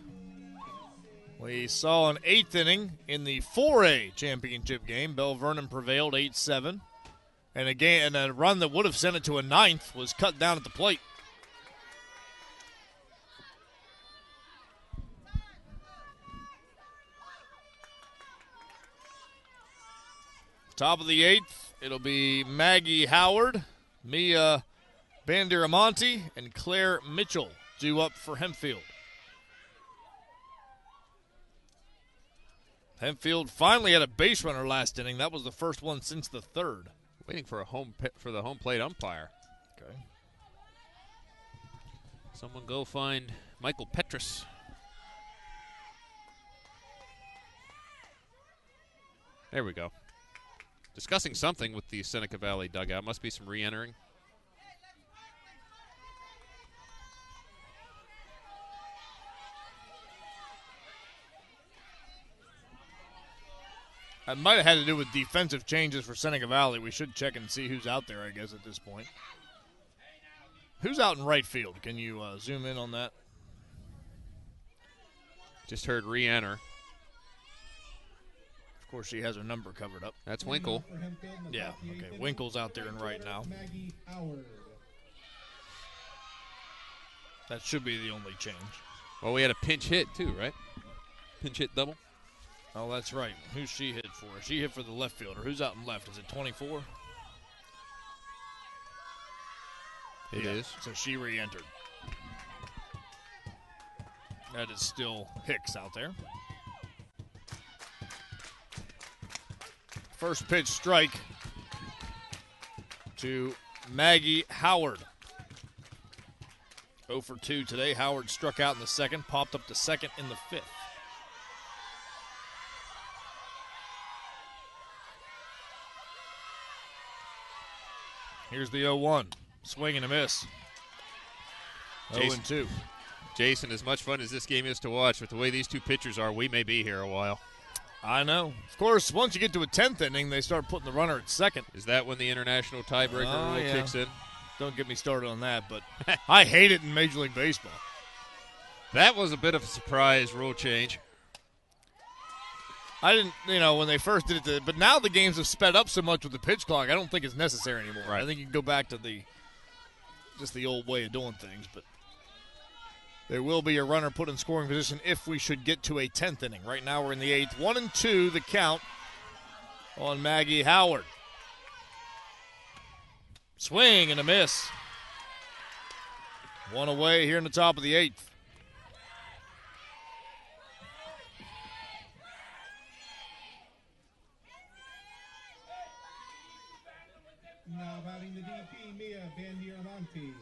We saw an 8th inning in the 4A championship game. Bell Vernon prevailed 8-7. And a run that would have sent it to a 9th was cut down at the plate. Top of the 8th, it'll be Maggie Howard, Mia Bandiramonte, and Claire Mitchell due up for Hempfield. Hempfield finally had a base runner last inning. That was the first one since the 3rd. Waiting for the home plate umpire. Okay. Someone go find Michael Petrus. There we go. Discussing something with the Seneca Valley dugout. Must be some re-entering. It might have had to do with defensive changes for Seneca Valley. We should check and see who's out there, I guess, at this point. Who's out in right field? Can you zoom in on that? Just heard re-enter. Of course, she has her number covered up. That's Winkle. Yeah, okay. Winkle's out there in right now. That should be the only change. Well, we had a pinch hit, too, right? Pinch hit double. Oh, that's right. Who's she hit for? She hit for the left fielder. Who's out in left? Is it 24? It is. So she re-entered. That is still Hicks out there. First pitch strike to Maggie Howard. 0 for 2 today. Howard struck out in the second, popped up to second in the fifth. Here's the 0-1. Swing and a miss. 0-2. Jason, as much fun as this game is to watch, with the way these two pitchers are, we may be here a while. I know. Of course, once you get to a 10th inning, they start putting the runner at second. Is that when the international tiebreaker rule kicks in? Don't get me started on that, but I hate it in Major League Baseball. That was a bit of a surprise rule change. I didn't, when they first did it, but now the games have sped up so much with the pitch clock, I don't think it's necessary anymore. Right. I think you can go back to just the old way of doing things, but there will be a runner put in scoring position if we should get to a 10th inning. Right now we're in the 8th. 1-2 the count on Maggie Howard. Swing and a miss. One away here in the top of the 8th. Now batting the DP, Mia Bandieramonte.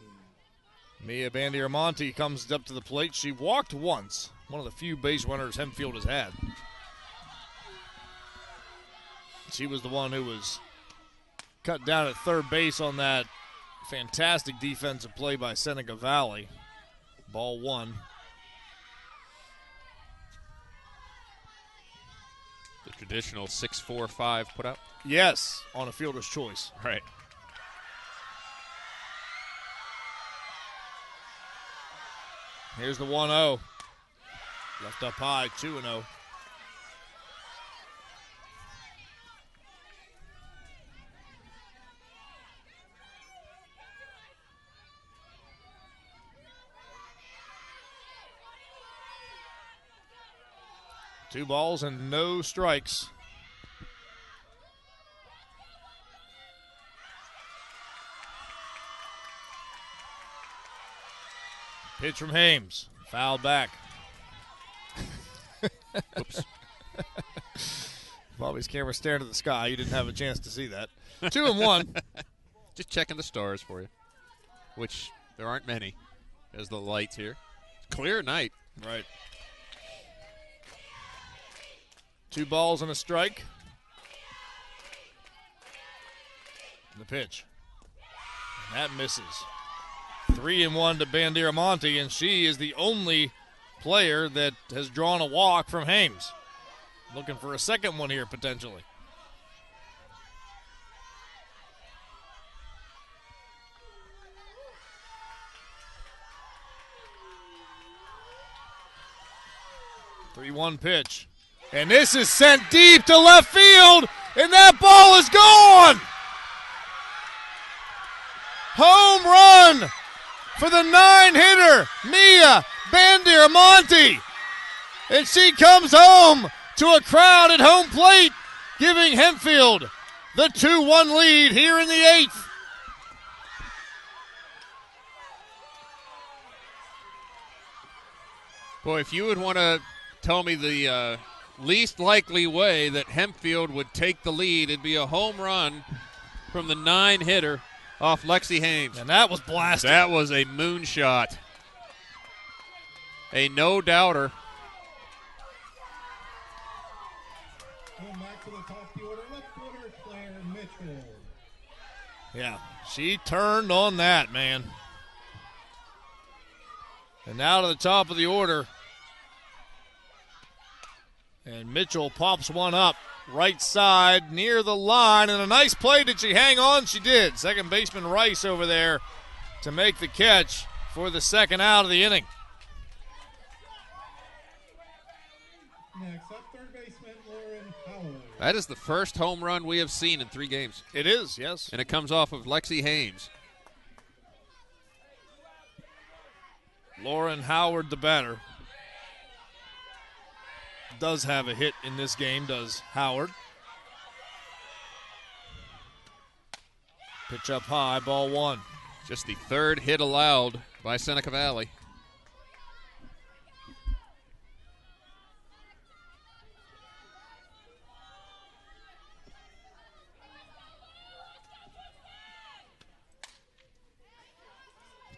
Mia Bandieramonte comes up to the plate. She walked once. One of the few base runners Hempfield has had. She was the one who was cut down at third base on that fantastic defensive play by Seneca Valley. Ball 1. The traditional 6-4-5 put up? Yes, on a fielder's choice. Right. Here's the 1-0. Left up high, 2-0. Two balls and no strikes. Pitch from Hames. Fouled back. Oops. Bobby's camera staring at the sky. You didn't have a chance to see that. 2-1. Just checking the stars for you, which there aren't many as the lights here. Clear night. Right. 2 balls and a strike. The pitch. And that misses. 3-1 to Bandieramonte, and she is the only player that has drawn a walk from Hames. Looking for a second one here, potentially. Three-one pitch. And this is sent deep to left field, and that ball is gone! Home run for the 9-hitter, Mia Bandieramonte. And she comes home to a crowd at home plate, giving Hempfield the 2-1 lead here in the 8th. Boy, if you would want to tell me the least likely way that Hempfield would take the lead, it'd be a home run from the 9-hitter off Lexi Hames. And that was blasted. That was a moonshot. A no-doubter. Going back to the top of the order, left fielder Claire Mitchell. Yeah, she turned on that, man. And now to the top of the order. And Mitchell pops one up right side near the line. And a nice play. Did she hang on? She did. Second baseman Rice over there to make the catch for the second out of the inning. Next up, third baseman Lauren Howard. That is the first home run we have seen in 3 games. It is, yes. And it comes off of Lexi Hames. Lauren Howard, the batter. Does have a hit in this game, does Howard. Pitch up high, ball 1. Just the third hit allowed by Seneca Valley.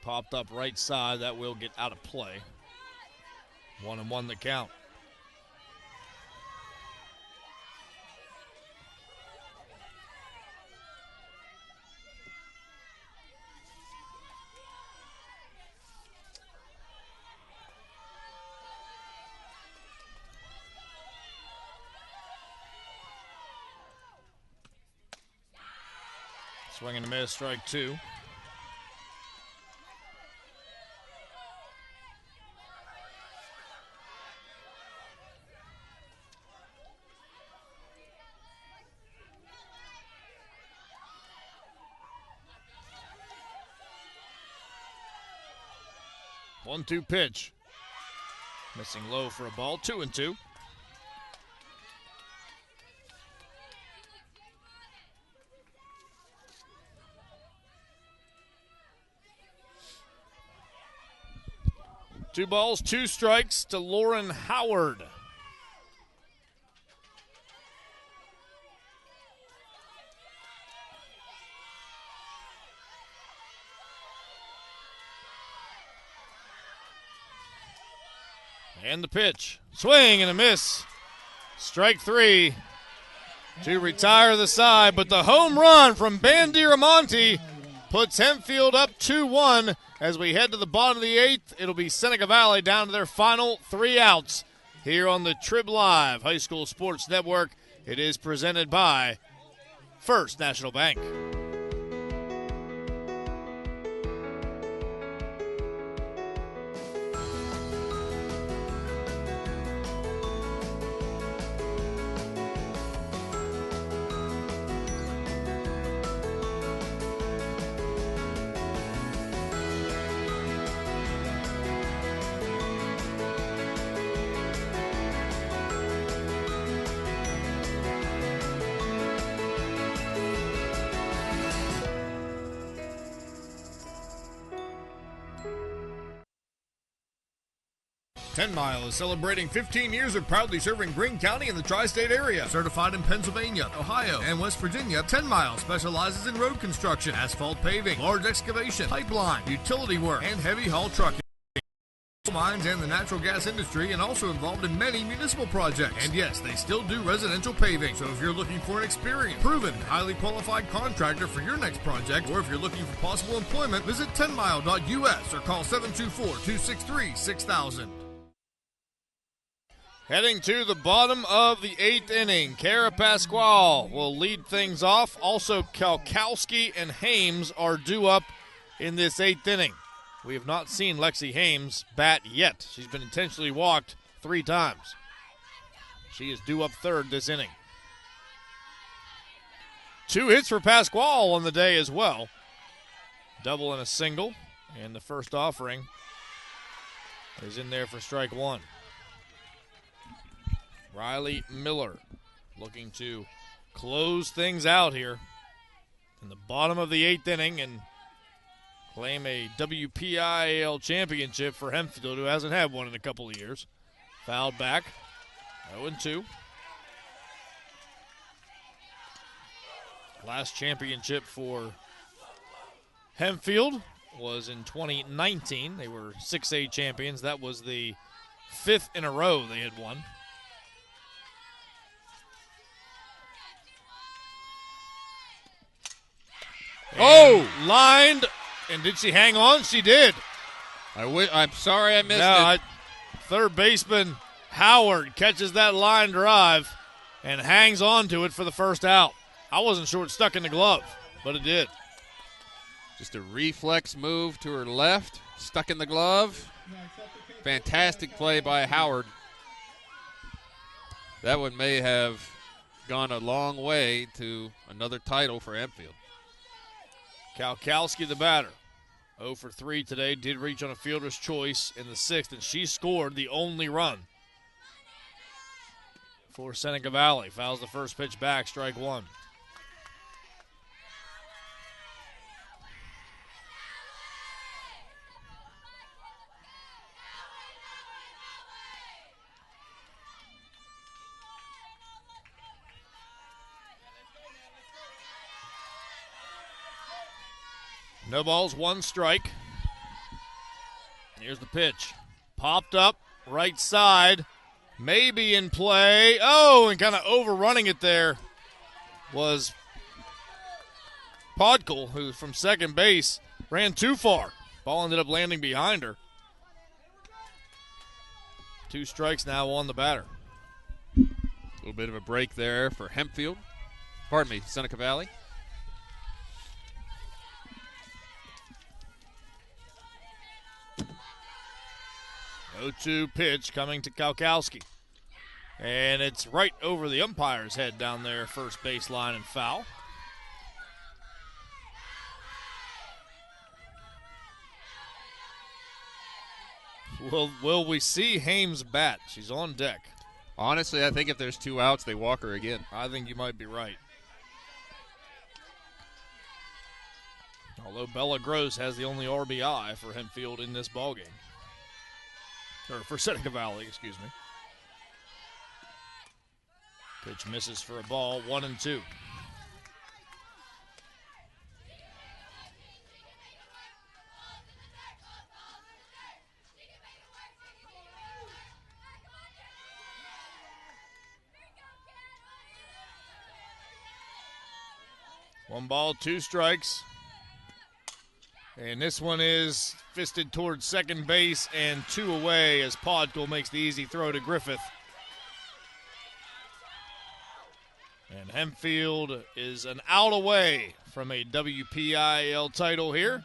Popped up right side. That will get out of play. 1-1 the count. Swing and a miss, strike two. One-two pitch. Missing low for a ball. 2-2. Two balls, two strikes to Lauren Howard. And the pitch. Swing and a miss. Strike three to retire the side. But the home run from Bandiramonte puts Hempfield up 2-1 as we head to the bottom of the eighth. It'll be Seneca Valley down to their final 3 outs here on the Trib Live High School Sports Network. It is presented by First National Bank. Ten Mile is celebrating 15 years of proudly serving Greene County and the tri-state area. Certified in Pennsylvania, Ohio, and West Virginia, 10 Mile specializes in road construction, asphalt paving, large excavation, pipeline, utility work, and heavy haul trucking. Mines and the natural gas industry, and also involved in many municipal projects. And yes, they still do residential paving. So if you're looking for an experienced, proven, highly qualified contractor for your next project, or if you're looking for possible employment, visit 10mile.us or call 724-263-6000. Heading to the bottom of the eighth inning, Cara Pasquale will lead things off. Also, Kalkowski and Hames are due up in this eighth inning. We have not seen Lexi Hames bat yet. She's been intentionally walked 3 times. She is due up third this inning. 2 hits for Pasquale on the day as well. Double and a single, and the first offering is in there for strike one. Riley Miller looking to close things out here in the bottom of the eighth inning and claim a WPIAL championship for Hempfield, who hasn't had one in a couple of years. Fouled back, 0-2. Last championship for Hempfield was in 2019. They were 6A champions. That was the 5th in a row they had won. Lined, and did she hang on? She did. I'm sorry I missed it. Third baseman Howard catches that line drive and hangs on to it for the first out. I wasn't sure it stuck in the glove, but it did. Just a reflex move to her left, stuck in the glove. Fantastic play by Howard. That one may have gone a long way to another title for Hempfield. Kalkowski, the batter, 0 for 3 today, did reach on a fielder's choice in the 6th, and she scored the only run for Seneca Valley. Fouls the first pitch back, strike one. No balls, one strike. Here's the pitch. Popped up, right side. Maybe in play. Oh, and kind of overrunning it there was Podkel, who from second base ran too far. Ball ended up landing behind her. 2 strikes now on the batter. A little bit of a break there for Hempfield. Pardon me, Seneca Valley. 0-2 pitch coming to Kalkowski. And it's right over the umpire's head down there, first baseline, and foul. Will we see Hames bat? She's on deck. Honestly, I think if there's 2 outs, they walk her again. I think you might be right. Although Bella Gross has the only RBI for Hempfield in this ballgame. Or for Seneca Valley, excuse me. Pitch misses for a ball, 1-2. One ball, 2 strikes. And this one is fisted towards second base and 2 away as Podkel makes the easy throw to Griffith. And Hempfield is an out away from a WPIAL title here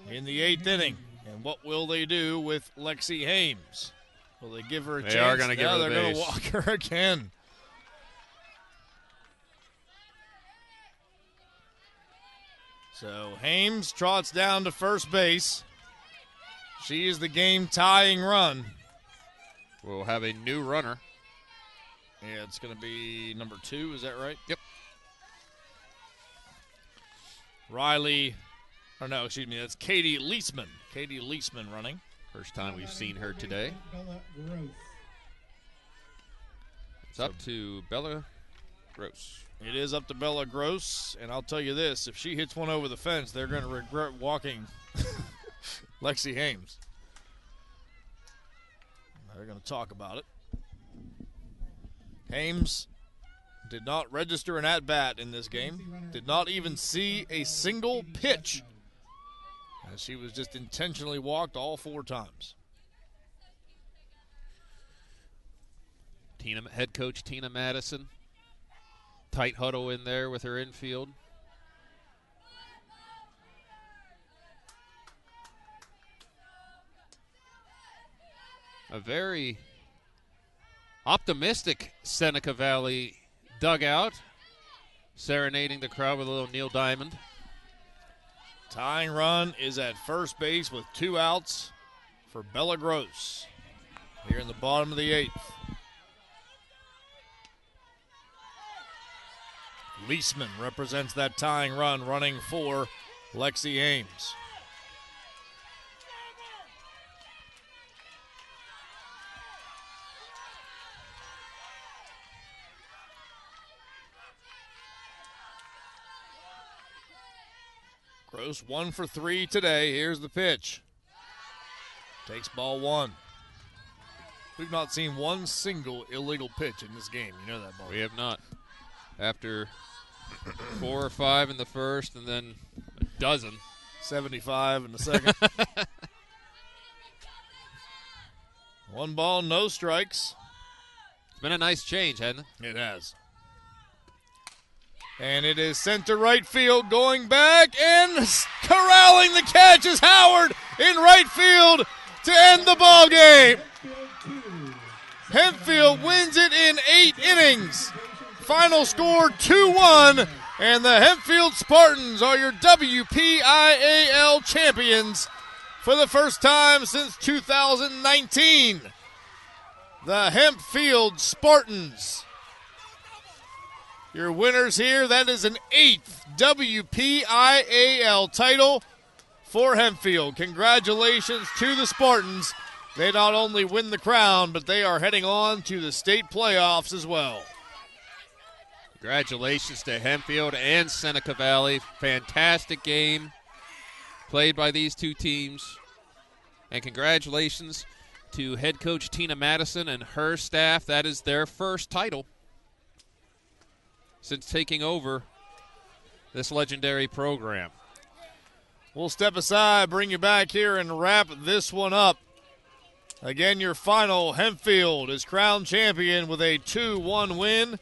in the 8th inning. And what will they do with Lexi Hames? Will they give her a chance? They are going to give her the they're going base. to walk her again. So Hames trots down to first base. She is the game-tying run. We'll have a new runner. Yeah, it's going to be number 2. Is that right? Yep. Riley, or no, excuse me, that's Katie Leisman. Katie Leisman running. First time we've seen her today. It's up to Bella Gross. It is up to Bella Gross, and I'll tell you this, if she hits one over the fence, they're going to regret walking Lexi Hames. They're going to talk about it. Hames did not register an at-bat in this game, did not even see a single pitch, as she was just intentionally walked all 4 times. Head coach Tina Madison. Tight huddle in there with her infield. A very optimistic Seneca Valley dugout, serenading the crowd with a little Neil Diamond. Tying run is at first base with 2 outs for Bella Gross here in the bottom of the 8th. Leisman represents that tying run, running for Lexi Hames. Gross 1 for 3 today. Here's the pitch. Takes ball 1. We've not seen one single illegal pitch in this game. You know that, ball. We have not. After 4 or 5 in the first and then a dozen. 75 in the second. 1 ball, no strikes. It's been a nice change, hasn't it? It has. And it is sent to right field, going back and corralling the catch is Howard in right field to end the ball game. Hempfield wins it in 8 innings. Final score 2-1, and the Hempfield Spartans are your WPIAL champions for the first time since 2019. The Hempfield Spartans, your winners here. That is an 8th WPIAL title for Hempfield. Congratulations to the Spartans. They not only win the crown, but they are heading on to the state playoffs as well. Congratulations to Hempfield and Seneca Valley. Fantastic game. played by these two teams. And congratulations to head coach Tina Madison and her staff. That is their first title since taking over this legendary program. We'll step aside, bring you back here, and wrap this one up. Again, your final, Hempfield is crowned champion with a 2-1 win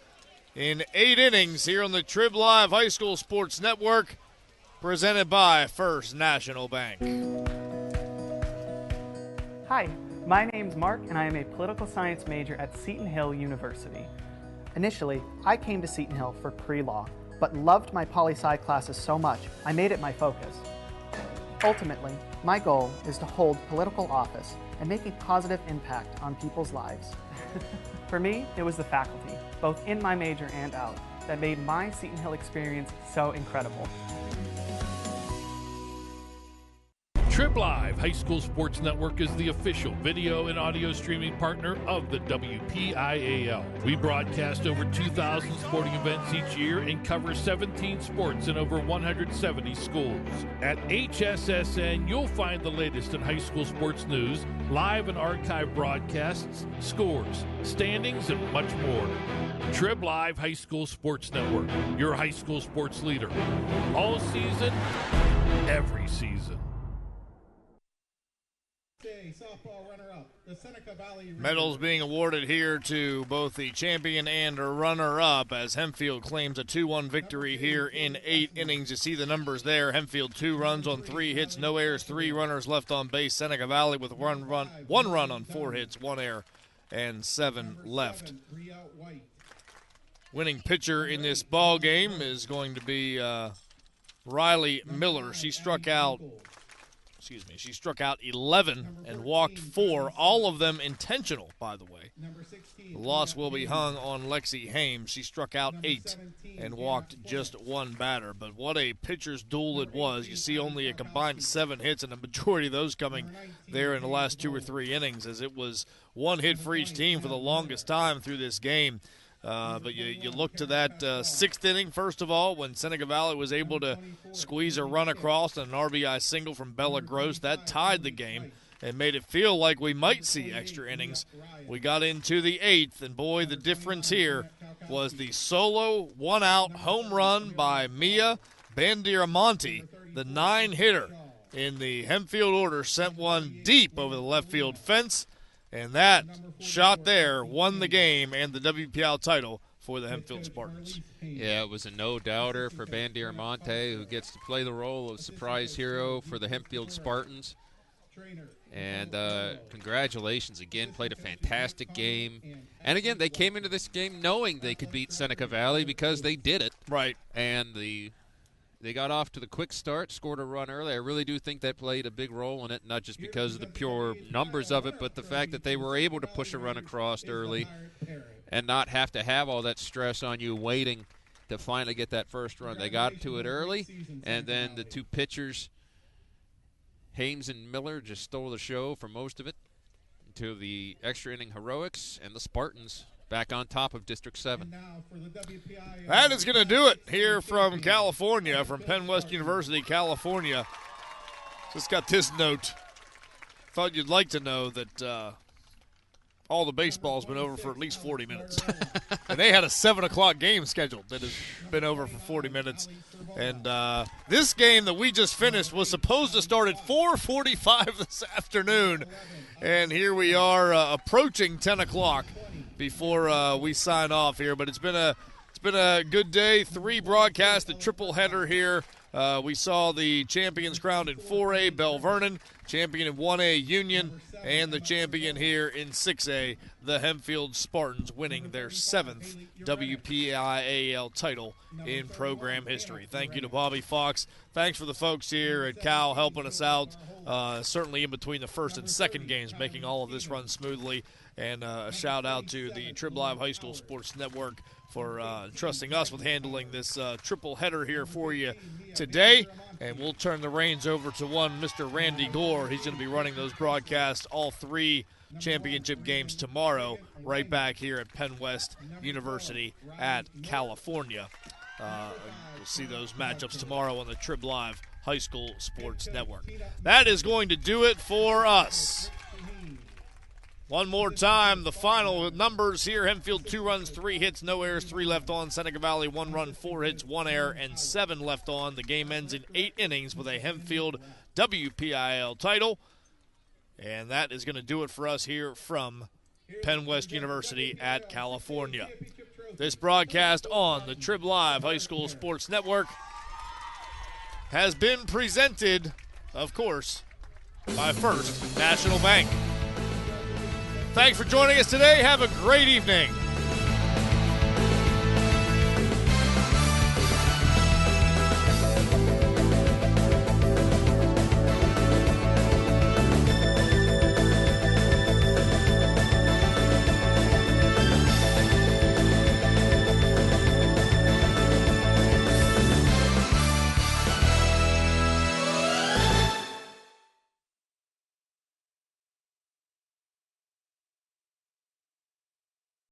in 8 innings here on the Trib Live High School Sports Network, presented by First National Bank. Hi, my name's Mark, and I am a political science major at Seton Hill University. Initially, I came to Seton Hill for pre-law, but loved my poli-sci classes so much, I made it my focus. Ultimately, my goal is to hold political office and make a positive impact on people's lives. For me, it was the faculty, both in my major and out, that made my Seton Hill experience so incredible. Trib Live High School Sports Network is the official video and audio streaming partner of the WPIAL. We broadcast over 2,000 sporting events each year and cover 17 sports in over 170 schools. At HSSN, you'll find the latest in high school sports news, live and archive broadcasts, scores, standings, and much more. Trib Live High School Sports Network, your high school sports leader. All season, every season. Softball runner-up, the Seneca Valley Medals being awarded here to both the champion and runner-up as Hempfield claims a 2-1 victory here in 8 innings. You see the numbers there. Hempfield 2 runs on 3 hits, no errors, 3 runners left on base. Seneca Valley with one run on 4 hits, 1 error, and 7 left. Winning pitcher in this ball game is going to be Riley Miller. She struck out 11 and walked 4, all of them intentional, by the way. The loss will be hung on Lexi Hames. She struck out 8 and walked just 1 batter. But what a pitcher's duel it was. You see only a combined 7 hits, and a majority of those coming there in the last 2 or 3 innings, as it was 1 hit for each team for the longest time through this game. But you look to that 6th inning, first of all, when Seneca Valley was able to squeeze a run across and an RBI single from Bella Gross. That tied the game and made it feel like we might see extra innings. We got into the 8th, and boy, the difference here was the solo 1-out home run by Mia Bandieramonte, the 9-hitter in the Hempfield order, sent one deep over the left field fence. And that shot there won the game and the WPIAL title for the Hempfield Spartans. Yeah, it was a no-doubter for Bandieramonte, who gets to play the role of surprise hero for the Hempfield Spartans. And congratulations again, played a fantastic game. And again, they came into this game knowing they could beat Seneca Valley because they did it. Right. And they got off to the quick start, scored a run early. I really do think that played a big role in it, not just because of the pure numbers of it, but the fact that they were able to push a run across early and not have to have all that stress on you waiting to finally get that first run. They got to it early, and then the 2 pitchers, Hames and Miller, just stole the show for most of it until the extra inning heroics, and the Spartans back on top of District 7. That is going to do it here from California, from Penn West University, California. Just got this note. Thought you'd like to know that all the baseball's been over for at least 40 minutes. And they had a 7 o'clock game scheduled that has been over for 40 minutes. And this game that we just finished was supposed to start at 4:45 this afternoon. And here we are approaching 10 o'clock before we sign off here. But it's been a good day. 3 broadcasts, the triple header here. We saw the champions crowned in 4A, Bell Vernon, champion in 1A, Union, and the champion here in 6A, the Hempfield Spartans, winning their 7th WPIAL title in program history. Thank you to Bobby Fox. Thanks for the folks here at Cal helping us out, certainly in between the first and second games, making all of this run smoothly. And a shout-out to the Trib Live High School Sports Network for trusting us with handling this triple header here for you today. And we'll turn the reins over to one Mr. Randy Gore. He's going to be running those broadcasts, all 3 championship games tomorrow, right back here at Penn West University at California. We'll see those matchups tomorrow on the Trib Live High School Sports Network. That is going to do it for us. One more time, the final numbers here. Hempfield 2 runs, 3 hits, no errors, 3 left on. Seneca Valley 1 run, 4 hits, 1 error, and 7 left on. The game ends in 8 innings with a Hempfield WPIAL title. And that is going to do it for us here from Penn West University at California. This broadcast on the Trib Live High School Sports Network has been presented, of course, by First National Bank. Thanks for joining us today. Have a great evening.